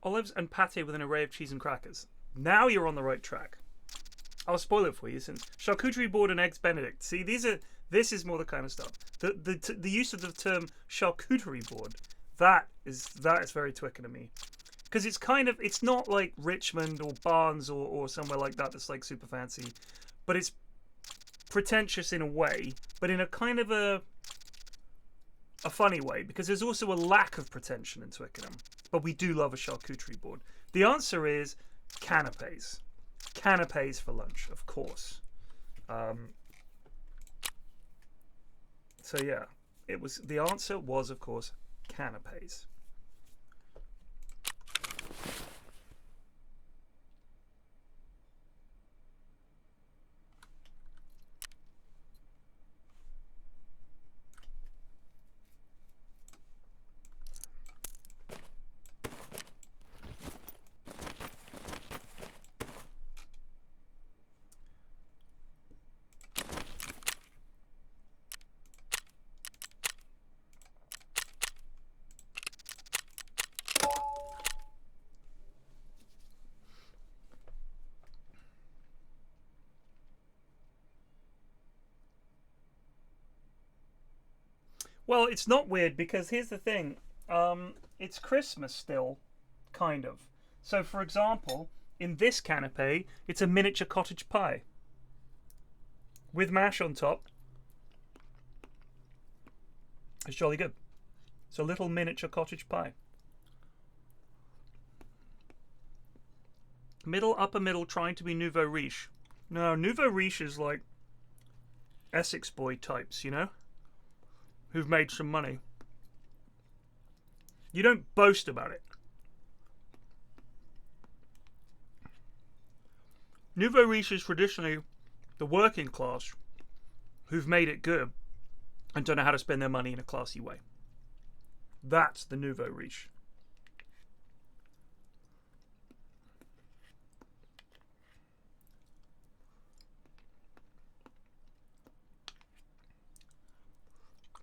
Olives and pate with an array of cheese and crackers. Now you're on the right track. I'll spoil it for you since charcuterie board and eggs Benedict. See, this is more the kind of stuff. The use of the term charcuterie board, that is very Twickenham-y. Because it's not like Richmond or Barnes or somewhere like that that's like super fancy, but it's pretentious in a way, but in a kind of a funny way, because there's also a lack of pretension in Twickenham. But we do love a charcuterie board. The answer is canapes. Canapes for lunch, of course. So yeah, the answer was, of course, canapes. Well, it's not weird because here's the thing. It's Christmas still, kind of. So, for example, in this canapé, it's a miniature cottage pie with mash on top. It's jolly good. It's a little miniature cottage pie. Middle, upper middle, trying to be nouveau riche. No, nouveau riche is like Essex boy types, you know? Who've made some money. You don't boast about it. Nouveau riche is traditionally the working class who've made it good and don't know how to spend their money in a classy way. That's the nouveau riche.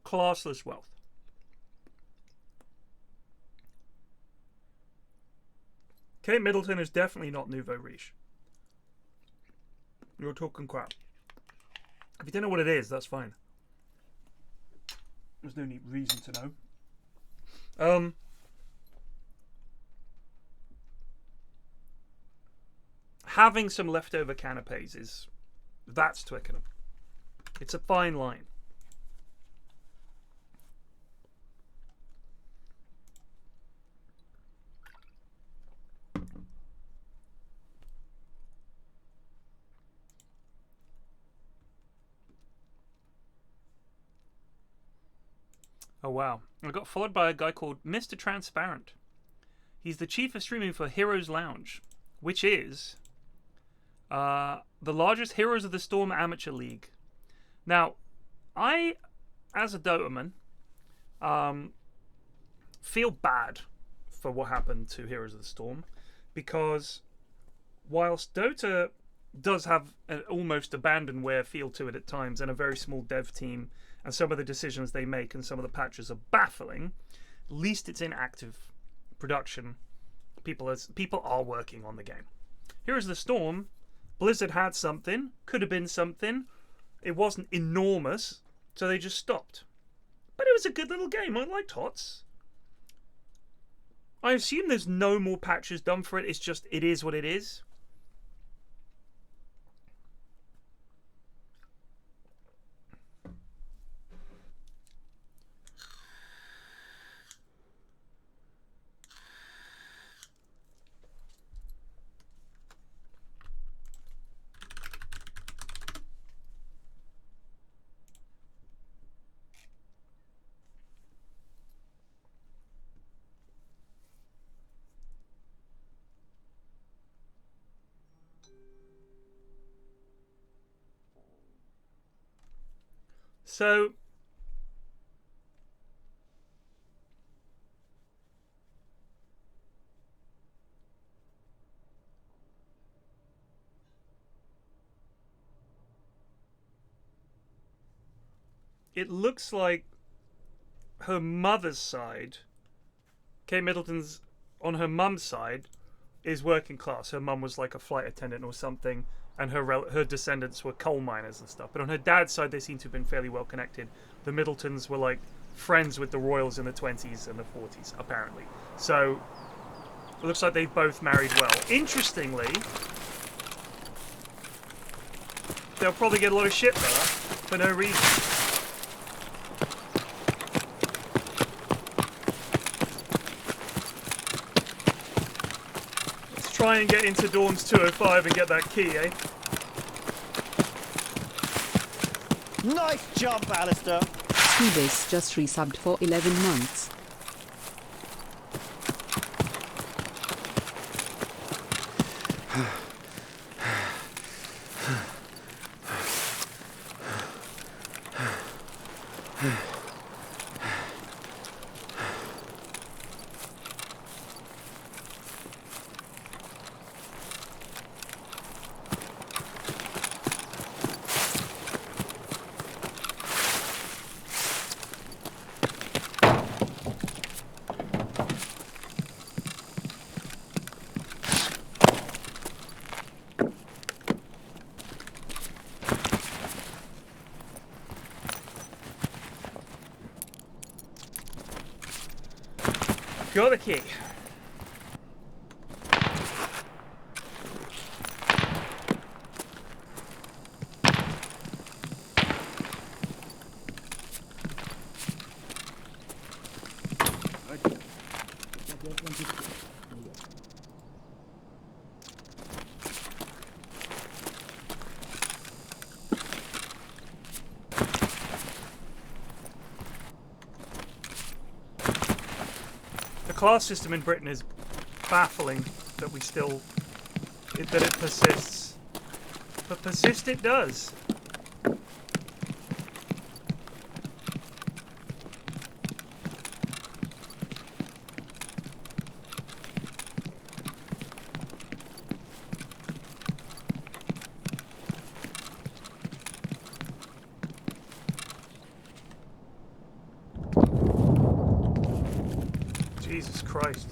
Classless wealth. Kate Middleton is definitely not nouveau riche. You're talking crap. If you don't know what it is, that's fine. There's no need reason to know. Having some leftover canapes that's Twickenham. It's a fine line. Oh wow. I got followed by a guy called Mr. Transparent. He's the chief of streaming for Heroes Lounge, which is the largest Heroes of the Storm amateur league. Now, I, as a Dotaman, feel bad for what happened to Heroes of the Storm, because whilst Dota does have an almost abandonware feel to it at times and a very small dev team, and some of the decisions they make and some of the patches are baffling, at least it's in active production. People are working on the game. Heroes of the Storm, Blizzard had something, could have been something. It wasn't enormous, so they just stopped. But it was a good little game. I liked HOTS. I assume there's no more patches done for it. It's just, it is what it is. So, it looks like her mother's side, Kate Middleton's, on her mum's side, is working class. Her mum was like a flight attendant or something, and her descendants were coal miners and stuff. But on her dad's side, they seem to have been fairly well connected. The Middletons were like friends with the royals in the 20s and the 40s, apparently. So it looks like they both married well. Interestingly, they'll probably get a lot of shit for that for no reason. Try and get into Dawn's 205 and get that key, eh? Nice jump, Alistair. Cubase just resubbed for 11 months. Got the key. The class system in Britain is baffling that that it persists. But persist it does. Jesus Christ.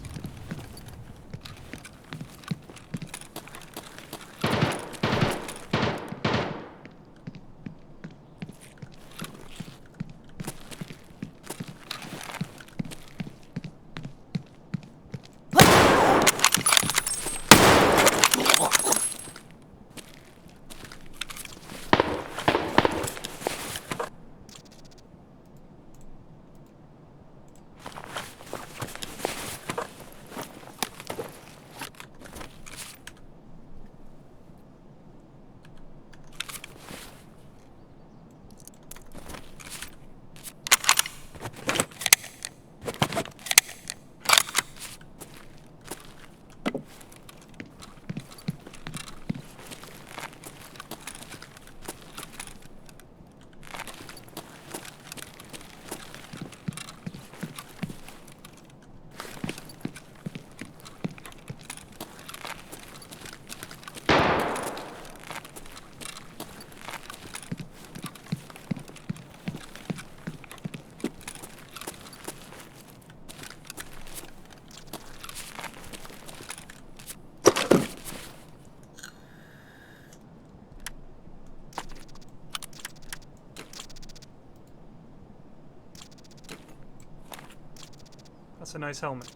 That's a nice helmet.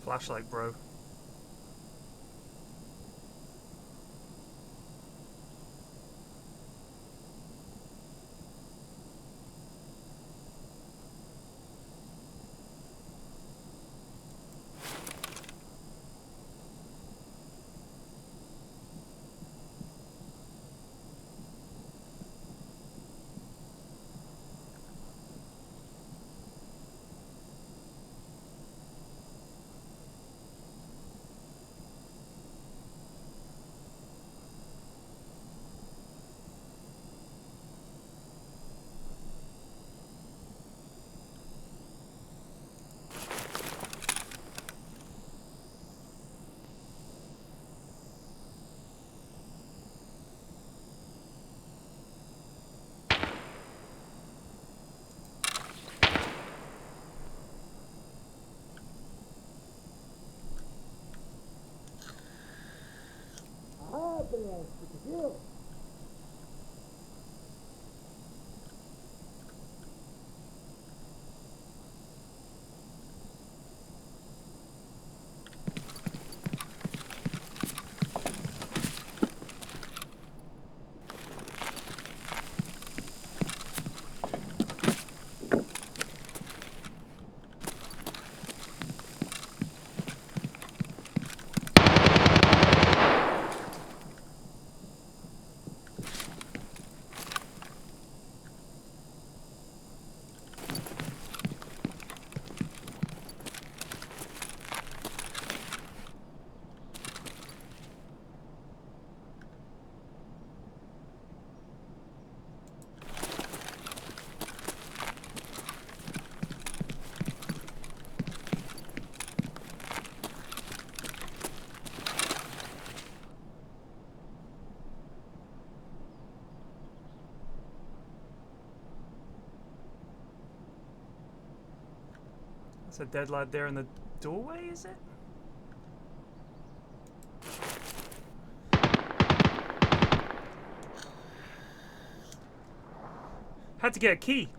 Flashlight, bro. There's a dead lad there in the doorway, is it? Had to get a key.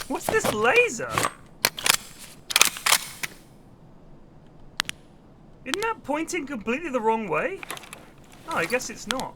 What's this laser? Isn't that pointing completely the wrong way? Oh, I guess it's not.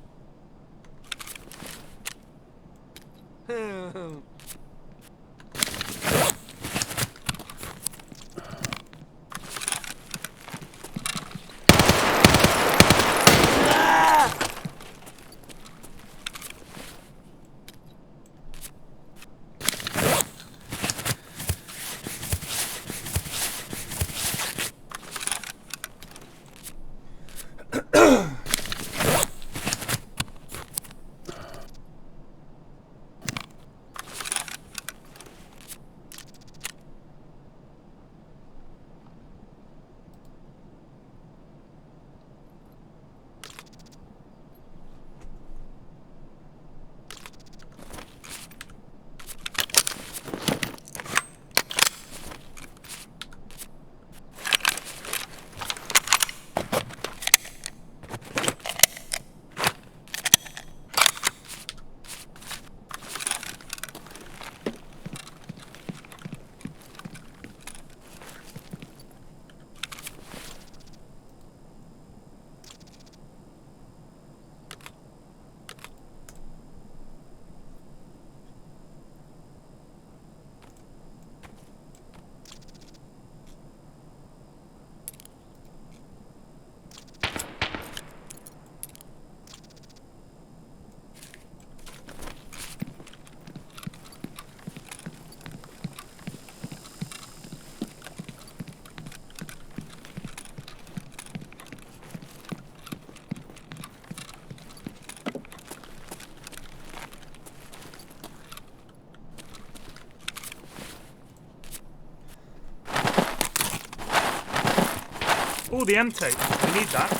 Oh, the M tape. We need that.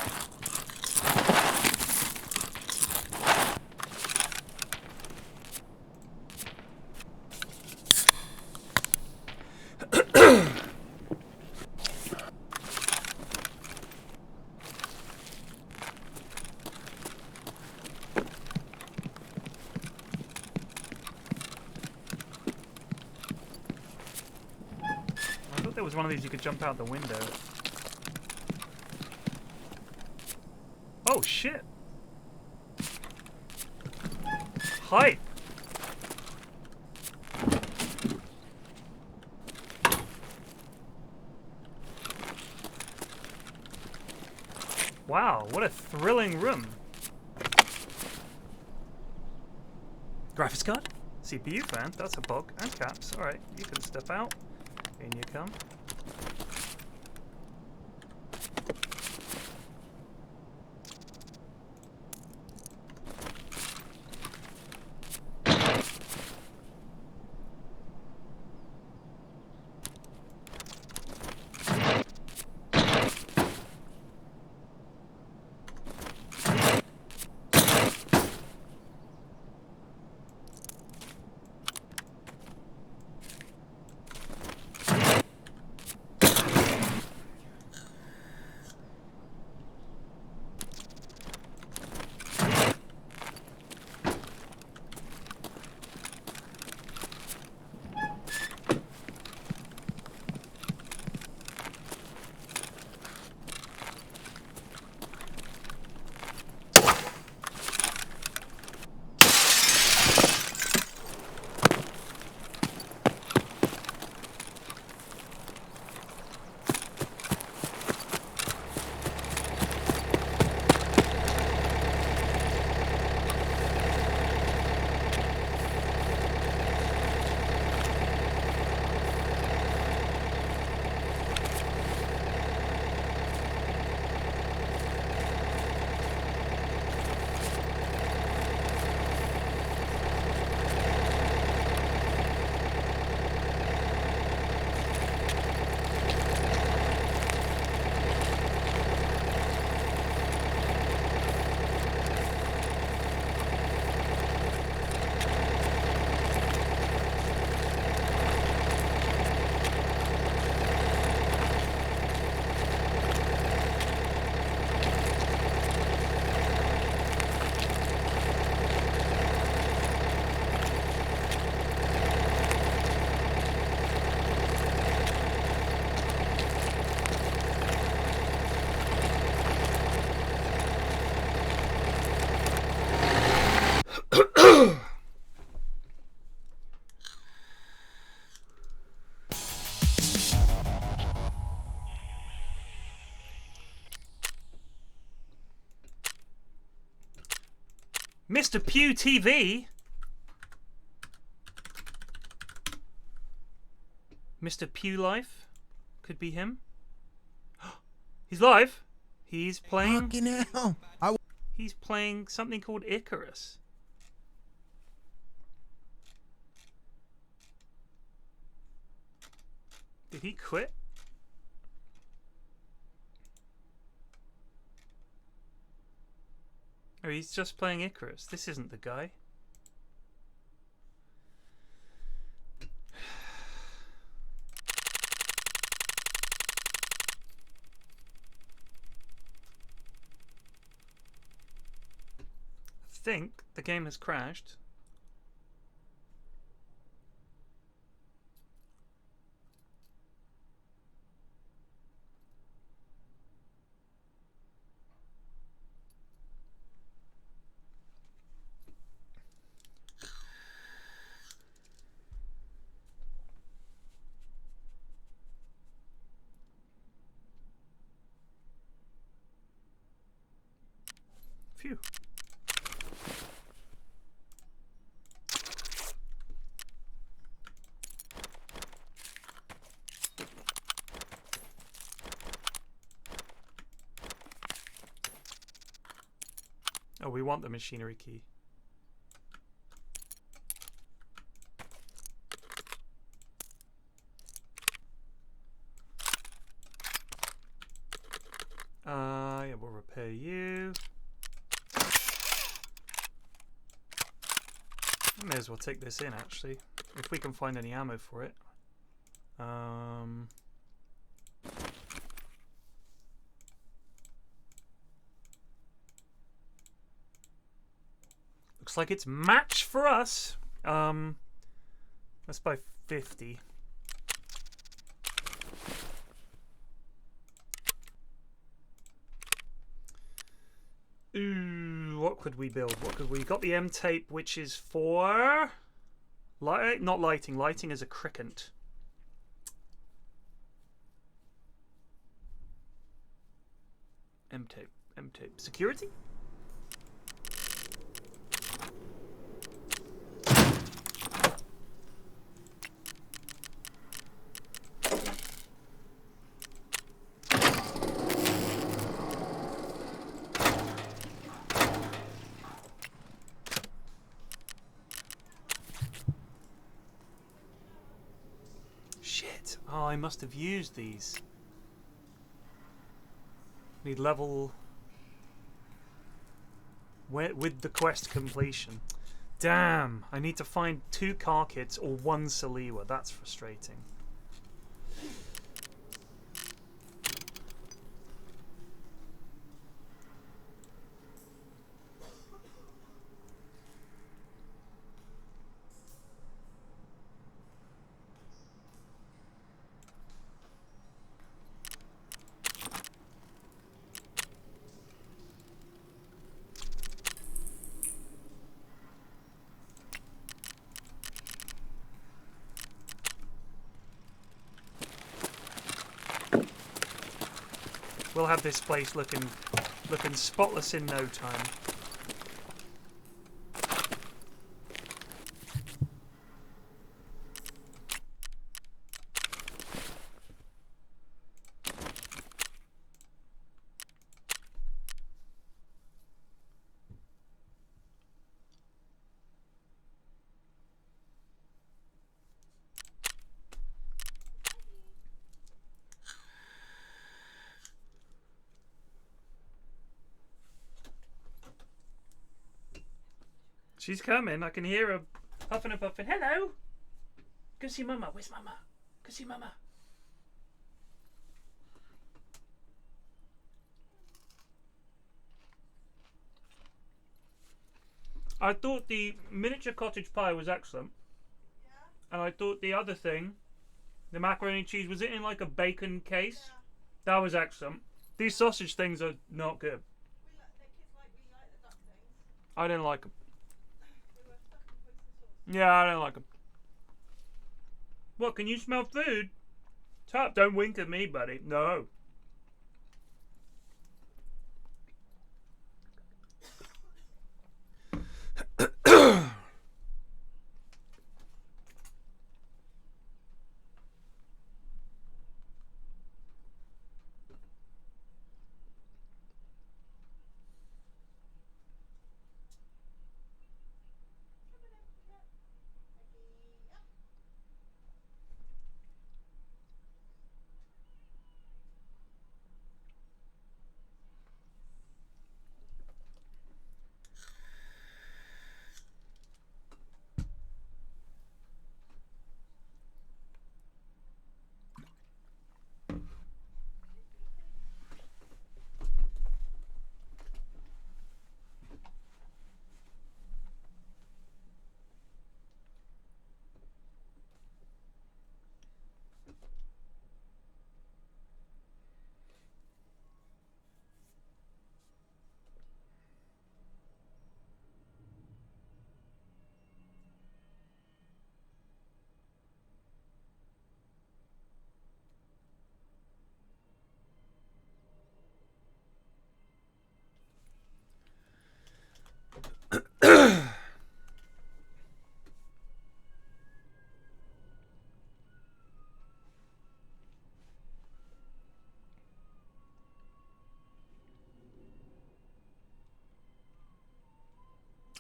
I thought there was one of these you could jump out the window. Oh shit! Hi! Wow, what a thrilling room. Graphics card? CPU fan, that's a bug. And caps, alright, you can step out. In you come. Mr. Pew TV? Mr. Pew Life? Could be him. He's live. He's playing. He's playing something called Icarus. Did he quit? Oh, he's just playing Icarus. This isn't the guy. I think the game has crashed. Phew. Oh, we want the machinery key. Yeah, we'll repair you. I may as well take this in, actually, if we can find any ammo for it. Looks like it's match for us. Let's buy 50. Ooh, what could we build? What could we got? The M tape, which is for light, not lighting. Lighting is a cricket. M tape, M tape. Security. Oh, I must have used these. Need level with the quest completion. Damn, I need to find 2 car kits or 1 Saliwa. That's frustrating. We'll have this place looking spotless in no time. She's coming. I can hear her huffing and puffing. Hello. Go see Mama. Where's Mama? Go see Mama. I thought the miniature cottage pie was excellent. Yeah. And I thought the other thing, the macaroni and cheese, was it in like a bacon case? Yeah. That was excellent. These sausage things are not good. The kids like the duck things. I didn't like them. Yeah, I don't like them. What, can you smell food? Top, don't wink at me, buddy. No.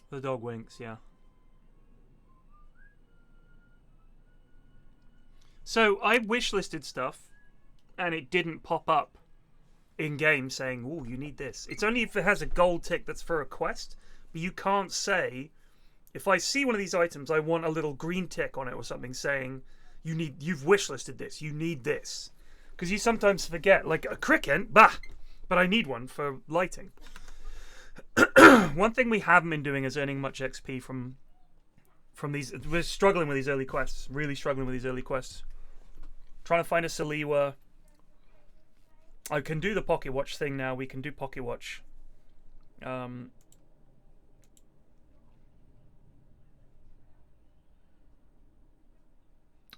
The dog winks, yeah. So I wishlisted stuff, and it didn't pop up in game saying, "Oh, you need this." It's only if it has a gold tick that's for a quest, but you can't say, if I see one of these items, I want a little green tick on it or something saying, you've wishlisted this, you need this, because you sometimes forget, like a cricket, bah, but I need one for lighting. One thing we haven't been doing is earning much XP from these. We're struggling with these early quests. Really struggling with these early quests. Trying to find a Saliwa. I can do the pocket watch thing now. We can do pocket watch.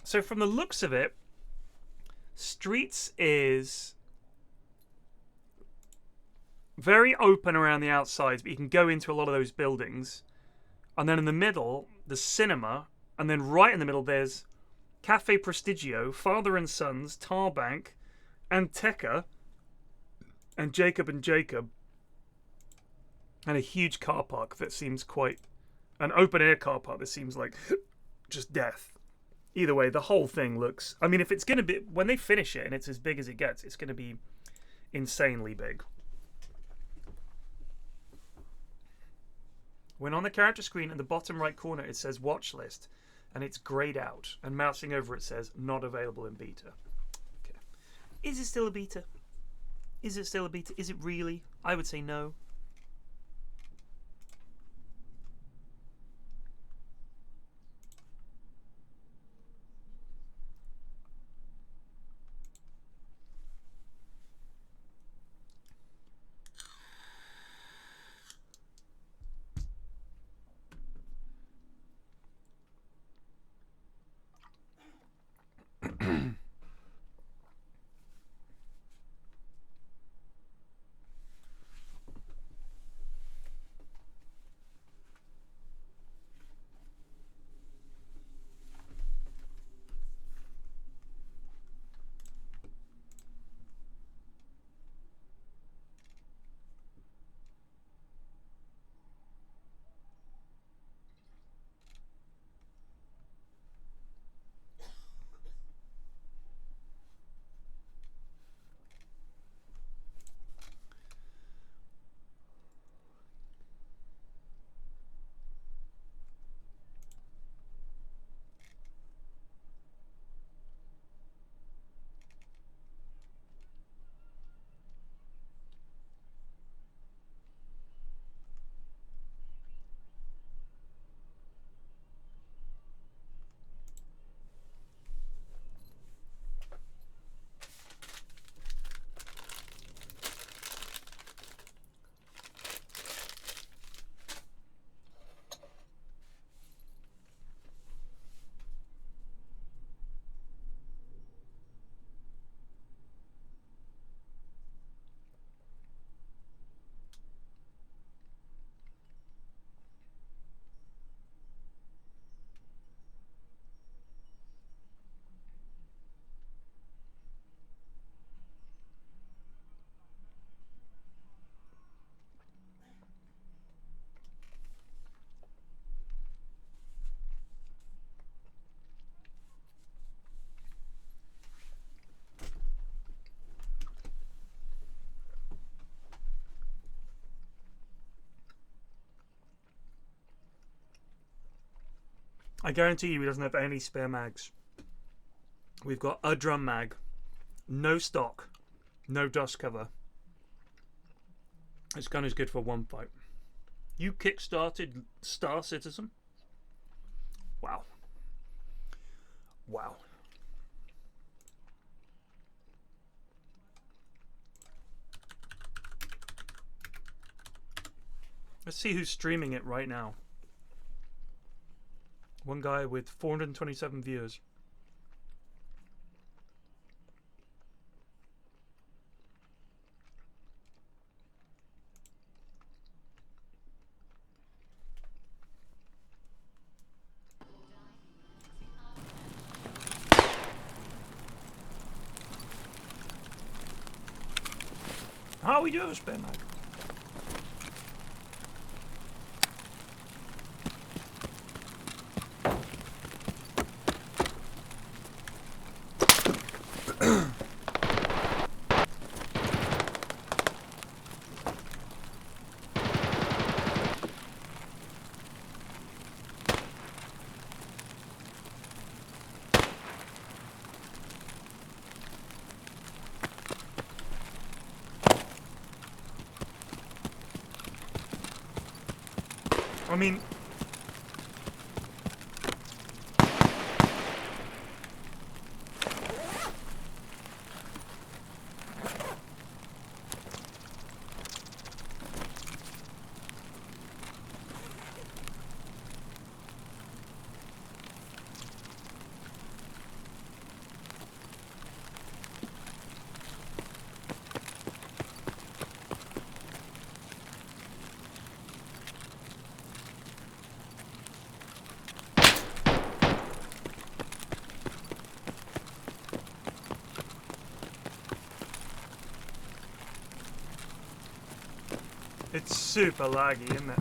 So from the looks of it, Streets is very open around the outsides, but you can go into a lot of those buildings. And then in the middle, the cinema. And then right in the middle, there's Cafe Prestigio, Father and Sons, Tarbank, Anteca, and Jacob. And a huge car park that seems quite... an open-air car park that seems like just death. Either way, the whole thing looks... I mean, if it's going to be... when they finish it and it's as big as it gets, it's going to be insanely big. When on the character screen in the bottom right corner, it says watch list, and it's grayed out, and mousing over it says not available in beta. Okay. Is it still a beta? Is it still a beta? Is it really? I would say no. I guarantee you he doesn't have any spare mags. We've got a drum mag, no stock, no dust cover. This gun is good for one fight. You kickstarted Star Citizen? Wow. Wow. Let's see who's streaming it right now. One guy with 427 viewers. How we do, spin mag? I mean, it's super laggy, isn't it?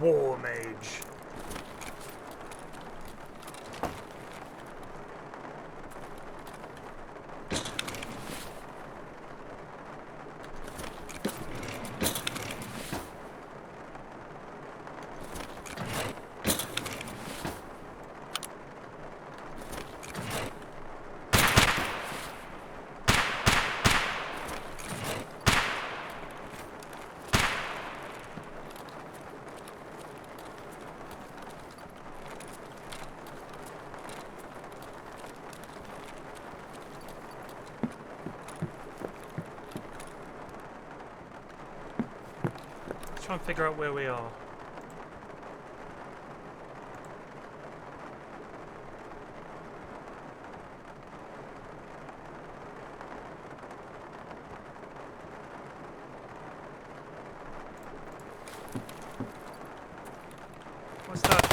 War Mage. try and figure out where we are. What's that?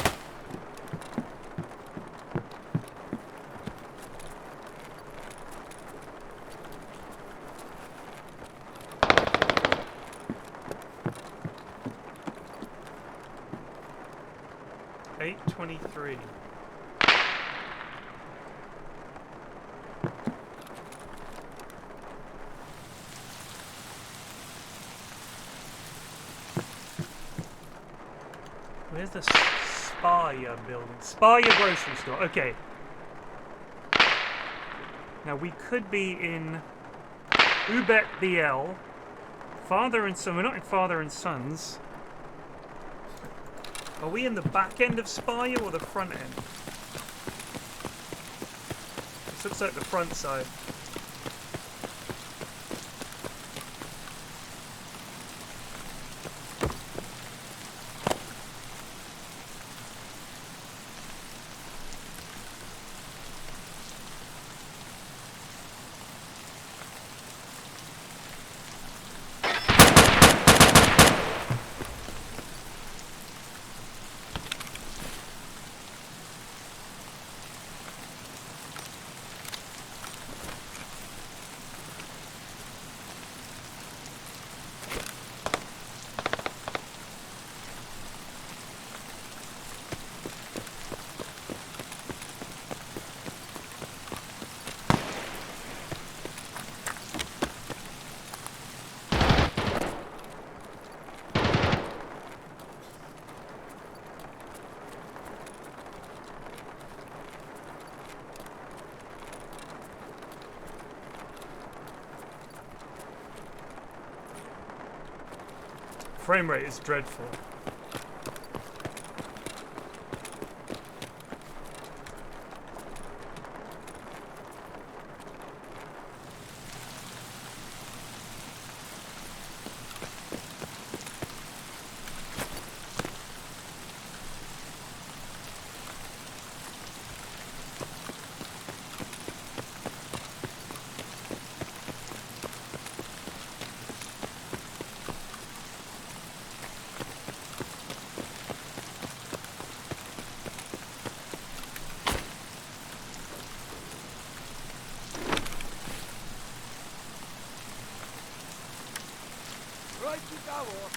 $8.23. Where's the Spire building? Spire grocery store. Okay. Now we could be in Ubet BL. Father and son. We're not in Father and Sons. Are we in the back end of Spire or the front end? This looks like the front side. Frame rate is dreadful. Right you go, or...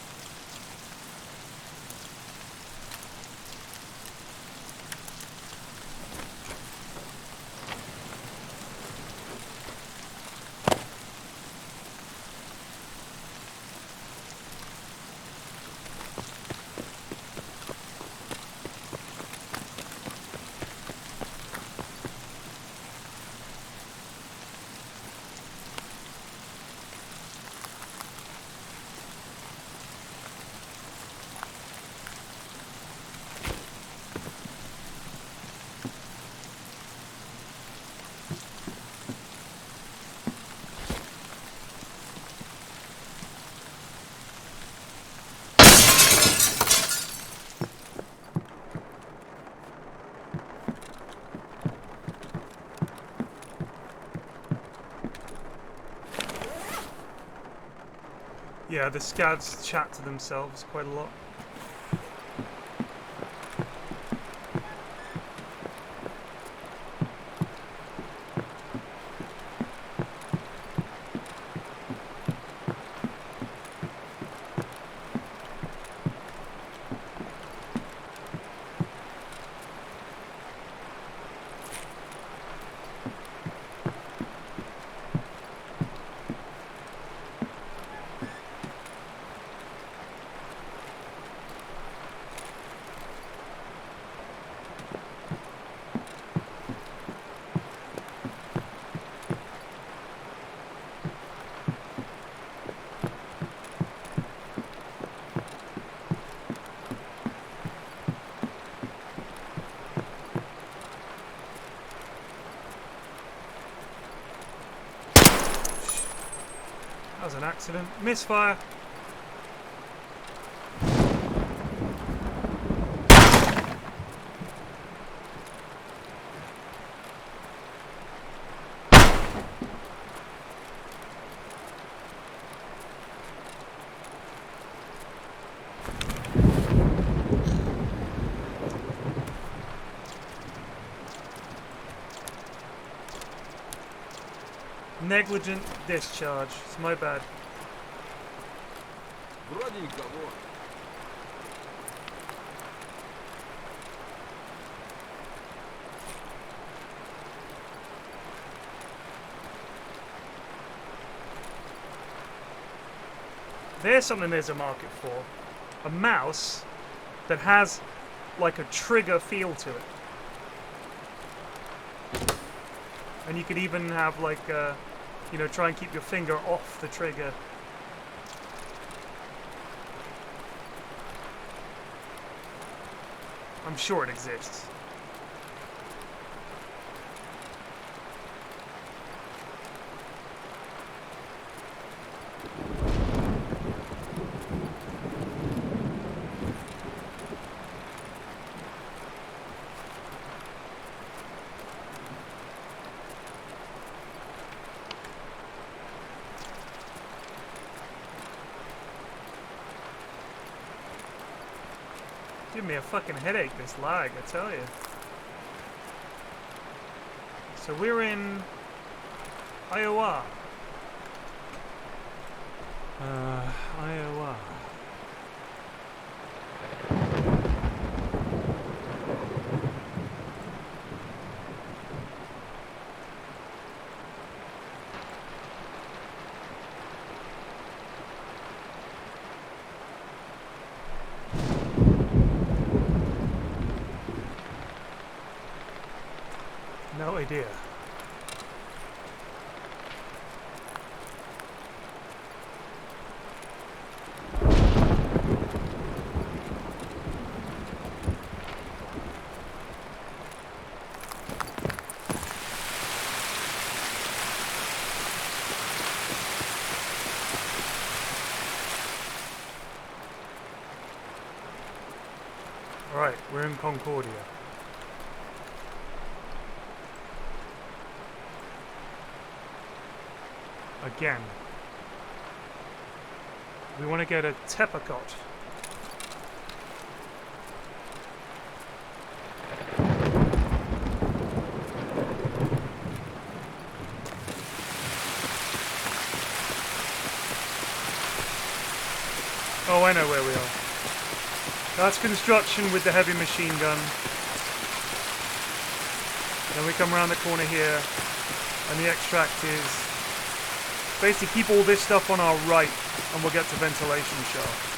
Yeah, the scavs chat to themselves quite a lot. That was an accident. Misfire. negligent discharge. It's my bad. Вроде никого. There's something there's a market for. A mouse that has like a trigger feel to it. And you could even have like, you know, try and keep your finger off the trigger. I'm sure it exists. Give me a fucking headache, this lag, I tell you. So we're in Iowa. Iowa. No idea. All right, we're in Concordia. Again. We want to get a Tepacot. Oh, I know where we are. That's construction with the heavy machine gun. Then we come around the corner here, and the extract is... Basically keep all this stuff on our right, and we'll get to ventilation shaft.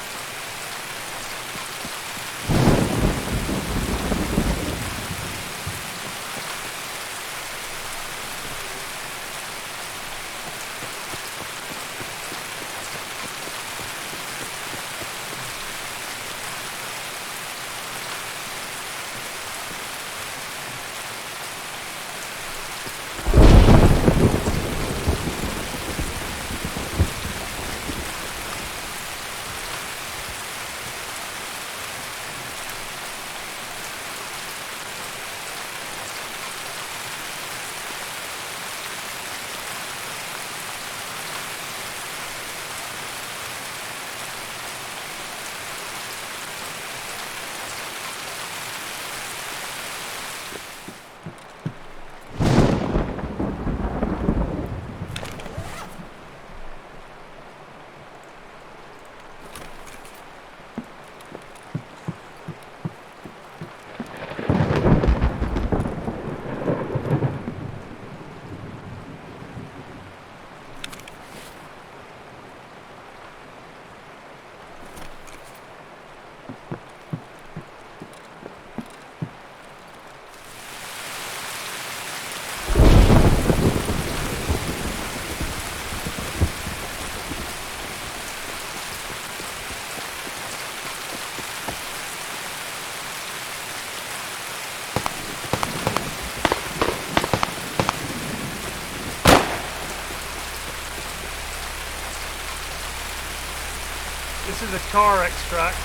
This is a car extract.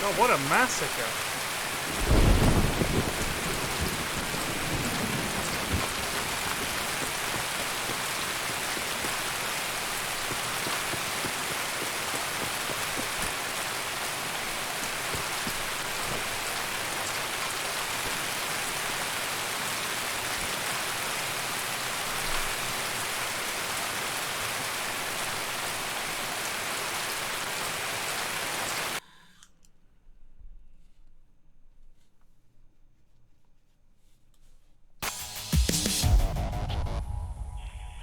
God, what a massacre.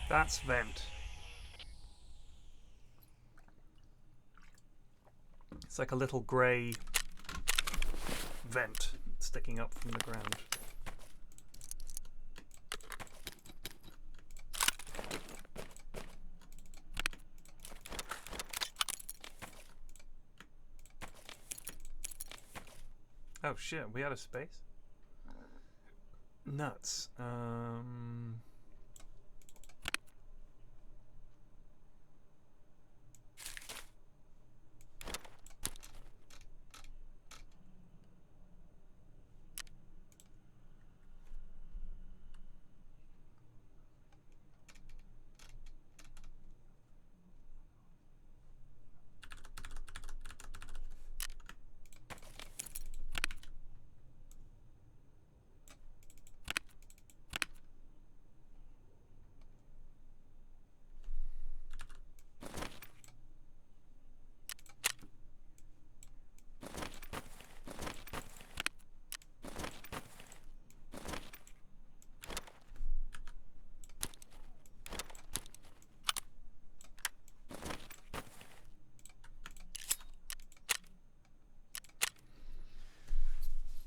That's vent. It's like a little grey vent sticking up from the ground. Oh shit, we out of space? Nuts.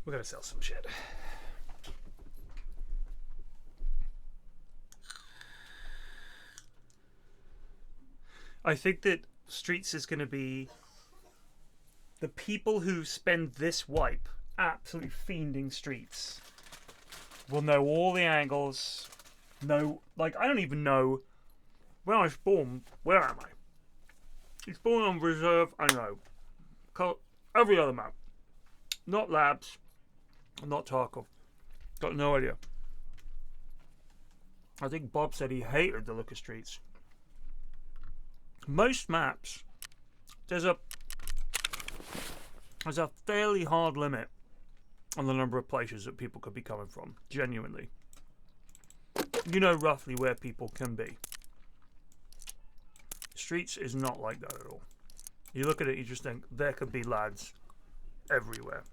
We gotta sell some shit. I think that Streets is gonna be the people who spend this wipe absolutely fiending Streets will know all the angles. Know, like, I don't even know when I spawn. Where am I? You spawn on reserve. I know. Every other map, not labs. Not Tarkov. Got no idea. I think Bob said he hated the look of Streets. Most maps, there's a fairly hard limit on the number of places that people could be coming from. Genuinely. You know roughly where people can be. Streets is not like that at all. You look at it, you just think there could be lads everywhere.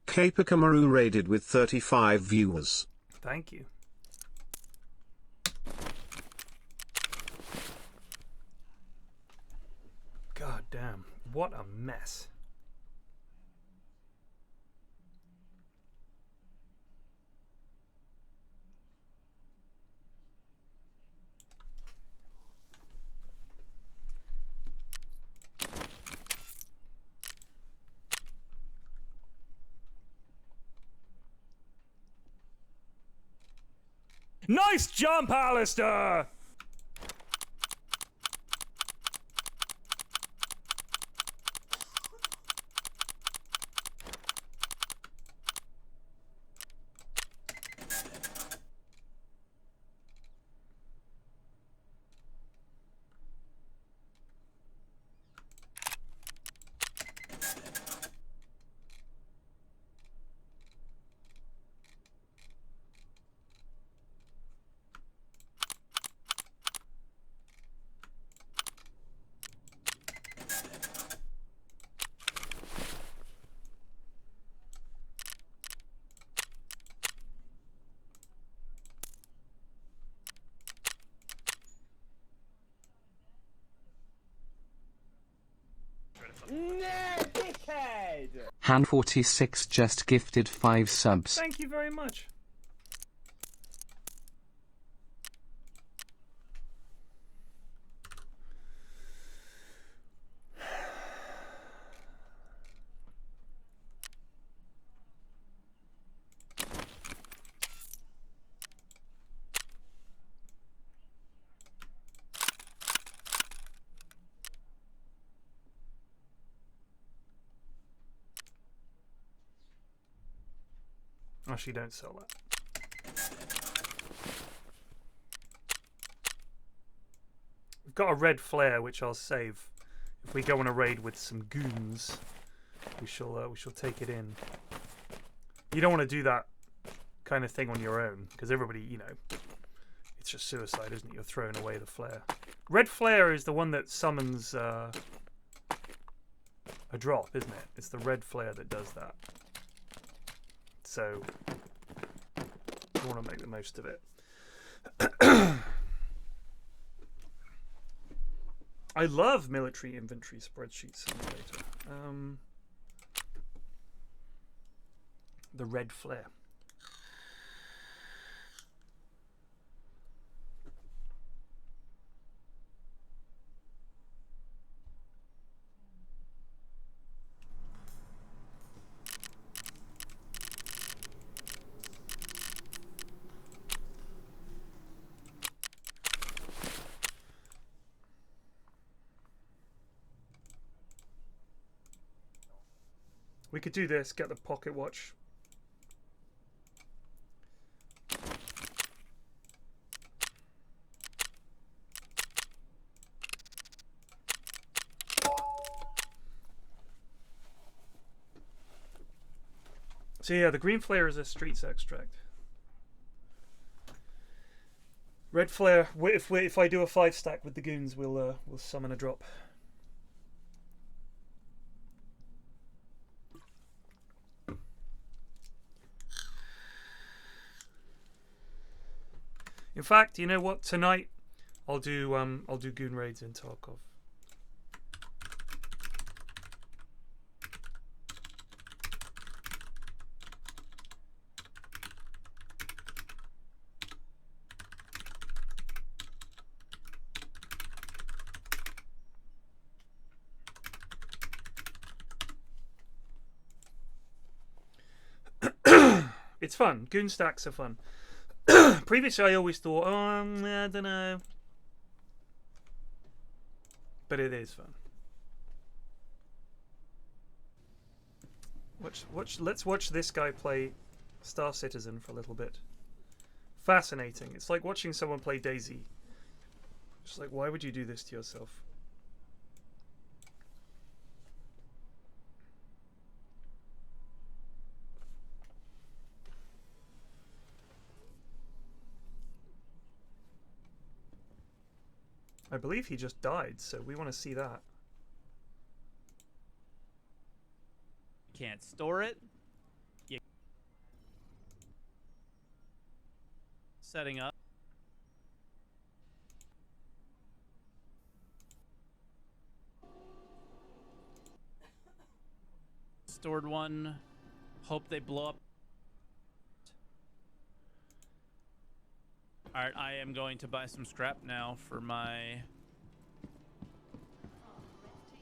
Kapakamaru raided with 35 viewers. Thank you. God damn, what a mess. Nice jump, Alistair! Han46 just gifted 5 subs. Thank you very much. Actually, don't sell that. We've got a red flare, which I'll save. If we go on a raid with some goons, we shall take it in. You don't want to do that kind of thing on your own, because everybody, you know, it's just suicide, isn't it? You're throwing away the flare. Red flare is the one that summons a drop, isn't it? It's the red flare that does that. So, you want to make the most of it. I love military inventory spreadsheet simulator. The red flare. We could do this, get the pocket watch. So yeah, the green flare is a streets extract. Red flare, if I do a 5 stack with the goons, we'll summon a drop. In fact, you know what? Tonight, I'll do goon raids in Tarkov. It's fun. Goon stacks are fun. Previously, I always thought, oh, I don't know. But it is fun. Let's watch this guy play Star Citizen for a little bit. Fascinating. It's like watching someone play DayZ. It's like, why would you do this to yourself? I believe he just died, so we want to see that. Can't store it. Setting up. Stored one. Hope they blow up. Alright, I am going to buy some scrap now for my...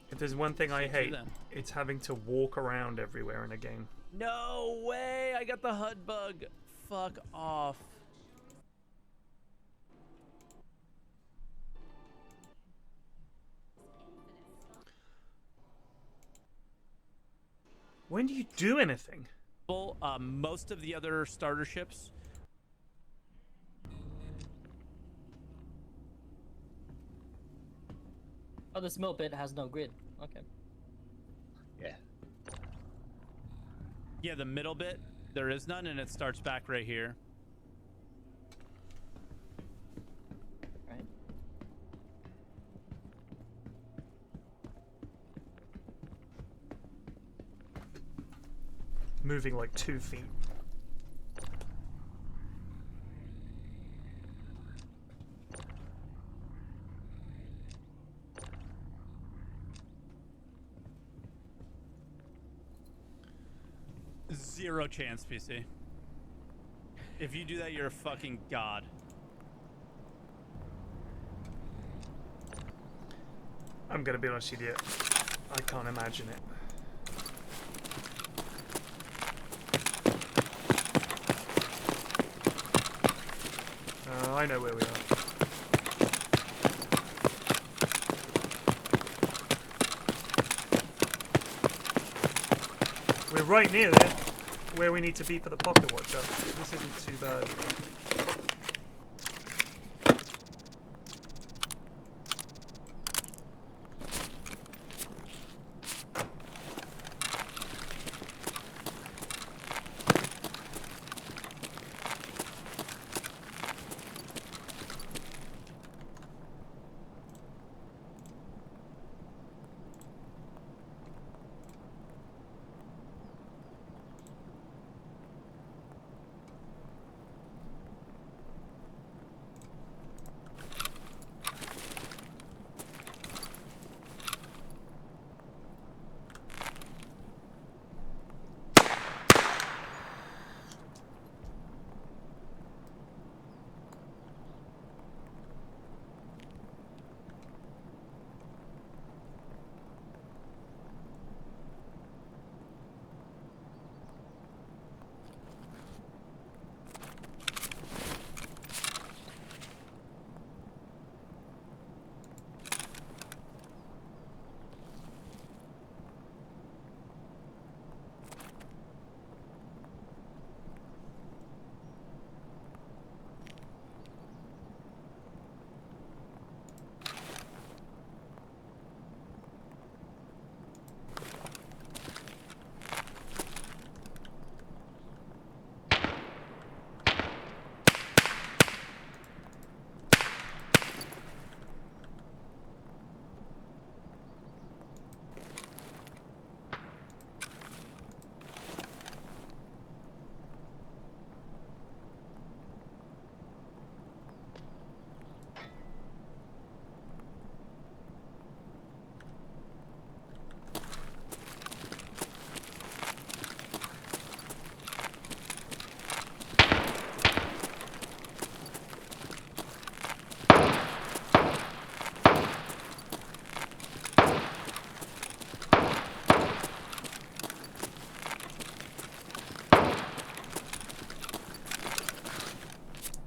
If there's one thing I hate, it's having to walk around everywhere in a game. No way! I got the HUD bug. Fuck off. When do you do anything? Most of the other starter ships... Oh, this mill bit has no grid. Okay. Yeah. Yeah, the middle bit, there is none, and it starts back right here. Right. Moving like 2 feet. zero chance, PC. If you do that, you're a fucking god. I'm gonna be honest with you. I can't imagine it. I know where we are. We're right near there, where we need to be for the pocket watch up. This isn't too bad.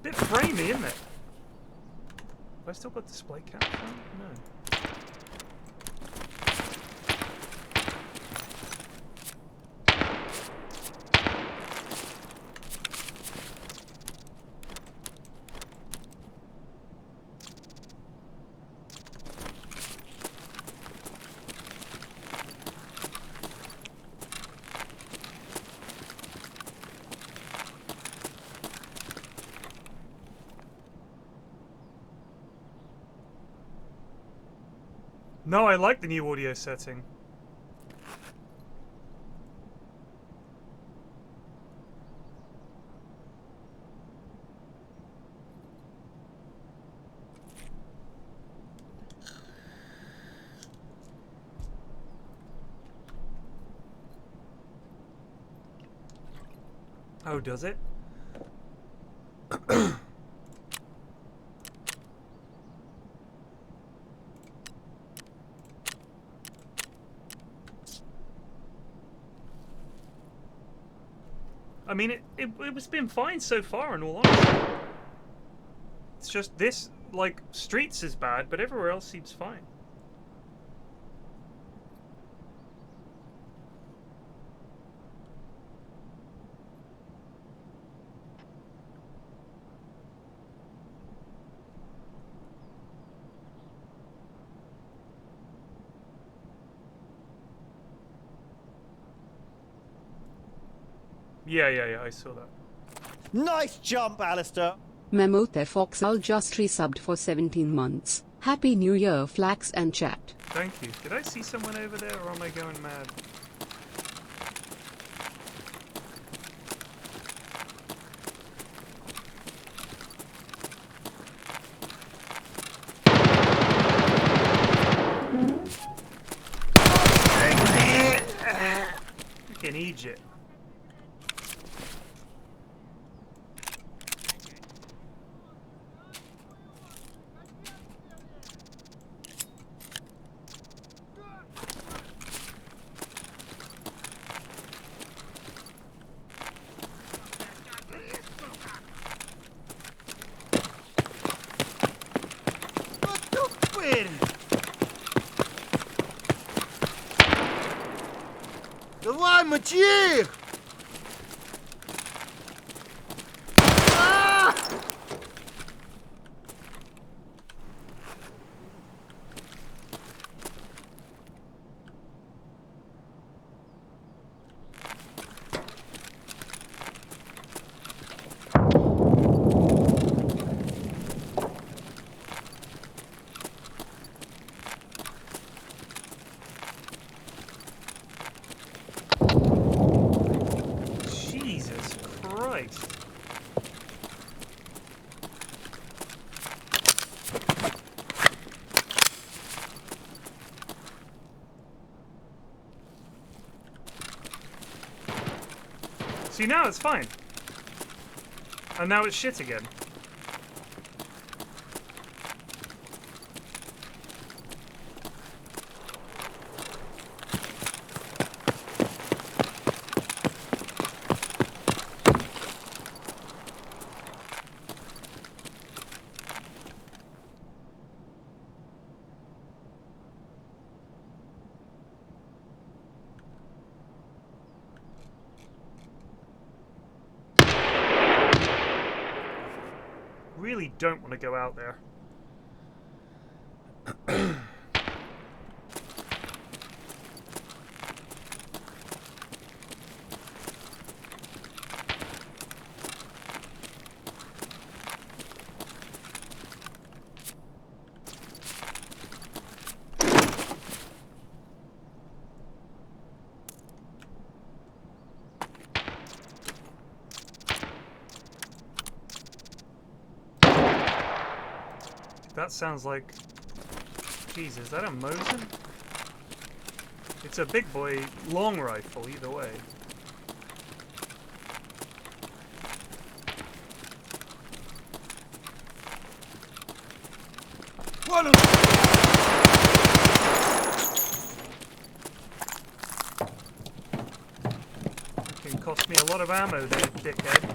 Bit framey, isn't it? Have I still got display capture? No. No, I like the new audio setting. Oh, does it? I mean, it's been fine so far, in all honesty. It's just this, like, Streets is bad, but everywhere else seems fine. Yeah, I saw that. Nice jump, Alistair. Memo PFlax just resubbed for 17 months. Happy New Year, Flax and chat. Thank you. Did I see someone over there, or am I going mad? Fucking Egypt. it! Давай, мочи их! Jesus Christ. See, now it's fine. And now it's shit again. Really don't want to go out there. That sounds like... Jeez, is that a Mosin? It's a big boy long rifle, either way. Fucking cost me a lot of ammo there, dickhead.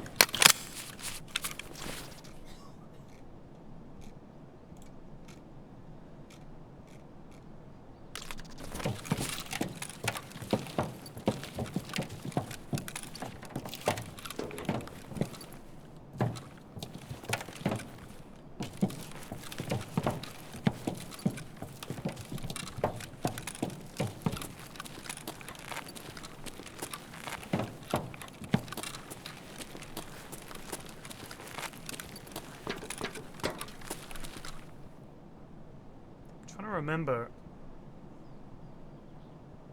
Remember,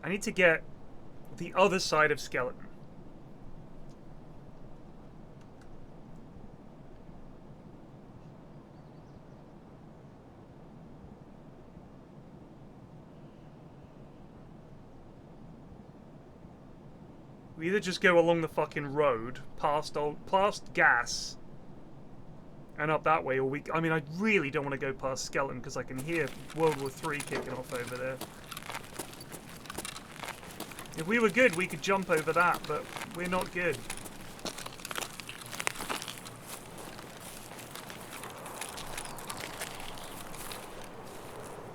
I need to get the other side of skeleton. We either just go along the fucking road, past gas, and up that way, or we... I mean, I really don't want to go past skeleton, because I can hear World War III kicking off over there. If we were good, we could jump over that, but we're not good.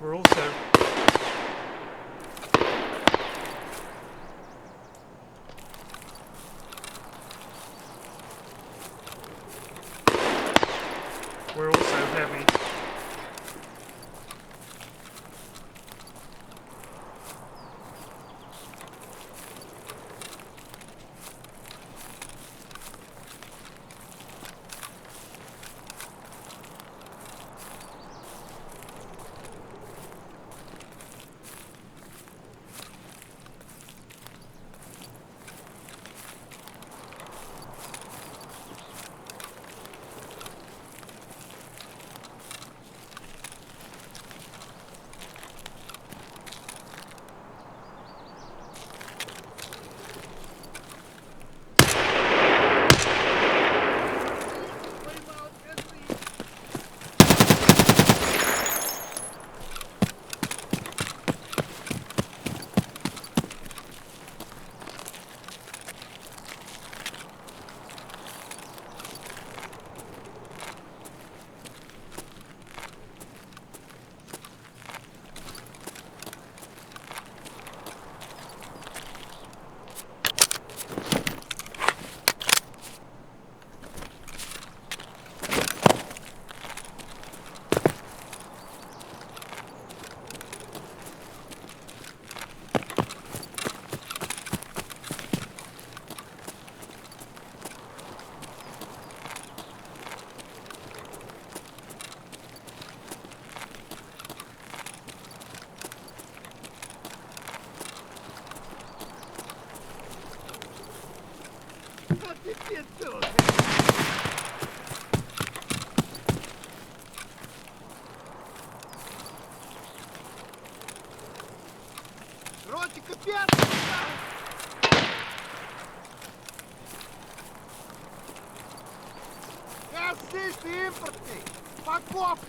We're also... We're also heavy.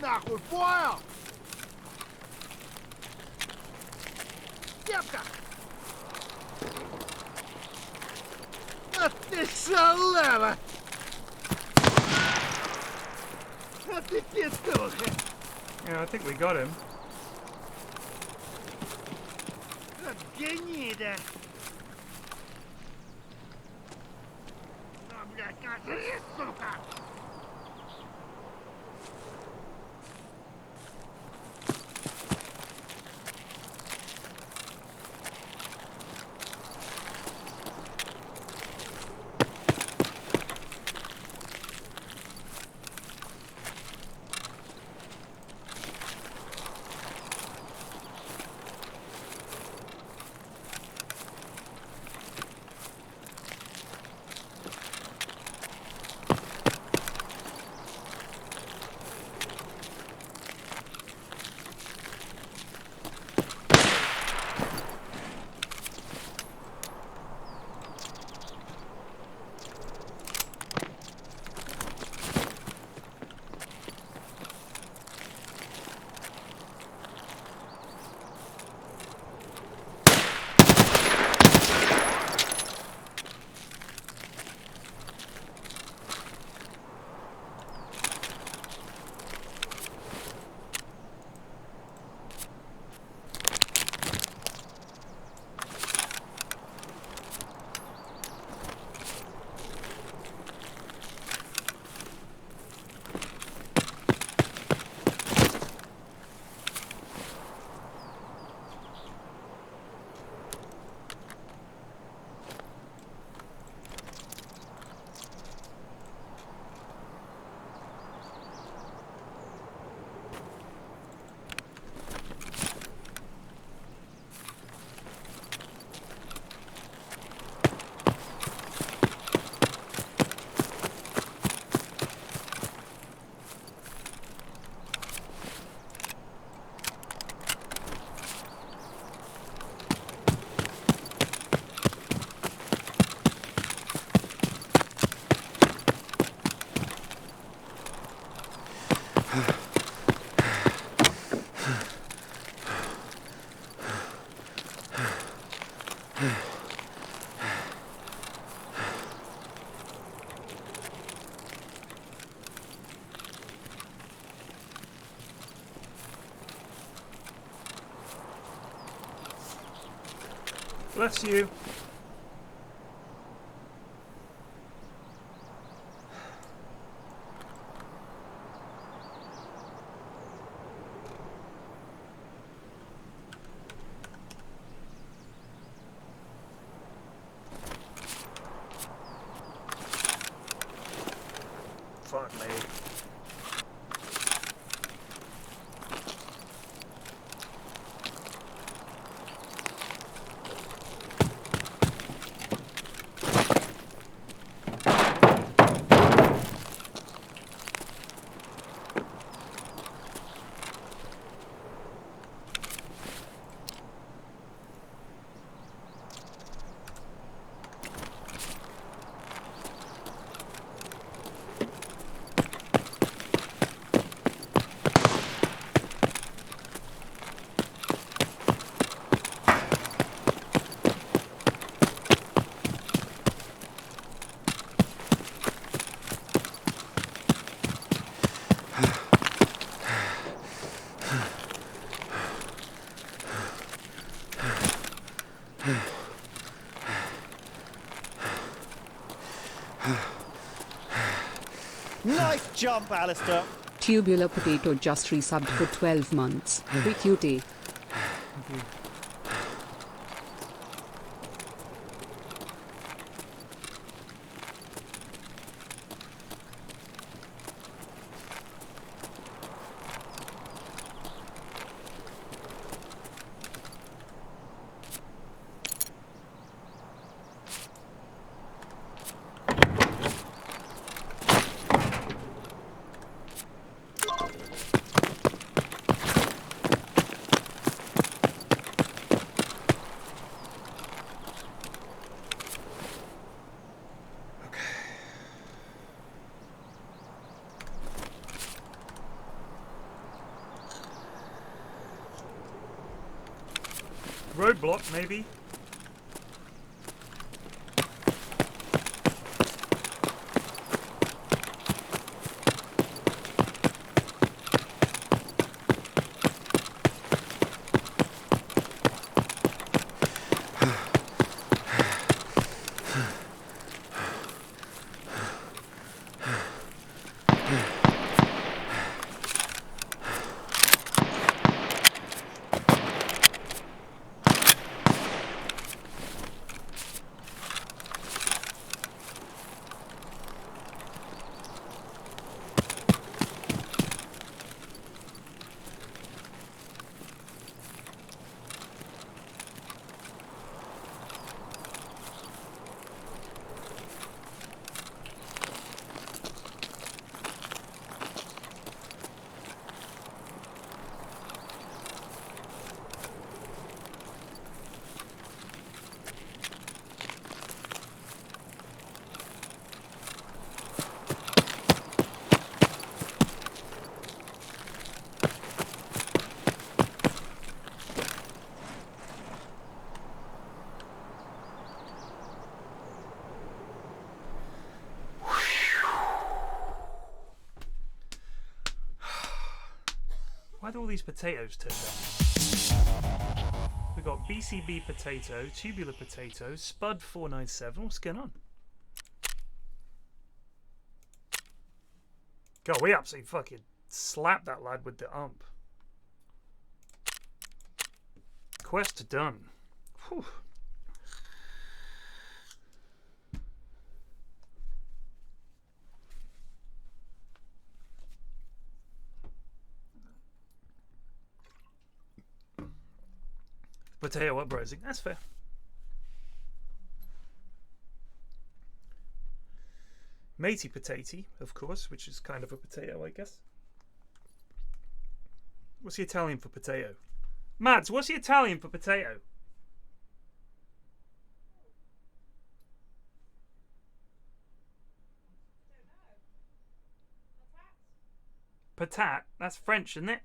Нахуй, понял? Девка! А ты шалава! А ты петуха! Yeah, I think we got him. Гнида! Ну, блядь, кажи, сука! Bless you. Fuck me. Nice jump, Alistair. Tubular Potato just resubbed for 12 months. We cutie. Roadblock, maybe. Why do all these potatoes turn down? We've got BCB potato, tubular potato, Spud 497. What's going on? God, we absolutely fucking slapped that lad with the ump. Quest done. Whew. Potato uprising. That's fair. Matey potato, of course, which is kind of a potato, I guess. What's the Italian for potato? Mads, what's the Italian for potato? Patat? That's French, isn't it?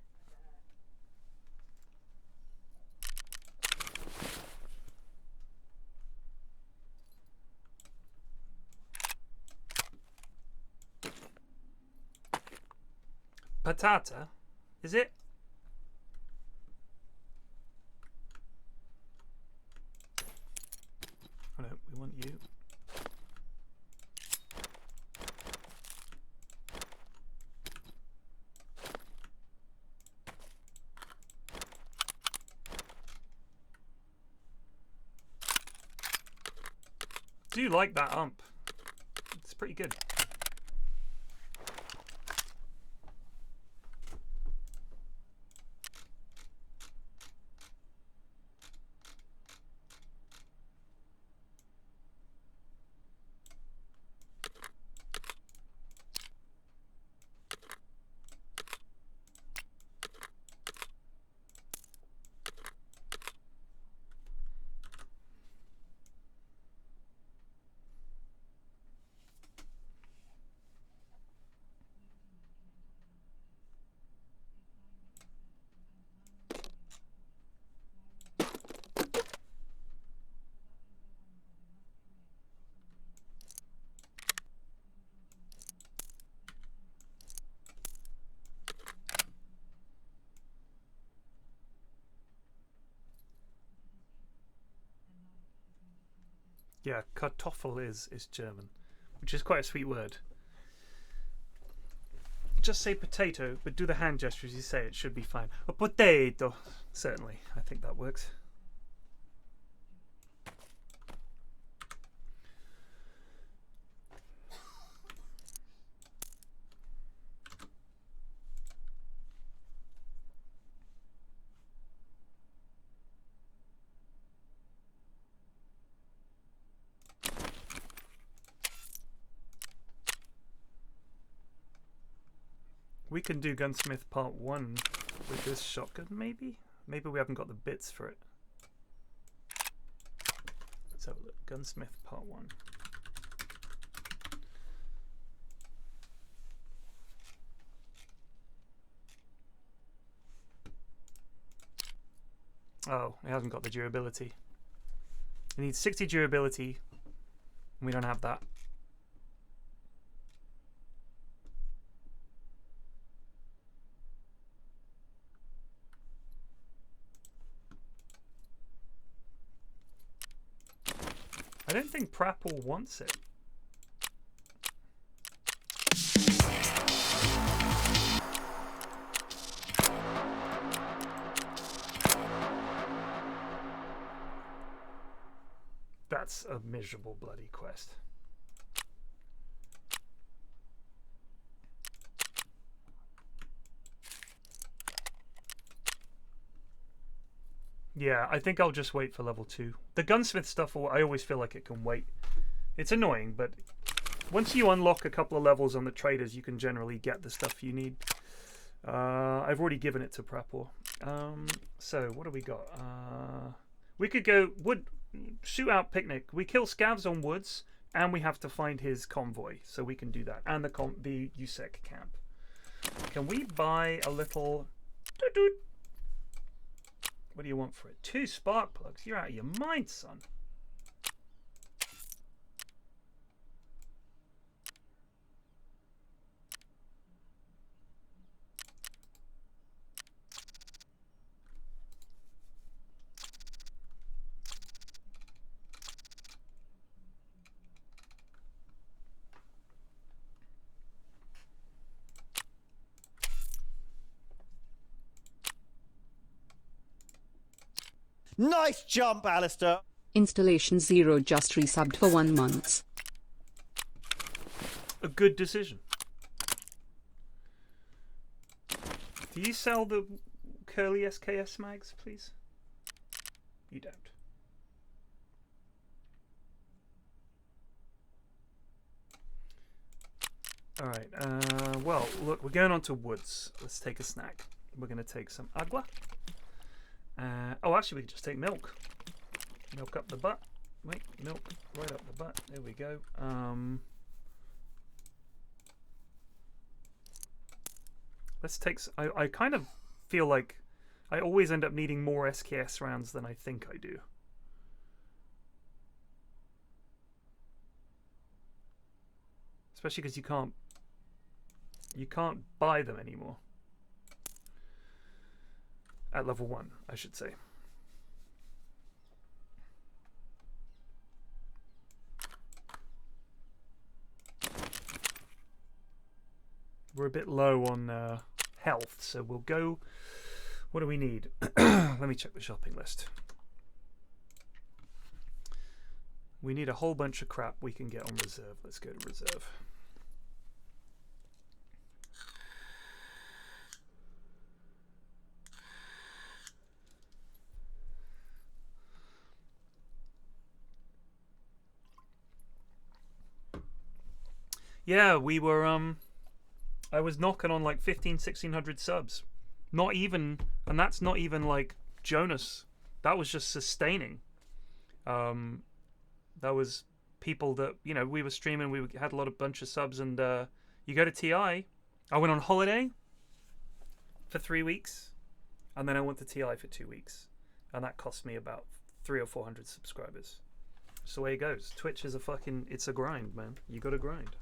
Patata? Is it? Oh no, we want you. Do you like that ump? It's pretty good. Yeah, Kartoffel is German, which is quite a sweet word. Just say potato, but do the hand gesture as you say it, should be fine. A potato. Certainly, I think that works. We can do Gunsmith Part 1 with this shotgun, maybe? Maybe we haven't got the bits for it. Let's have a look. Gunsmith Part 1. Oh, it hasn't got the durability. It needs 60 durability, and we don't have that. I don't think Prapple wants it. That's a miserable bloody quest. Yeah, I think I'll just wait for level 2. The gunsmith stuff, I always feel like it can wait. It's annoying, but once you unlock a couple of levels on the traders, you can generally get the stuff you need. I've already given it to Prapor. So, what do we got? We could go shoot out picnic. We kill scavs on woods, and we have to find his convoy, so we can do that. And the USEC camp. Can we buy a little... What do you want for it? 2 spark plugs? You're out of your mind, son. Nice jump, Alistair. Installation 0 just resubbed for 1 month. A good decision. Do you sell the curly SKS mags, please? You don't. Alright, well, look, we're going on to woods. Let's take a snack. We're going to take some agua. Oh, actually, we could just take milk. Milk up the butt. Wait, milk right up the butt. There we go. Let's take... I kind of feel like I always end up needing more SKS rounds than I think I do. Especially because you can't buy them anymore. At level 1, I should say. We're a bit low on health, so we'll go... What do we need? Let me check the shopping list. We need a whole bunch of crap we can get on reserve. Let's go to reserve. Yeah, we were, I was knocking on like 1600 subs. Not even, and that's not even like Jonas. That was just sustaining. That was people that, you know, we were streaming, we had a bunch of subs, and you go to TI. I went on holiday for 3 weeks, and then I went to TI for 2 weeks. And that cost me about 300 or 400 subscribers. That's the way it goes. Twitch is it's a grind, man. You gotta grind.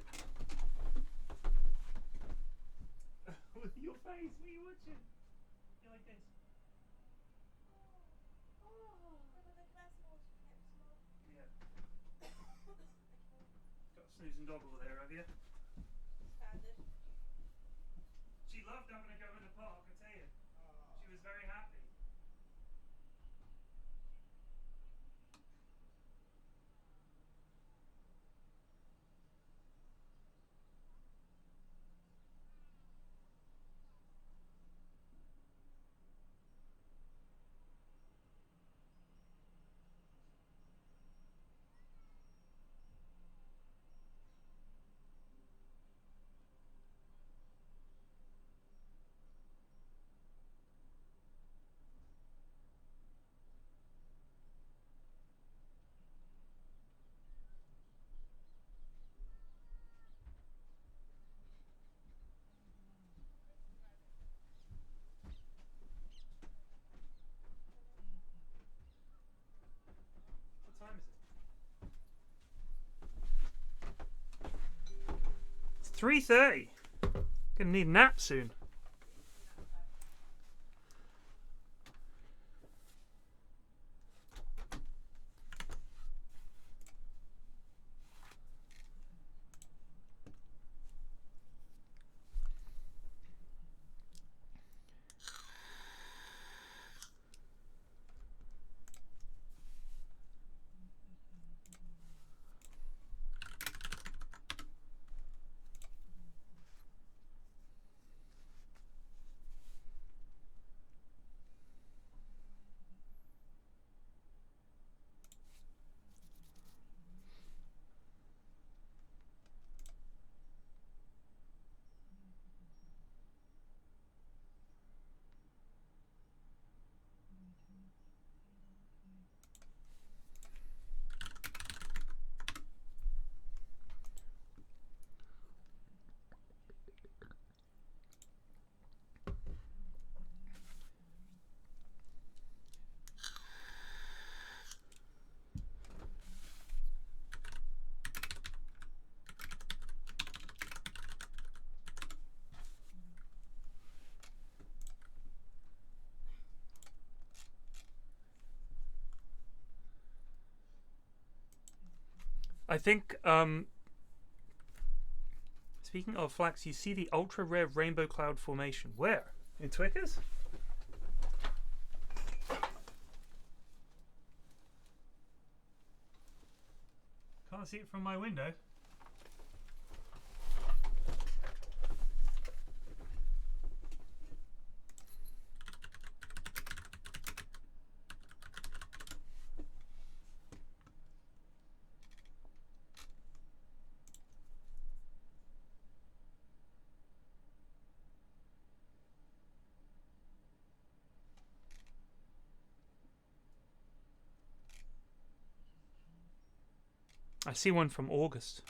Your face, what are you watching? You like this? Yeah. Got a snoozing dog over there, have you? She loved having a go in the park, I tell you. She was very happy. 3:30. Gonna need a nap soon. I think, speaking of Flax, you see the ultra rare rainbow cloud formation. Where? In Twickers? Can't see it from my window. I see one from August.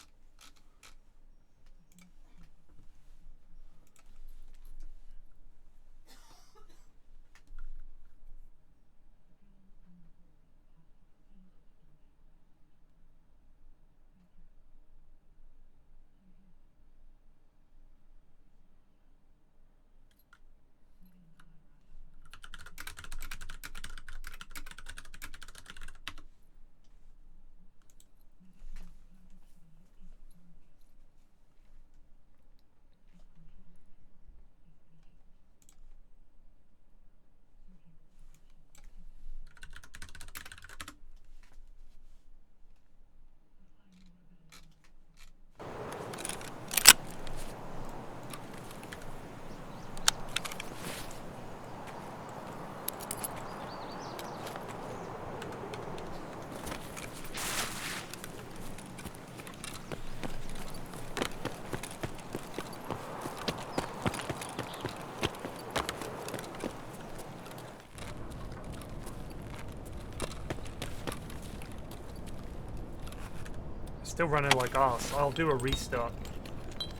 Still running like arse. I'll do a restart.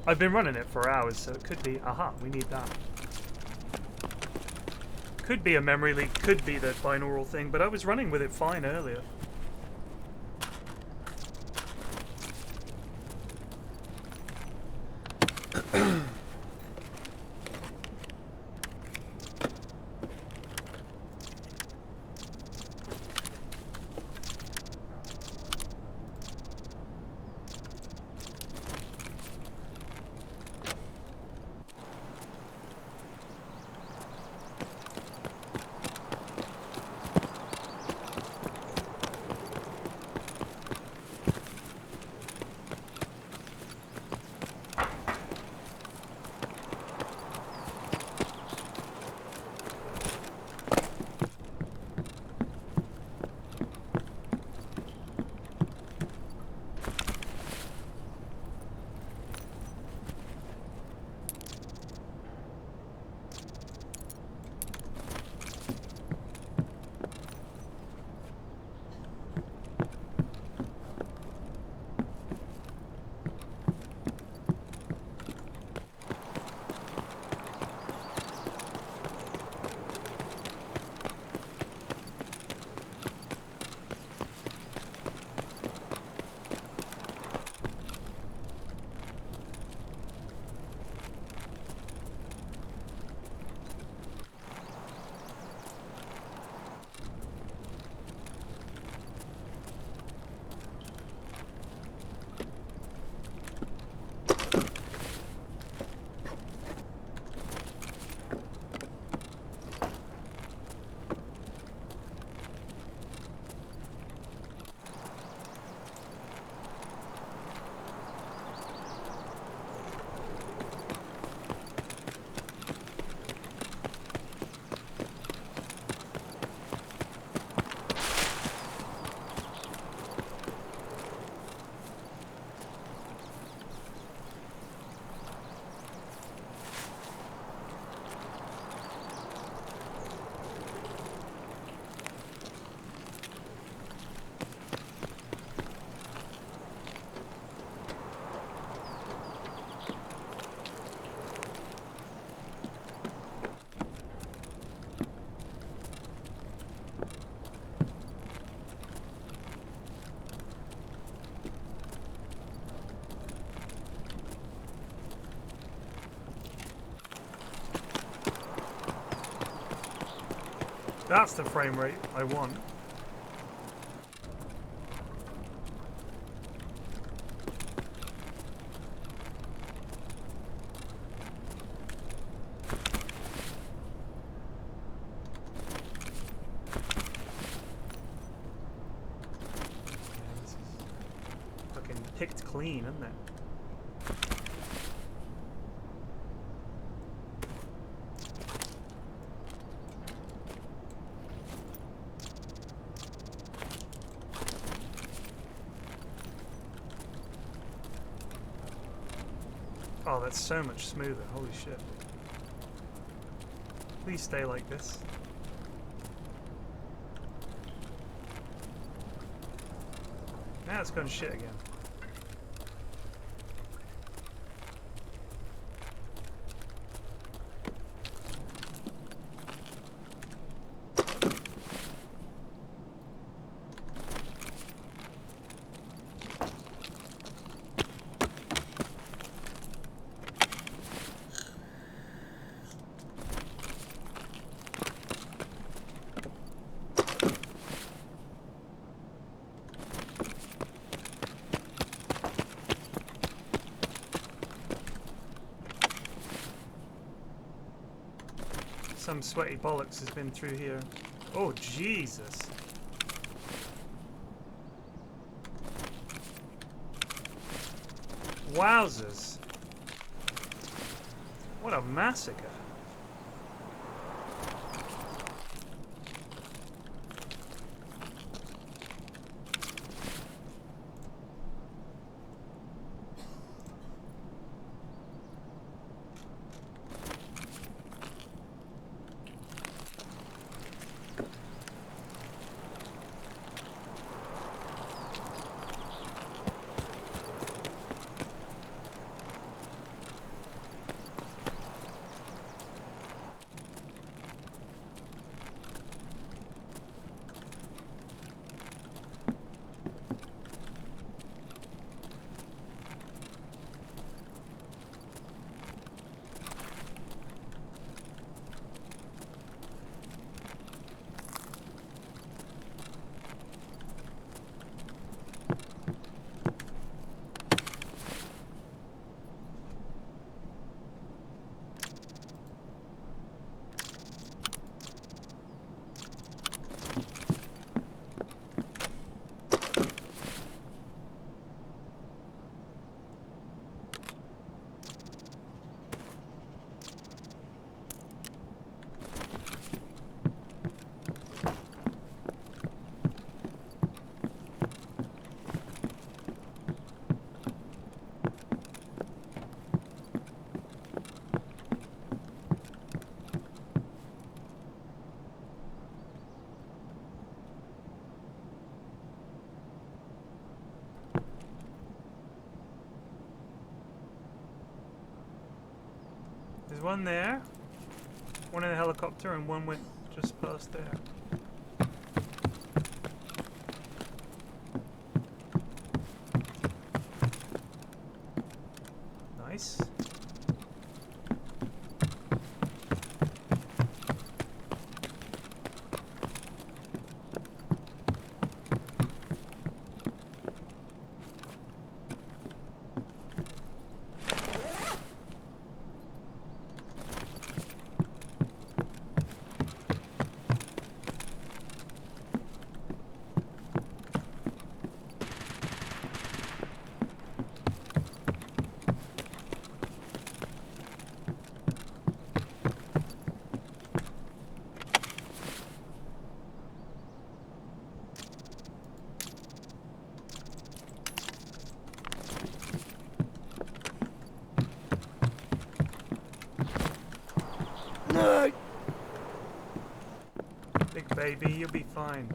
I've been running it for hours, so it could be... Aha, we need that. Could be a memory leak, could be the binaural thing, but I was running with it fine earlier. That's the frame rate I want. Fucking picked clean, isn't it? Oh, that's so much smoother. Holy shit. Please stay like this. Now it's going shit again. Some sweaty bollocks has been through here. Oh, Jesus. Wowzers. What a massacre. There's one there, one in a helicopter, and one went just past there. Nice. Big baby, you'll be fine.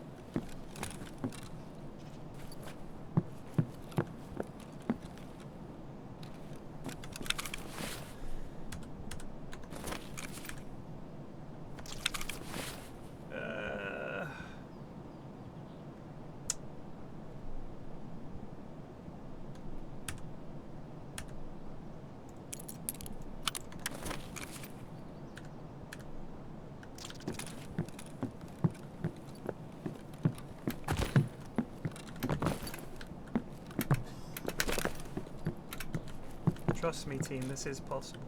Trust me, team, this is possible.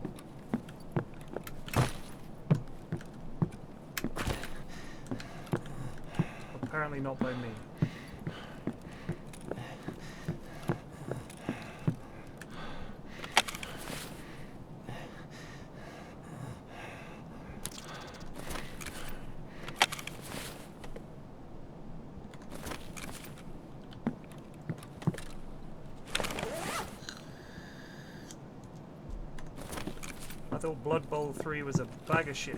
Apparently not by me. I thought Blood Bowl 3 was a bag of shit.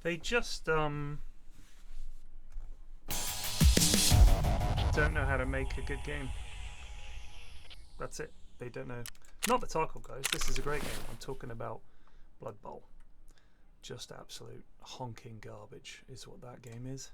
They just don't know how to make a good game. That's it. They don't know. Not the Tarkov guys. This is a great game. I'm talking about Blood Bowl. Just absolute honking garbage is what that game is.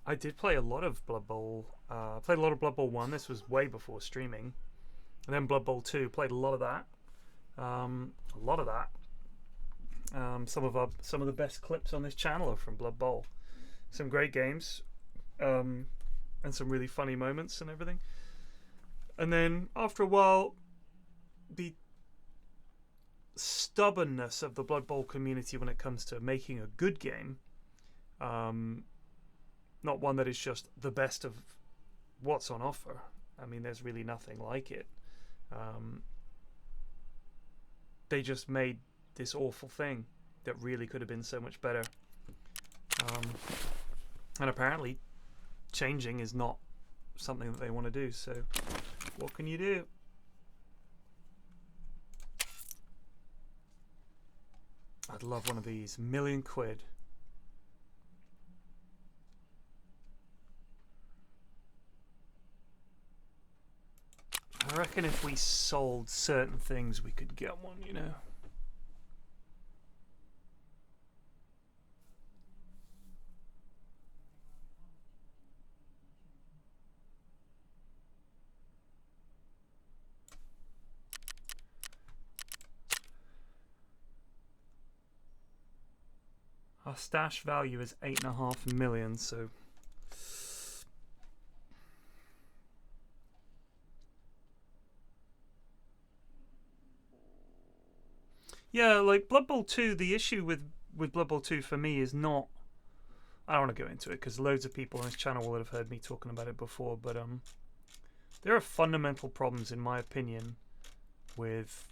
I did play a lot of Blood Bowl. Played a lot of Blood Bowl 1. This was way before streaming. And then Blood Bowl 2. Played a lot of that. Some of the best clips on this channel are from Blood Bowl. Some great games. And some really funny moments and everything. And then after a while, the stubbornness of the Blood Bowl community when it comes to making a good game, not one that is just the best of what's on offer. I mean, there's really nothing like it. They just made this awful thing that really could have been so much better. And apparently changing is not something that they want to do, so what can you do? I'd love one of these. £1,000,000. I reckon if we sold certain things, we could get one, you know. Our stash value is 8.5 million, so yeah, like Blood Bowl 2, the issue with with Blood Bowl 2 for me is not. I don't want to go into it because loads of people on this channel will have heard me talking about it before. But there are fundamental problems, in my opinion, with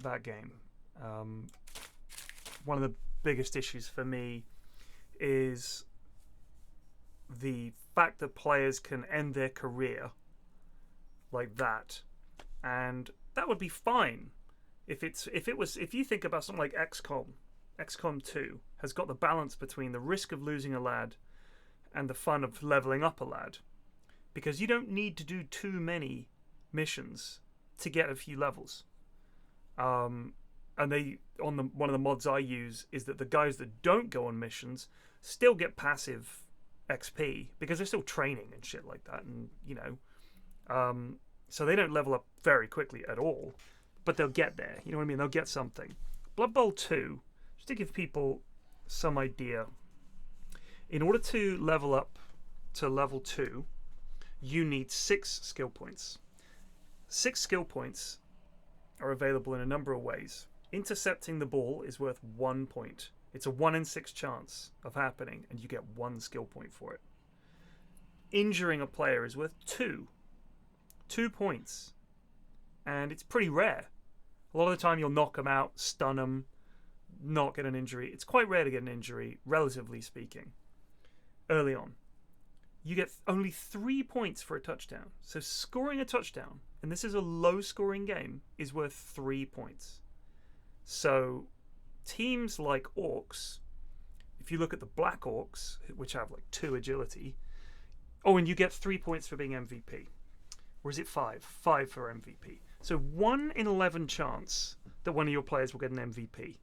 that game. One of the biggest issues for me is the fact that players can end their career like that, and that would be fine if you think about something like XCOM 2 has got the balance between the risk of losing a lad and the fun of leveling up a lad, because you don't need to do too many missions to get a few levels. And one of the mods I use is that the guys that don't go on missions still get passive XP because they're still training and shit like that, and so they don't level up very quickly at all, but they'll get there. You know what I mean? They'll get something. Blood Bowl 2, just to give people some idea, in order to level up to level 2, you need 6 skill points. 6 skill points are available in a number of ways. Intercepting the ball is worth 1 point. It's a 1 in 6 chance of happening, and you get 1 skill point for it. Injuring a player is worth 2 points, and it's pretty rare. A lot of the time you'll knock them out, stun them, not get an injury. It's quite rare to get an injury, relatively speaking, early on. You get only 3 points for a touchdown. So scoring a touchdown, and this is a low-scoring game, is worth 3 points. So teams like Orcs, if you look at the Black Orcs, which have like 2 agility, and you get 3 points for being MVP. Or is it 5? 5 for MVP. So 1 in 11 chance that one of your players will get an MVP.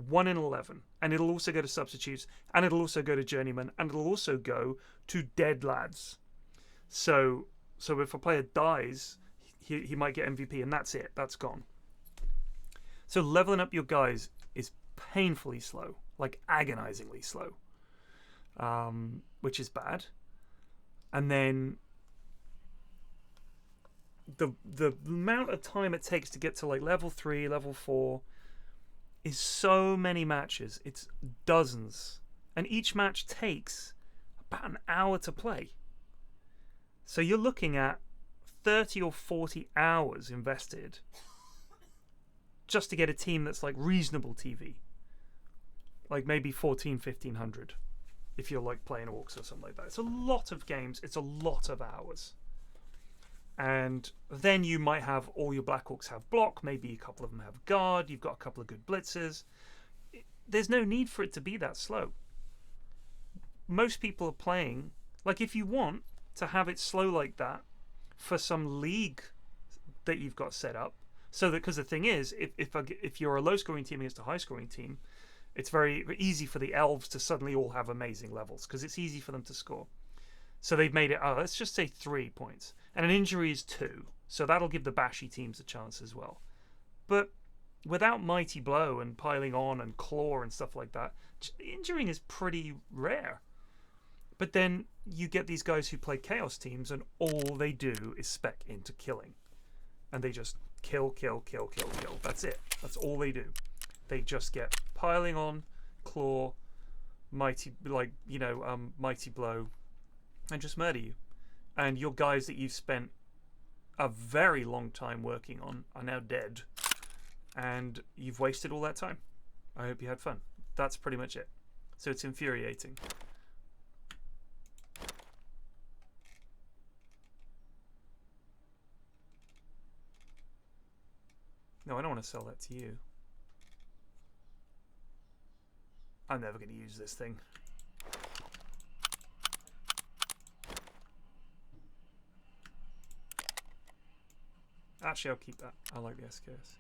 1 in 11. And it'll also go to substitutes, and it'll also go to journeyman, and it'll also go to dead lads. So if a player dies, he might get MVP, and that's it. That's gone. So leveling up your guys is painfully slow, like agonizingly slow, which is bad. And then the amount of time it takes to get to like level 3, level 4 is so many matches. It's dozens, and each match takes about an hour to play. So you're looking at 30 or 40 hours invested just to get a team that's like reasonable TV, like maybe 1,500 if you're like playing Orcs or something like that. It's a lot of games. It's a lot of hours. And then you might have all your Black Orcs have block, maybe a couple of them have guard, you've got a couple of good blitzers. There's no need for it to be that slow. Most people are playing, like if you want to have it slow like that for some league that you've got set up, so that, because the thing is, if you're a low-scoring team against a high-scoring team, it's very easy for the elves to suddenly all have amazing levels, because it's easy for them to score. So they've made it, let's just say 3 points. And an injury is 2. So that'll give the bashy teams a chance as well. But without Mighty Blow and piling on and claw and stuff like that, injuring is pretty rare. But then you get these guys who play Chaos teams, and all they do is spec into killing. And they just kill, kill, kill, kill, kill. That's it. That's all they do. They just get piling on, claw, mighty blow, and just murder you. And your guys that you've spent a very long time working on are now dead, and you've wasted all that time. I hope you had fun. That's pretty much it. So it's infuriating. No, I don't want to sell that to you. I'm never going to use this thing. Actually, I'll keep that. I like the SKS.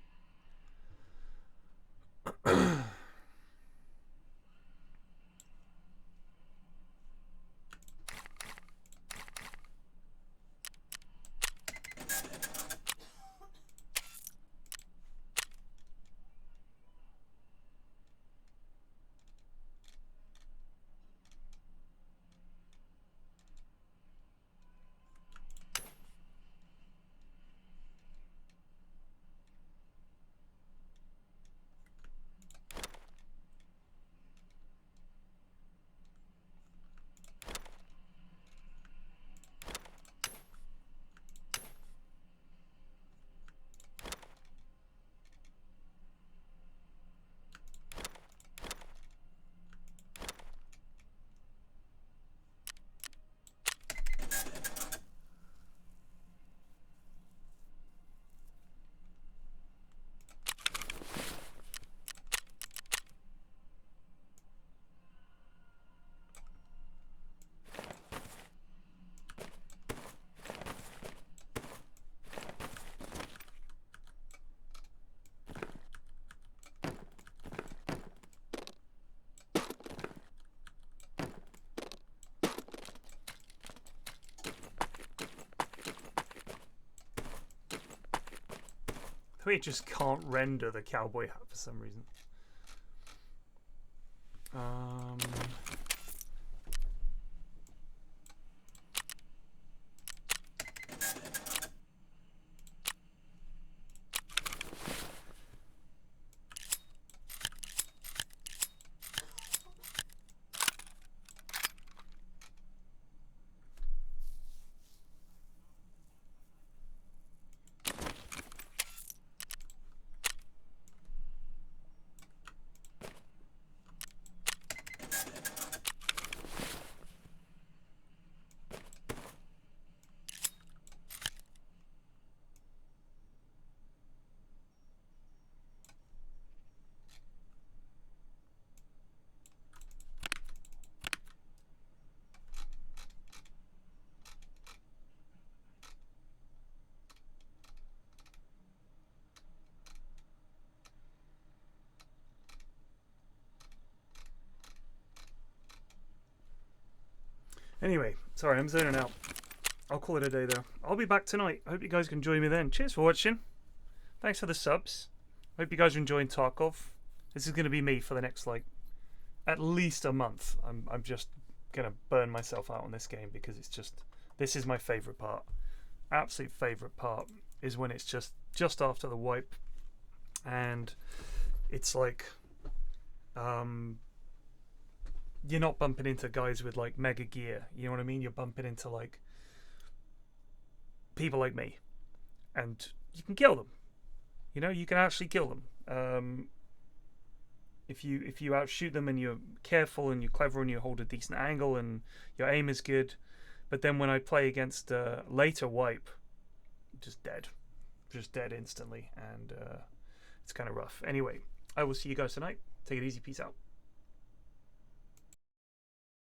We just can't render the cowboy hat for some reason. Anyway, sorry, I'm zoning out. I'll call it a day though. I'll be back tonight. I hope you guys can join me then. Cheers for watching. Thanks for the subs. I hope you guys are enjoying Tarkov. This is going to be me for the next, like, at least a month. I'm just going to burn myself out on this game because it's just... This is my favourite part. Absolute favourite part is when it's just after the wipe. And it's like... you're not bumping into guys with like mega gear, you know what I mean? You're bumping into like people like me, and you can kill them. You know, you can actually kill them. If you outshoot them and you're careful and you're clever and you hold a decent angle and your aim is good. But then when I play against later wipe, just dead instantly, and it's kind of rough. Anyway, I will see you guys tonight. Take it easy. Peace out.